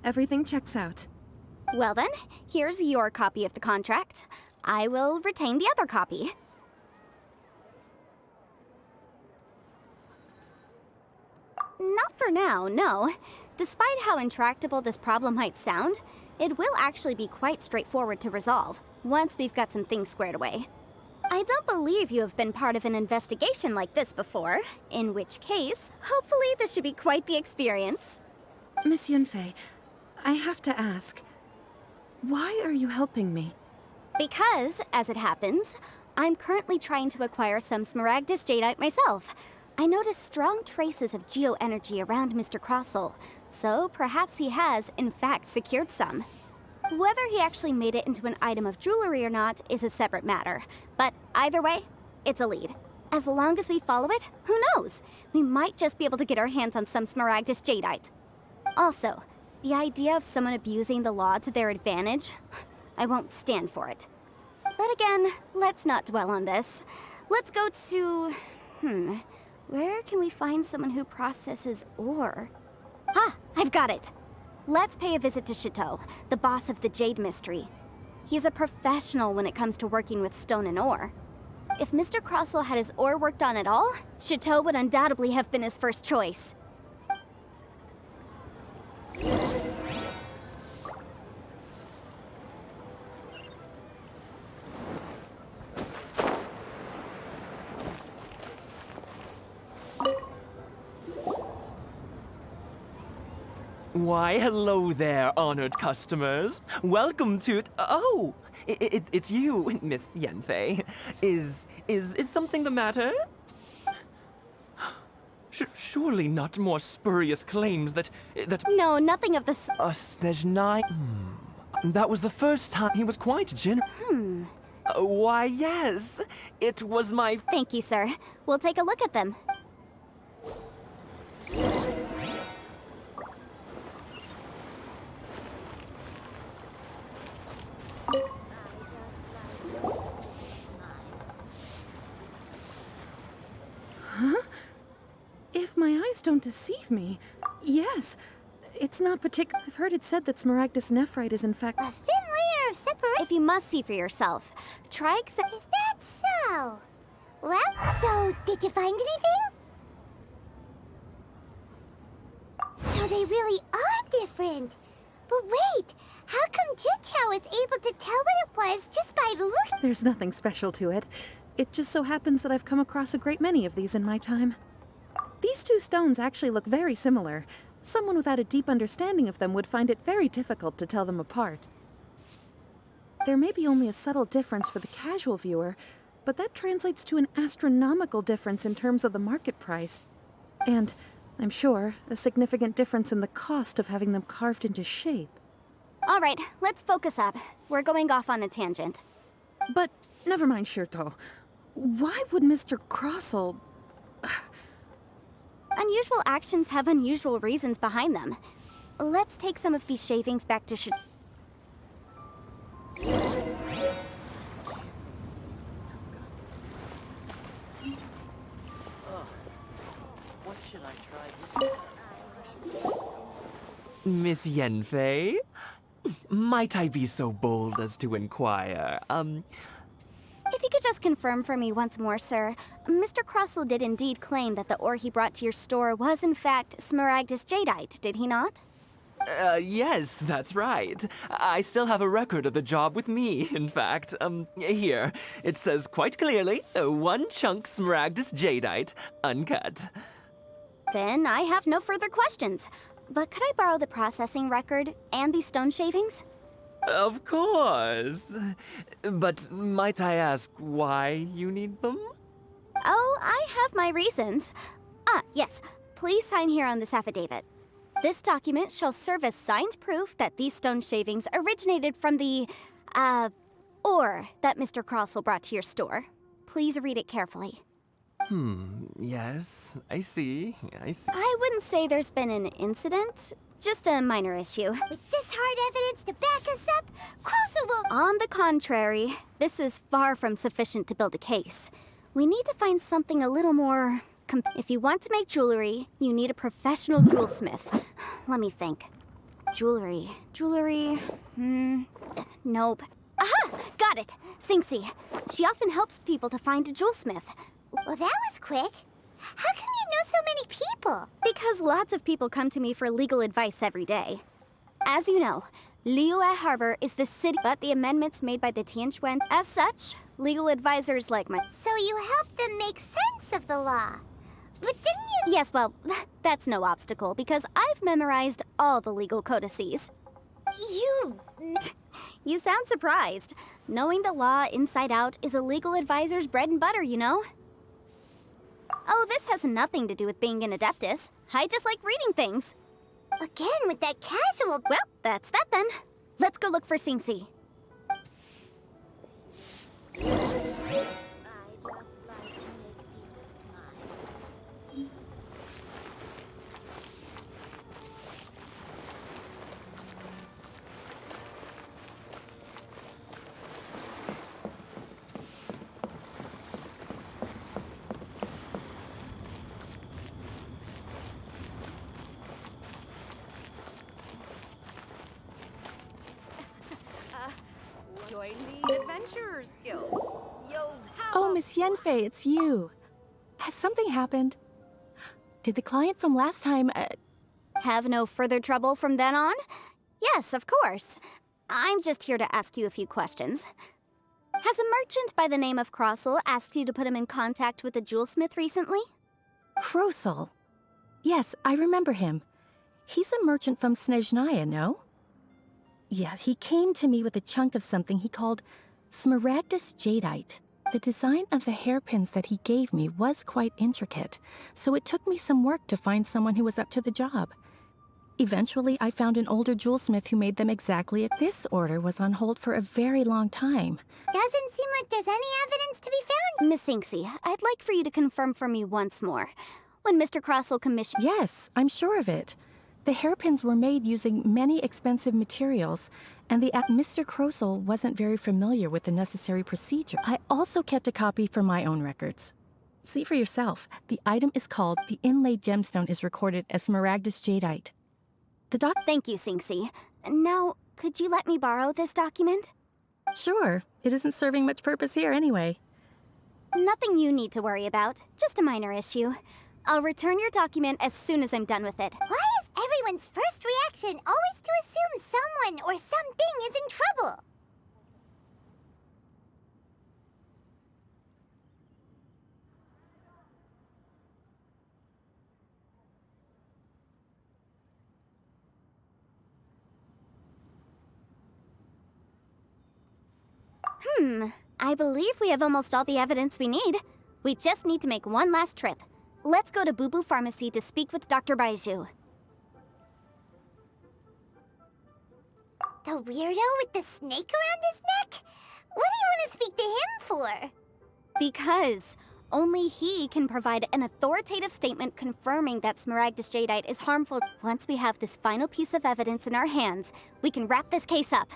[SPEAKER 22] Everything checks out.
[SPEAKER 8] Well then, here's your copy of the contract. I will retain the other copy. Not for now, no. Despite how intractable this problem might sound, it will actually be quite straightforward to resolve, once we've got some things squared away. I don't believe you have been part of an investigation like this before, in which case, hopefully this should be quite the experience.
[SPEAKER 22] Miss Yanfei, I have to ask, why are you helping me?
[SPEAKER 8] Because, as it happens, I'm currently trying to acquire some smaragdus jadeite myself. I noticed strong traces of geoenergy around Mr. Crossel, so perhaps he has, in fact, secured some. Whether he actually made it into an item of jewelry or not is a separate matter, but either way, it's a lead. As long as we follow it, who knows? We might just be able to get our hands on some smaragdus jadeite. Also, the idea of someone abusing the law to their advantage, I won't stand for it. But again, let's not dwell on this. Let's go to... where can we find someone who processes ore? Ah, I've got it! Let's pay a visit to Chateau, the boss of the Jade Mystery. He's a professional when it comes to working with stone and ore. If Mr. Crossel had his ore worked on at all, Chateau would undoubtedly have been his first choice.
[SPEAKER 4] Why, hello there, honored customers. Welcome to... Oh, it's you, Miss Yanfei. Is something the matter? Surely not more spurious claims that...
[SPEAKER 8] No, nothing of the...
[SPEAKER 4] Snezhnai... That was the first time he was quite why, yes. It was my...
[SPEAKER 8] Thank you, sir. We'll take a look at them.
[SPEAKER 22] Huh? If my eyes don't deceive me, yes. It's not particular. I've heard it said that smaragdus nephrite is in fact
[SPEAKER 3] a thin layer of separation.
[SPEAKER 8] If you must see for yourself, try
[SPEAKER 3] Is that so? Well, so did you find anything? So they really are different. But wait, how come Jichao was able to tell what it was just by the look?
[SPEAKER 22] There's nothing special to it. It just so happens that I've come across a great many of these in my time. These two stones actually look very similar. Someone without a deep understanding of them would find it very difficult to tell them apart. There may be only a subtle difference for the casual viewer, but that translates to an astronomical difference in terms of the market price. And, I'm sure, a significant difference in the cost of having them carved into shape.
[SPEAKER 8] All right, let's focus up. We're going off on a tangent.
[SPEAKER 22] But, never mind, Shirto. Why would Mr. Crossel...
[SPEAKER 8] Unusual actions have unusual reasons behind them. Let's take some of these shavings back to
[SPEAKER 4] Miss Yanfei, might I be so bold as to inquire,
[SPEAKER 8] If you could just confirm for me once more, sir. Mr. Crossell did indeed claim that the ore he brought to your store was in fact smaragdus jadeite, did he not?
[SPEAKER 4] Yes, that's right. I still have a record of the job with me, in fact. Here. It says quite clearly, 1 chunk smaragdus jadeite, uncut.
[SPEAKER 8] Then I have no further questions. But could I borrow the processing record and these stone shavings?
[SPEAKER 4] Of course. But might I ask why you need them?
[SPEAKER 8] Oh, I have my reasons. Ah, yes. Please sign here on this affidavit. This document shall serve as signed proof that these stone shavings originated from the, ore that Mr. Crossell brought to your store. Please read it carefully.
[SPEAKER 4] Yes, I see.
[SPEAKER 8] I wouldn't say there's been an incident, just a minor issue.
[SPEAKER 3] With this hard evidence to back us up, Crossell will—
[SPEAKER 8] On the contrary, this is far from sufficient to build a case. We need to find something a little more... If you want to make jewelry, you need a professional jewelsmith. Let me think. Jewelry. Nope. Aha! Got it! Singsi. She often helps people to find a jewelsmith.
[SPEAKER 3] Well, that was quick. How come you know so many people?
[SPEAKER 8] Because lots of people come to me for legal advice every day. As you know, Liyue Harbor is the city, but the amendments made by the Tianquan. As such, legal advisors like my...
[SPEAKER 3] So you helped them make sense of the law. But didn't you—
[SPEAKER 8] Yes, well, that's no obstacle, because I've memorized all the legal codices. You sound surprised. Knowing the law inside out is a legal advisor's bread and butter, you know? Oh, this has nothing to do with being an adeptus. I just like reading things.
[SPEAKER 3] Again, with that casual—
[SPEAKER 8] Well, that's that then. Let's go look for Singsi.
[SPEAKER 5] Join the Adventurers Guild.
[SPEAKER 9] Oh, Miss Yanfei, it's you. Has something happened? Did the client from last time,
[SPEAKER 8] Have no further trouble from then on? Yes, of course. I'm just here to ask you a few questions. Has a merchant by the name of Crossell asked you to put him in contact with a jewelsmith recently?
[SPEAKER 9] Crossell? Yes, I remember him. He's a merchant from sᴜŽbsᴄʀɪévᴇ, no? Yeah, he came to me with a chunk of something he called smaragdus jadeite. The design of the hairpins that he gave me was quite intricate, so it took me some work to find someone who was up to the job. Eventually, I found an older jewelsmith who made them exactly. This order was on hold for a very long time.
[SPEAKER 3] Doesn't seem like there's any evidence to be found.
[SPEAKER 8] Miss Singsi, I'd like for you to confirm for me once more. When Mr. Crossell commissioned—
[SPEAKER 9] Yes, I'm sure of it. The hairpins were made using many expensive materials, and Mr. Crossell wasn't very familiar with the necessary procedure. I also kept a copy for my own records. See for yourself. The item is called the inlaid gemstone is recorded as smaragdus jadeite.
[SPEAKER 8] Thank you, Singsi. Now, could you let me borrow this document?
[SPEAKER 9] Sure. It isn't serving much purpose here anyway.
[SPEAKER 8] Nothing you need to worry about. Just a minor issue. I'll return your document as soon as I'm done with it.
[SPEAKER 3] Why is everyone's first reaction always to assume someone or something is in trouble?
[SPEAKER 8] I believe we have almost all the evidence we need. We just need to make one last trip. Let's go to Boo Boo Pharmacy to speak with Dr. Baizhu.
[SPEAKER 3] The weirdo with the snake around his neck? What do you want to speak to him for?
[SPEAKER 8] Because only he can provide an authoritative statement confirming that smaragdus jadeite is harmful. Once we have this final piece of evidence in our hands, we can wrap this case up.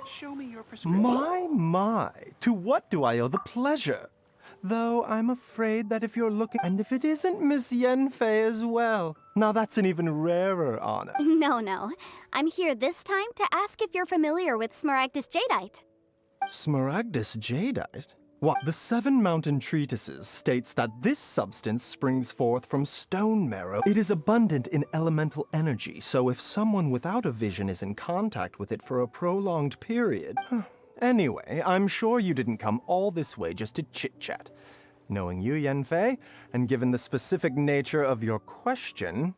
[SPEAKER 19] Show me your prescription.
[SPEAKER 11] My, to what do I owe the pleasure? Though I'm afraid that if you're looking, and if it isn't Miss Yenfei as well, now that's an even rarer honor.
[SPEAKER 14] No. I'm here this time to ask if you're familiar with Smaragdus jadeite.
[SPEAKER 11] Smaragdus jadeite? What, the Seven Mountain Treatises states that this substance springs forth from stone marrow. It is abundant in elemental energy, so if someone without a vision is in contact with it for a prolonged period... Anyway, I'm sure you didn't come all this way just to chit-chat. Knowing you, Yenfei, and given the specific nature of your question,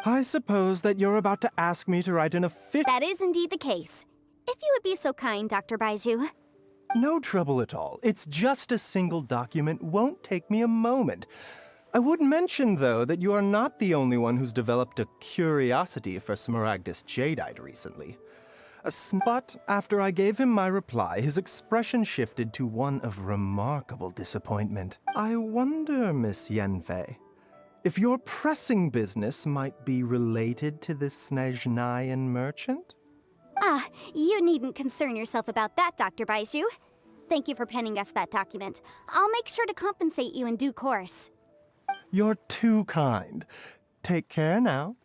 [SPEAKER 11] I suppose that you're about to ask me to write an official...
[SPEAKER 14] That is indeed the case. If you would be so kind, Dr. Baizhu.
[SPEAKER 11] No trouble at all. It's just a single document. Won't take me a moment. I would mention, though, that you are not the only one who's developed a curiosity for Smaragdus jadeite recently. But after I gave him my reply, his expression shifted to one of remarkable disappointment. I wonder, Miss Yenfei, if your pressing business might be related to this Snezhnayan merchant?
[SPEAKER 14] Ah, you needn't concern yourself about that, Dr. Baizhu. Thank you for penning us that document. I'll make sure to compensate you in due course.
[SPEAKER 11] You're too kind. Take care now.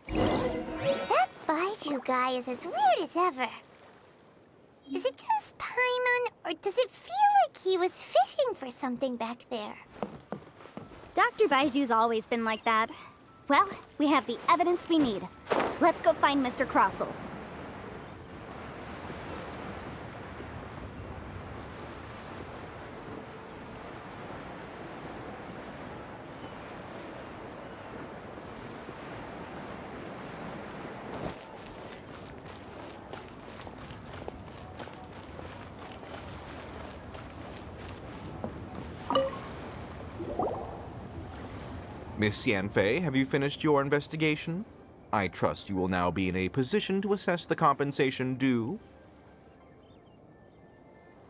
[SPEAKER 3] That Baizhu guy is as weird as ever. Is it just Paimon, or does it feel like he was fishing for something back there?
[SPEAKER 14] Dr. Baiju's always been like that. Well, we have the evidence we need. Let's go find Mr. Crossell.
[SPEAKER 21] Miss Yenfei, have you finished your investigation? I trust you will now be in a position to assess the compensation due.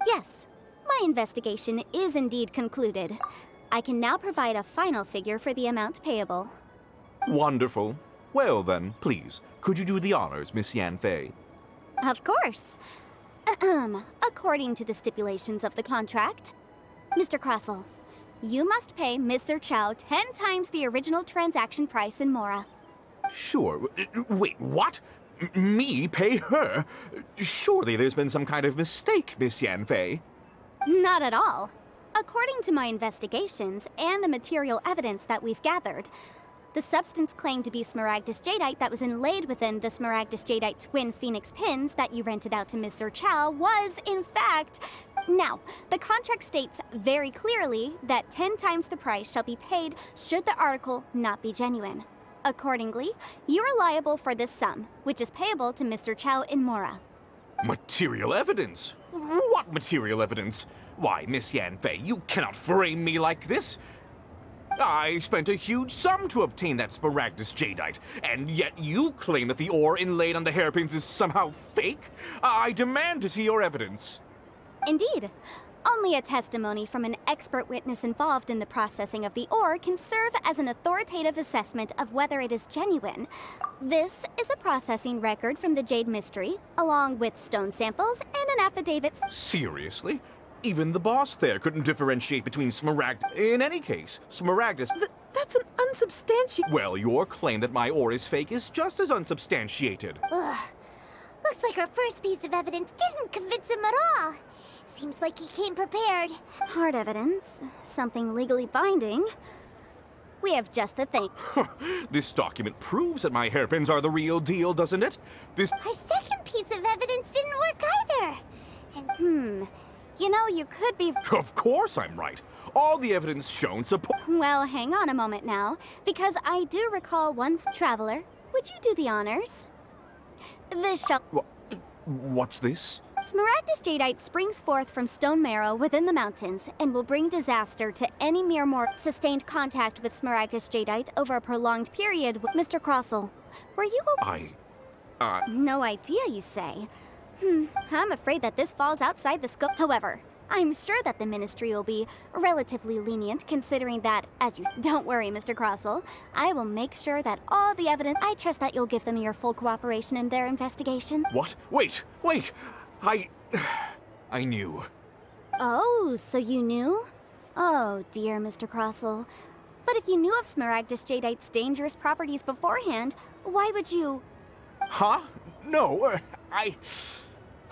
[SPEAKER 14] Yes, my investigation is indeed concluded. I can now provide a final figure for the amount payable.
[SPEAKER 21] Wonderful. Well then, please, could you do the honors, Miss Yenfei?
[SPEAKER 14] Of course. According to the stipulations of the contract, Mr. Crossell, you must pay Mr. Chow 10 times the original transaction price in Mora.
[SPEAKER 21] Sure. Wait, what? Me pay her? Surely there's been some kind of mistake, Miss Yenfei.
[SPEAKER 14] Not at all. According to my investigations and the material evidence that we've gathered, the substance claimed to be Smaragdus jadeite that was inlaid within the Smaragdus jadeite twin phoenix pins that you rented out to Mr. Chow was, in fact... Now, the contract states very clearly that 10 times the price shall be paid should the article not be genuine. Accordingly, you are liable for this sum, which is payable to Mr. Chow in Mora.
[SPEAKER 21] Material evidence? What material evidence? Why, Miss Yenfei, you cannot frame me like this. I spent a huge sum to obtain that Smaragdus jadeite, and yet you claim that the ore inlaid on the hairpins is somehow fake? I demand to see your evidence.
[SPEAKER 14] Indeed. Only a testimony from an expert witness involved in the processing of the ore can serve as an authoritative assessment of whether it is genuine. This is a processing record from the Jade Mystery, along with stone samples and an affidavit.
[SPEAKER 21] Seriously? Even the boss there couldn't differentiate between Smaragdus. In any case, Smaragdus...
[SPEAKER 22] That's an unsubstantiated...
[SPEAKER 21] Well, your claim that my ore is fake is just as unsubstantiated.
[SPEAKER 3] Ugh. Looks like our first piece of evidence didn't convince him at all. Seems like he came prepared.
[SPEAKER 14] Hard evidence. Something legally binding. We have just the thing.
[SPEAKER 21] This document proves that my hairpins are the real deal, doesn't it?
[SPEAKER 3] Our second piece of evidence didn't work either.
[SPEAKER 14] And you know, you could be...
[SPEAKER 21] Of course I'm right. All the evidence shown support...
[SPEAKER 14] Well, hang on a moment now, because I do recall one traveler. Would you do the honors? This shall...
[SPEAKER 21] What's this?
[SPEAKER 14] Smaragdus jadeite springs forth from stone marrow within the mountains and will bring disaster to any mere sustained contact with Smaragdus jadeite over a prolonged period. Mr. Crossell, were you No idea, you say? I'm afraid that this falls outside the scope. However, I'm sure that the Ministry will be relatively lenient, considering that, as you... Don't worry, Mr. Crossell. I will make sure that all the evidence... I trust that you'll give them your full cooperation in their investigation.
[SPEAKER 21] What? Wait! I knew.
[SPEAKER 14] Oh, so you knew? Oh, dear, Mr. Crossell. But if you knew of Smaragdus Jadeite's dangerous properties beforehand, why would you...
[SPEAKER 21] Huh? No,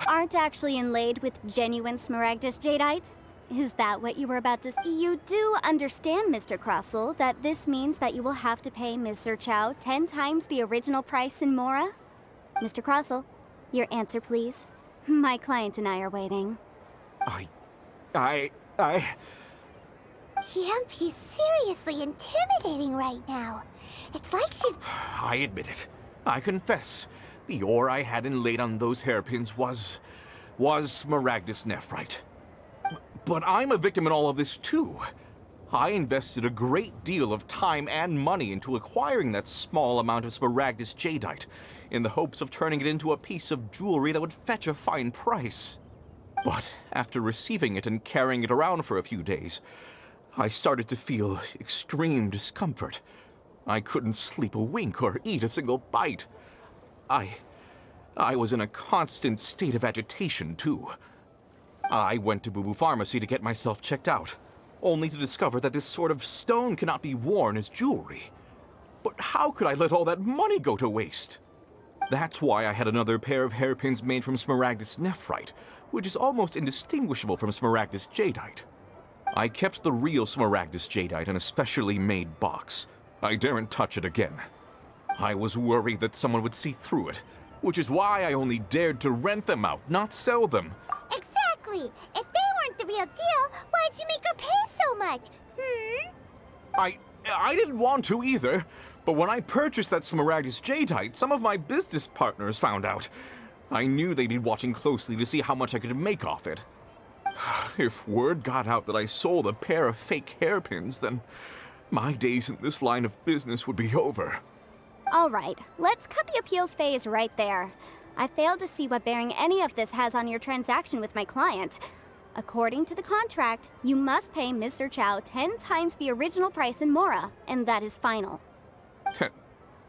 [SPEAKER 14] Aren't actually inlaid with genuine Smaragdus Jadeite? Is that what you were about to say? You do understand, Mr. Crossell, that this means that you will have to pay Ms. sᴜ彫sᴄɪɪభᴇ 10 times the original price in Mora? Mr. Crossell, your answer, please. My client and I are waiting.
[SPEAKER 3] He's seriously intimidating right now. It's like she's...
[SPEAKER 21] I admit it. I confess. The ore I had inlaid on those hairpins was Smaragdus nephrite. But I'm a victim in all of this too. I invested a great deal of time and money into acquiring that small amount of Smaragdus Jadeite, in the hopes of turning it into a piece of jewelry that would fetch a fine price. But after receiving it and carrying it around for a few days, I started to feel extreme discomfort. I couldn't sleep a wink or eat a single bite. I was in a constant state of agitation, too. I went to Boo Boo Pharmacy to get myself checked out, only to discover that this sort of stone cannot be worn as jewelry. But how could I let all that money go to waste? That's why I had another pair of hairpins made from Smaragdus nephrite, which is almost indistinguishable from Smaragdus Jadeite. I kept the real Smaragdus Jadeite in a specially made box. I daren't touch it again. I was worried that someone would see through it, which is why I only dared to rent them out, not sell them.
[SPEAKER 3] Exactly! If they weren't the real deal, why'd you make her pay so much?
[SPEAKER 21] I didn't want to either, but when I purchased that Smaragdus Jadeite, some of my business partners found out. I knew they'd be watching closely to see how much I could make off it. If word got out that I sold a pair of fake hairpins, then my days in this line of business would be over.
[SPEAKER 14] All right, let's cut the appeals phase right there. I failed to see what bearing any of this has on your transaction with my client. According to the contract, you must pay Ms. sᴜ彫sᴄɪɪభᴇ 10 times the original price in Mora, and that is final.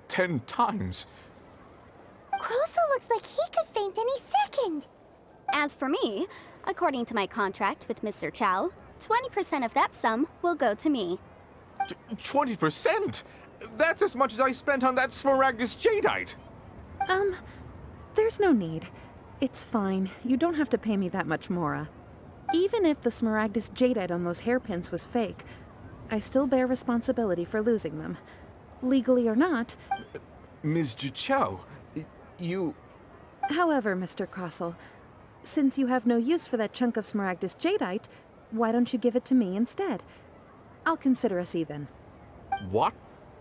[SPEAKER 21] 10 times?
[SPEAKER 3] Crossell looks like he could faint any second.
[SPEAKER 14] As for me, according to my contract with Ms. sᴜ彫sᴄɪɪభᴇ, 20% of that sum will go to me.
[SPEAKER 21] 20%? That's as much as I spent on that Smaragdus Jadeite!
[SPEAKER 22] There's no need. It's fine. You don't have to pay me that much, Mora. Even if the Smaragdus Jadeite on those hairpins was fake, I still bear responsibility for losing them. Legally or not...
[SPEAKER 21] Ms. sᴜ彫sᴄɪɪభᴇ, you...
[SPEAKER 22] However, Mr. Crossell, since you have no use for that chunk of Smaragdus Jadeite, why don't you give it to me instead? I'll consider us even.
[SPEAKER 21] What?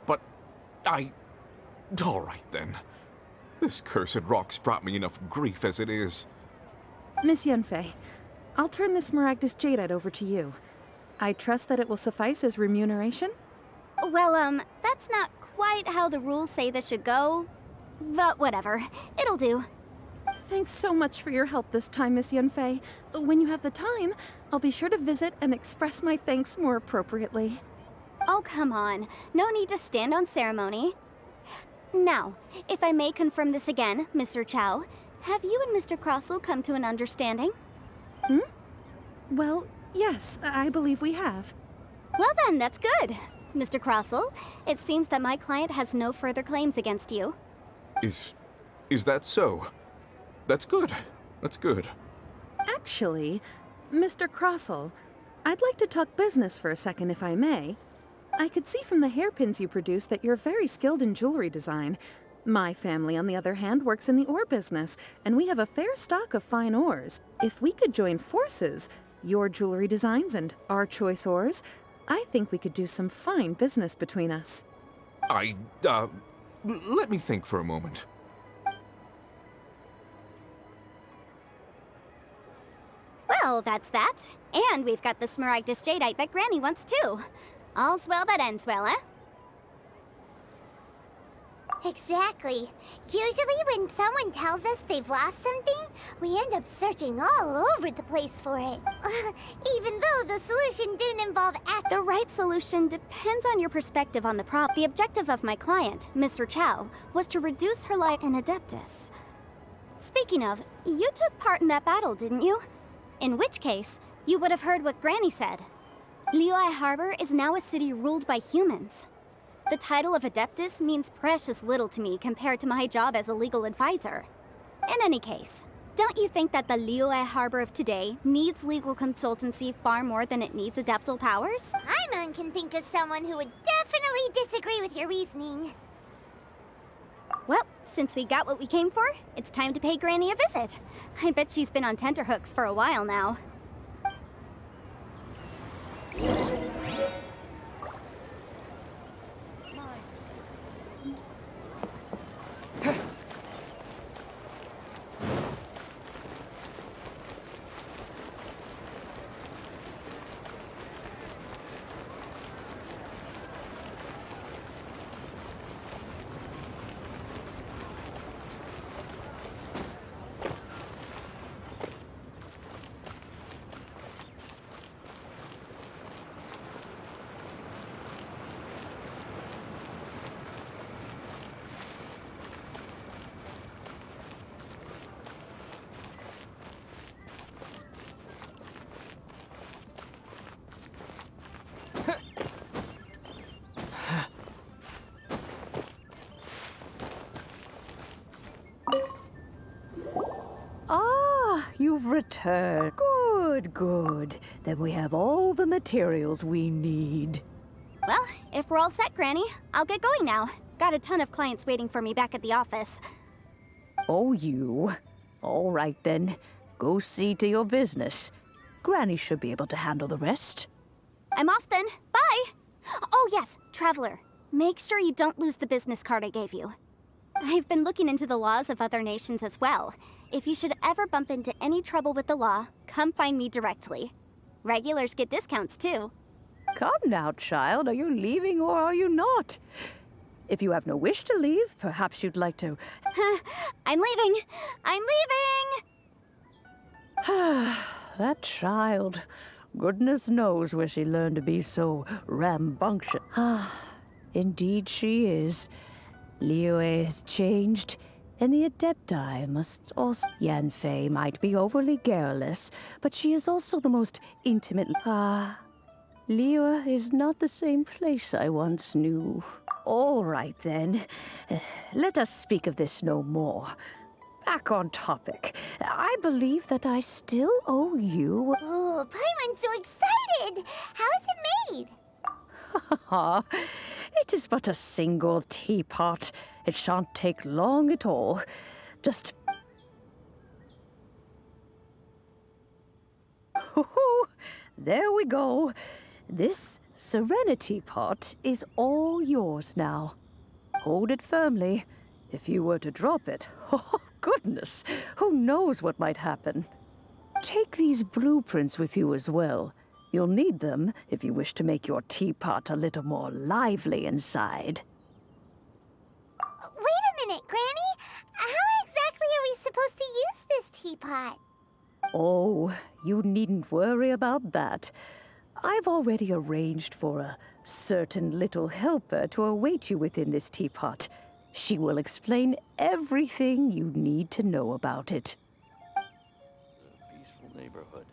[SPEAKER 21] But all right then. This cursed rock's brought me enough grief as it is.
[SPEAKER 22] Miss Yunfei, I'll turn this Smaragdus Jadeite over to you. I trust that it will suffice as remuneration?
[SPEAKER 14] Well, that's not quite how the rules say this should go. But whatever. It'll do.
[SPEAKER 22] Thanks so much for your help this time, Miss Yunfei. When you have the time, I'll be sure to visit and express my thanks more appropriately.
[SPEAKER 14] Oh, come on. No need to stand on ceremony. Now, if I may confirm this again, Ms. sᴜ彫sᴄɪɪഭᴇ, have you and Mr. Crossell come to an understanding?
[SPEAKER 22] Well, yes, I believe we have.
[SPEAKER 14] Well then, that's good. Mr. Crossell, it seems that my client has no further claims against you.
[SPEAKER 21] Is that so? That's good. That's good.
[SPEAKER 22] Actually, Mr. Crossell, I'd like to talk business for a second, if I may. I could see from the hairpins you produce that you're very skilled in jewelry design. My family, on the other hand, works in the ore business, and we have a fair stock of fine ores. If we could join forces, your jewelry designs and our choice ores, I think we could do some fine business between us.
[SPEAKER 21] Let me think for a moment.
[SPEAKER 14] Well, that's that. And we've got the Smaragdus Jadeite that Granny wants too. All's well that ends well, eh?
[SPEAKER 3] Exactly. Usually when someone tells us they've lost something, we end up searching all over the place for it. Even though the solution didn't involve
[SPEAKER 14] The right solution depends on your perspective on the problem. The objective of my client, Mr. Chow, was to reduce her life in Adeptus. Speaking of, you took part in that battle, didn't you? In which case, you would have heard what Granny said. Liyue Harbor is now a city ruled by humans. The title of Adeptus means precious little to me compared to my job as a legal advisor. In any case, don't you think that the Liyue Harbor of today needs legal consultancy far more than it needs adeptal powers?
[SPEAKER 3] Paimon can think of someone who would definitely disagree with your reasoning.
[SPEAKER 14] Well, since we got what we came for, it's time to pay Granny a visit. I bet she's been on tenterhooks for a while now.
[SPEAKER 10] You've returned. Good, good. Then we have all the materials we need.
[SPEAKER 14] Well, if we're all set, Granny, I'll get going now. Got a ton of clients waiting for me back at the office.
[SPEAKER 10] Oh, you. All right, then. Go see to your business. Granny should be able to handle the rest.
[SPEAKER 14] I'm off then. Bye! Oh yes, Traveler. Make sure you don't lose the business card I gave you. I've been looking into the laws of other nations as well. If you should ever bump into any trouble with the law, come find me directly. Regulars get discounts too.
[SPEAKER 10] Come now, child. Are you leaving or are you not? If you have no wish to leave, perhaps you'd like to...
[SPEAKER 14] I'm leaving! I'm leaving!
[SPEAKER 10] That child. Goodness knows where she learned to be so rambunctious. Indeed she is. Liyue has changed, and the Adepti must also... Yanfei might be overly garrulous, but she is also the most intimate... Liyue is not the same place I once knew. All right, then. Let us speak of this no more. Back on topic. I believe that I still owe you...
[SPEAKER 3] Oh, Paimon's so excited! How is it made?
[SPEAKER 10] It is but a single teapot. It shan't take long at all. Just... There we go. This Serenity pot is all yours now. Hold it firmly. If you were to drop it, oh goodness, who knows what might happen. Take these blueprints with you as well. You'll need them if you wish to make your teapot a little more lively inside.
[SPEAKER 3] Wait a minute, Granny. How exactly are we supposed to use this teapot?
[SPEAKER 10] Oh, you needn't worry about that. I've already arranged for a certain little helper to await you within this teapot. She will explain everything you need to know about it.
[SPEAKER 16] It's a peaceful neighborhood.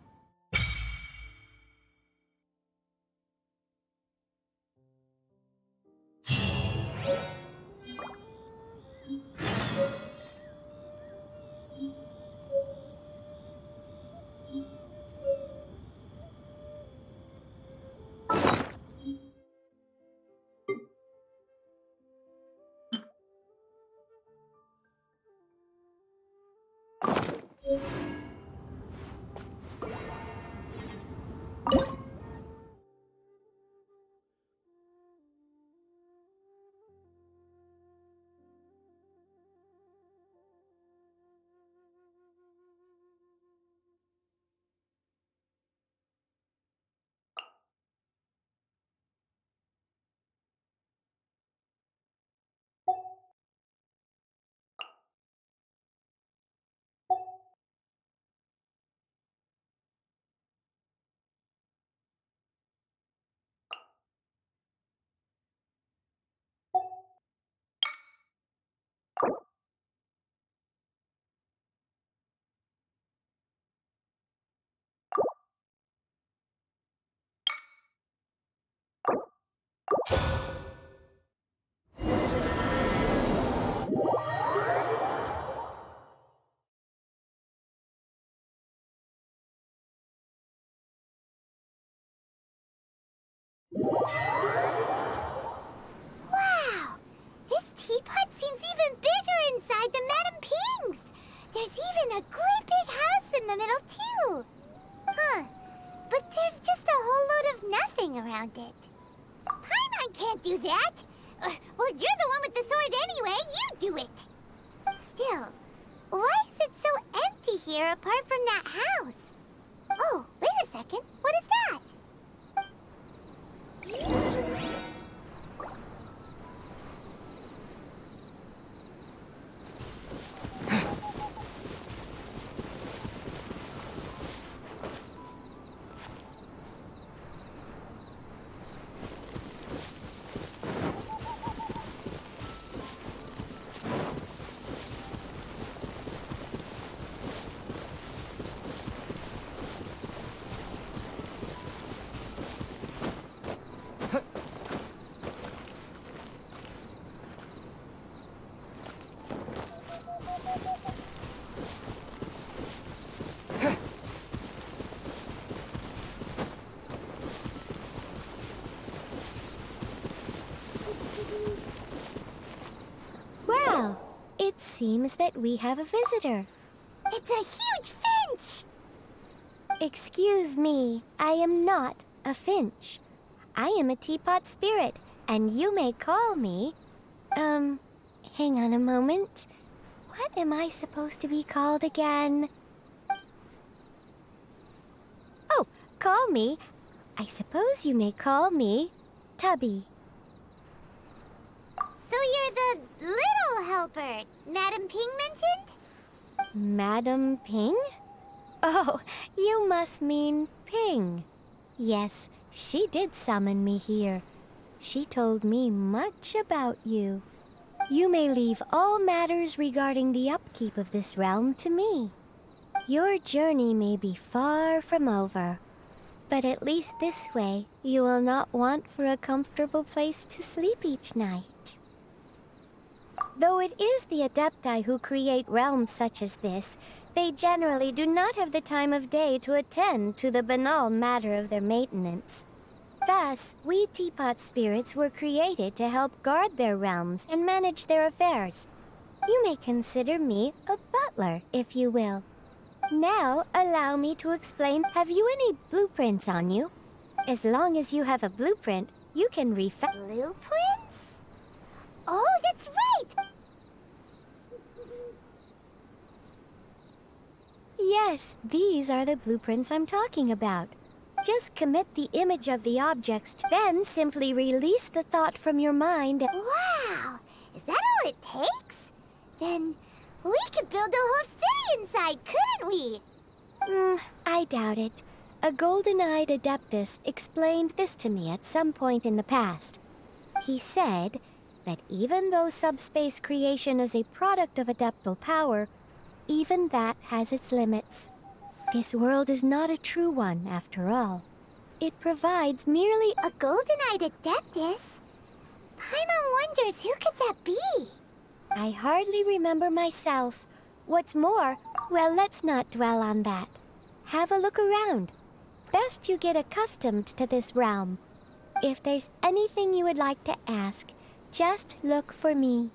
[SPEAKER 3] Wow! This teapot seems even bigger inside than Madame Ping's! There's even a great big house in the middle, too! Huh. But there's just a whole load of nothing around it. Paimon can't do that! Well, you're the one with the sword anyway, you do it! Still, why is it so empty here apart from that house? Oh, wait a second, what is that?
[SPEAKER 2] Well, it seems that we have a visitor.
[SPEAKER 3] It's a huge finch!
[SPEAKER 2] Excuse me, I am not a finch. I am a teapot spirit, and you may call me... hang on a moment. What am I supposed to be called again? Oh, call me. I suppose you may call me Tubby.
[SPEAKER 3] So you're the little helper Madame Ping mentioned?
[SPEAKER 2] Madam Ping? Oh, you must mean Ping. Yes, she did summon me here. She told me much about you. You may leave all matters regarding the upkeep of this realm to me. Your journey may be far from over, but at least this way you will not want for a comfortable place to sleep each night. Though it is the Adepti who create realms such as this, they generally do not have the time of day to attend to the banal matter of their maintenance. Thus, we teapot spirits were created to help guard their realms and manage their affairs. You may consider me a butler, if you will. Now, allow me to explain. Have you any blueprints on you? As long as you have a blueprint, you can
[SPEAKER 3] Blueprints? Oh, that's right!
[SPEAKER 2] Yes, these are the blueprints I'm talking about. Just commit the image of the objects, then simply release the thought from your mind.
[SPEAKER 3] Wow! Is that all it takes? Then we could build a whole city inside, couldn't we?
[SPEAKER 2] I doubt it. A golden-eyed adeptus explained this to me at some point in the past. He said that even though subspace creation is a product of adeptal power, even that has its limits. This world is not a true one, after all. It provides merely
[SPEAKER 3] a golden-eyed adeptus? Paimon wonders who could that be?
[SPEAKER 2] I hardly remember myself. What's more, well, let's not dwell on that. Have a look around. Best you get accustomed to this realm. If there's anything you would like to ask, just look for me.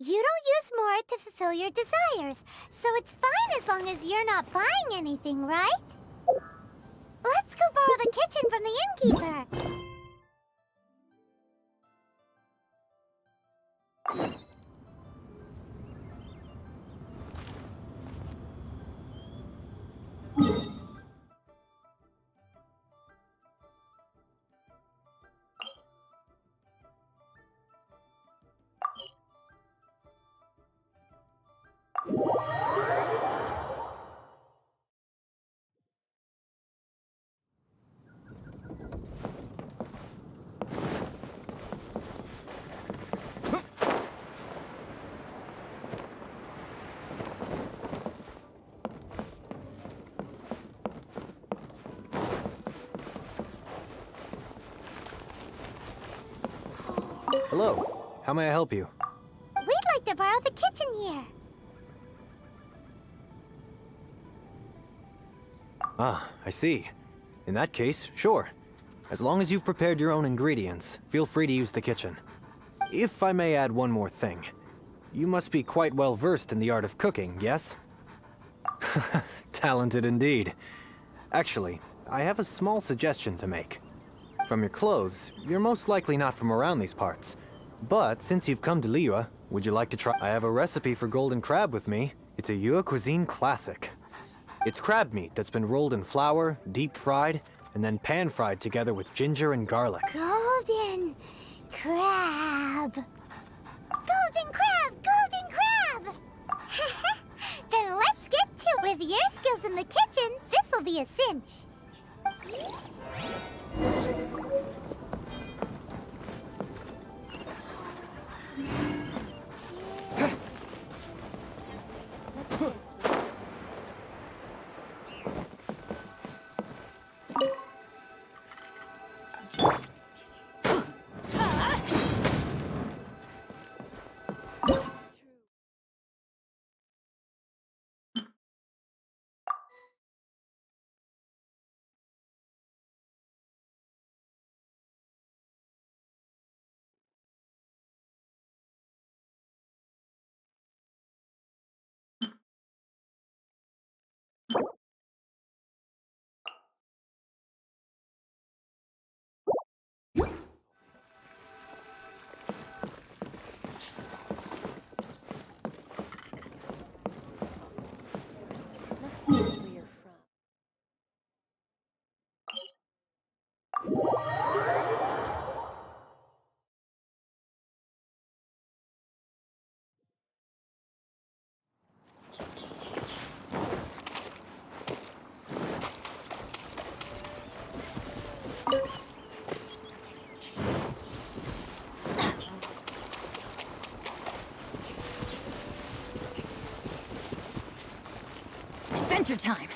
[SPEAKER 3] You don't use more to fulfill your desires, so it's fine as long as you're not buying anything, right? Let's go borrow the kitchen from the innkeeper.
[SPEAKER 15] Hello. How may I help you?
[SPEAKER 3] We'd like to borrow the kitchen here.
[SPEAKER 15] Ah, I see. In that case, sure. As long as you've prepared your own ingredients, feel free to use the kitchen. If I may add one more thing. You must be quite well versed in the art of cooking, yes? Talented indeed. Actually, I have a small suggestion to make. From your clothes, you're most likely not from around these parts. But since you've come to Liyue, would you like to try? I have a recipe for golden crab with me. It's a Yue cuisine classic. It's crab meat that's been rolled in flour, deep fried, and then pan-fried together with ginger and garlic.
[SPEAKER 3] Golden crab. Golden crab! Golden crab! Then let's get to it. With your skills in the kitchen, this'll be a cinch.
[SPEAKER 18] Adventure time!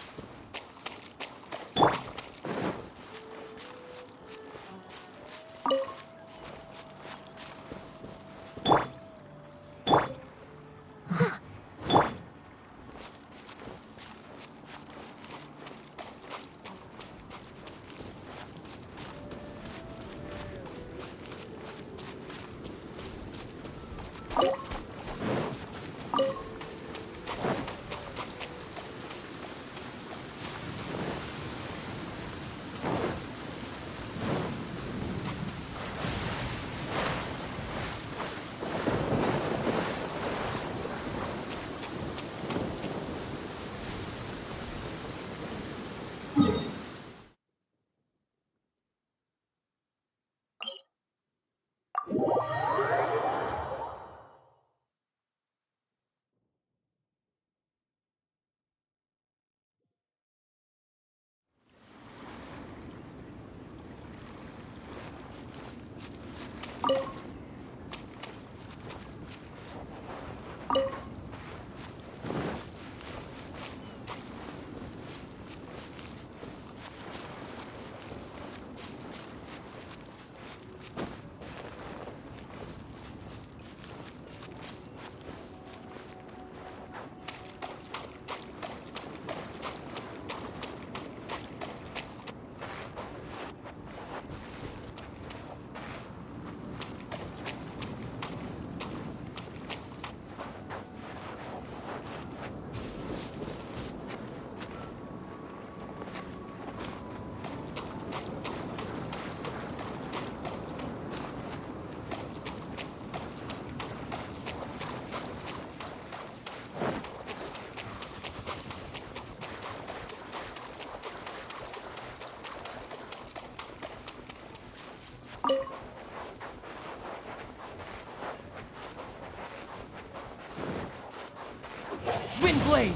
[SPEAKER 1] Windblade!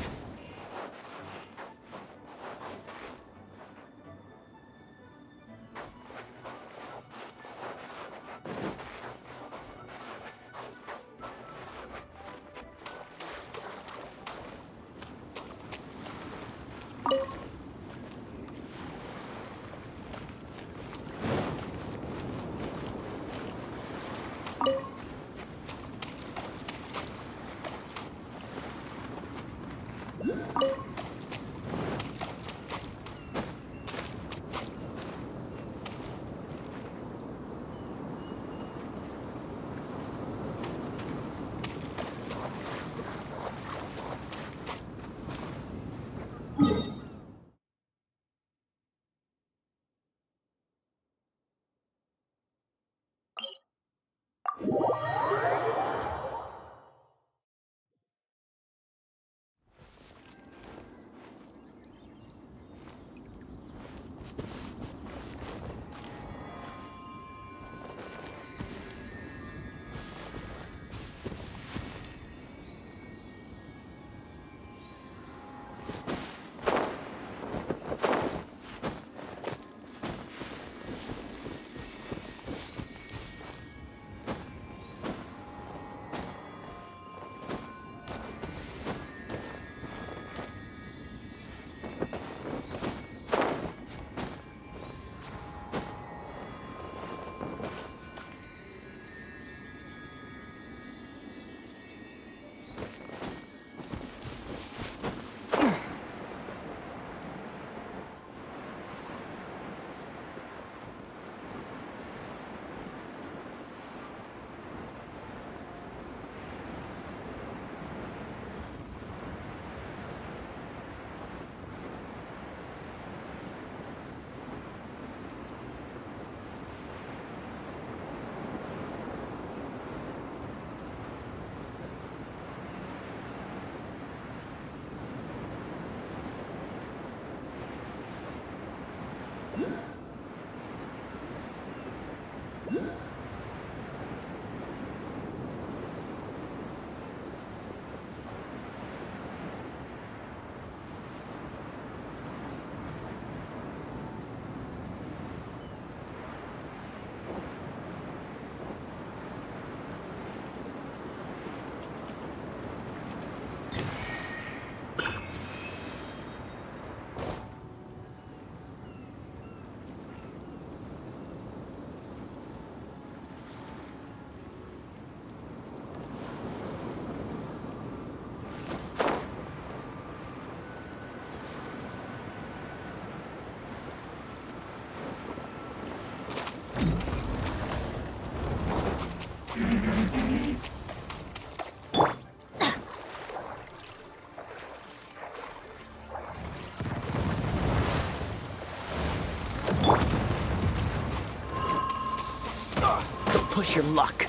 [SPEAKER 13] Push your luck.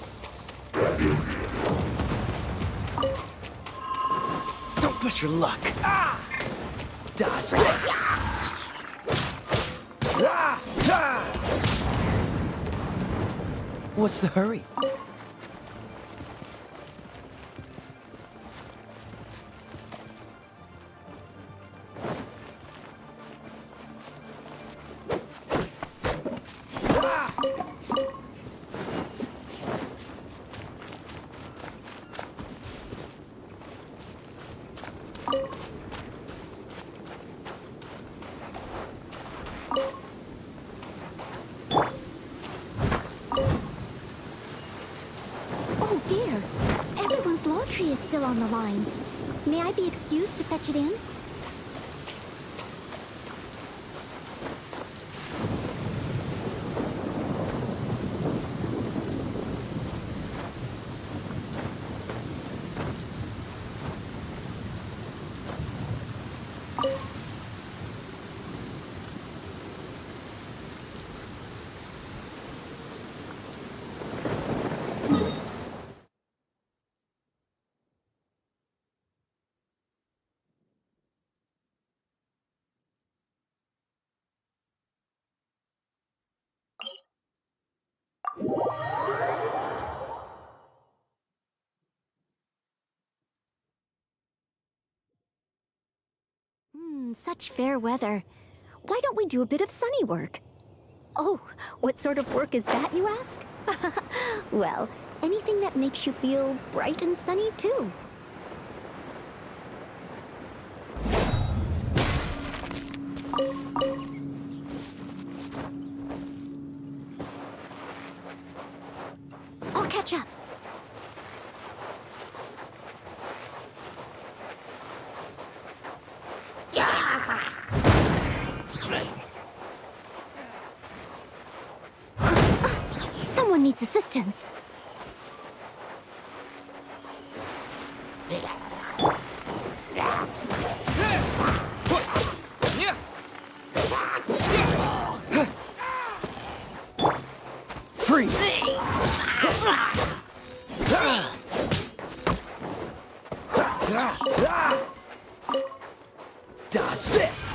[SPEAKER 13] Don't push your luck. Dodge this. What's the hurry?
[SPEAKER 3] Oh dear, everyone's law tree is still on the line. May I be excused to fetch it in?
[SPEAKER 14] Such fair weather. Why don't we do a bit of sunny work? Oh, what sort of work is that, you ask? Well, anything that makes you feel bright and sunny, too. I'll catch up. Someone needs assistance.
[SPEAKER 13] Freeze! Dodge this!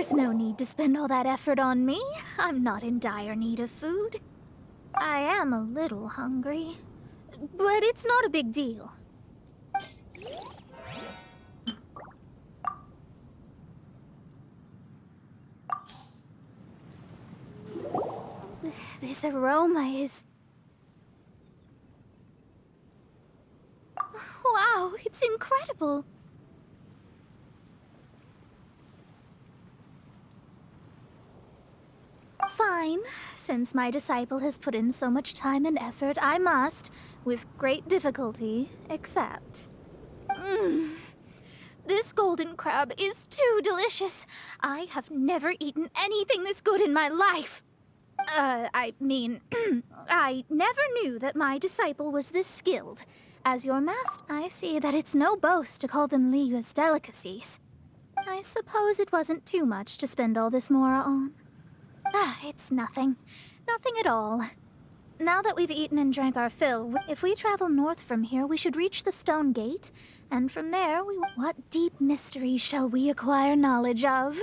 [SPEAKER 3] There's no need to spend all that effort on me. I'm not in dire need of food. I am a little hungry, but it's not a big deal. This aroma is... Wow, it's incredible. Fine. Since my disciple has put in so much time and effort, I must, with great difficulty, accept. This golden crab is too delicious. I have never eaten anything this good in my life. I mean, I never knew that my disciple was this skilled. As your master, I see that it's no boast to call them Liyue's delicacies. I suppose it wasn't too much to spend all this mora on. It's nothing. Nothing at all. Now that we've eaten and drank our fill, if we travel north from here, we should reach the stone gate, and from there we... What deep mystery shall we acquire knowledge of?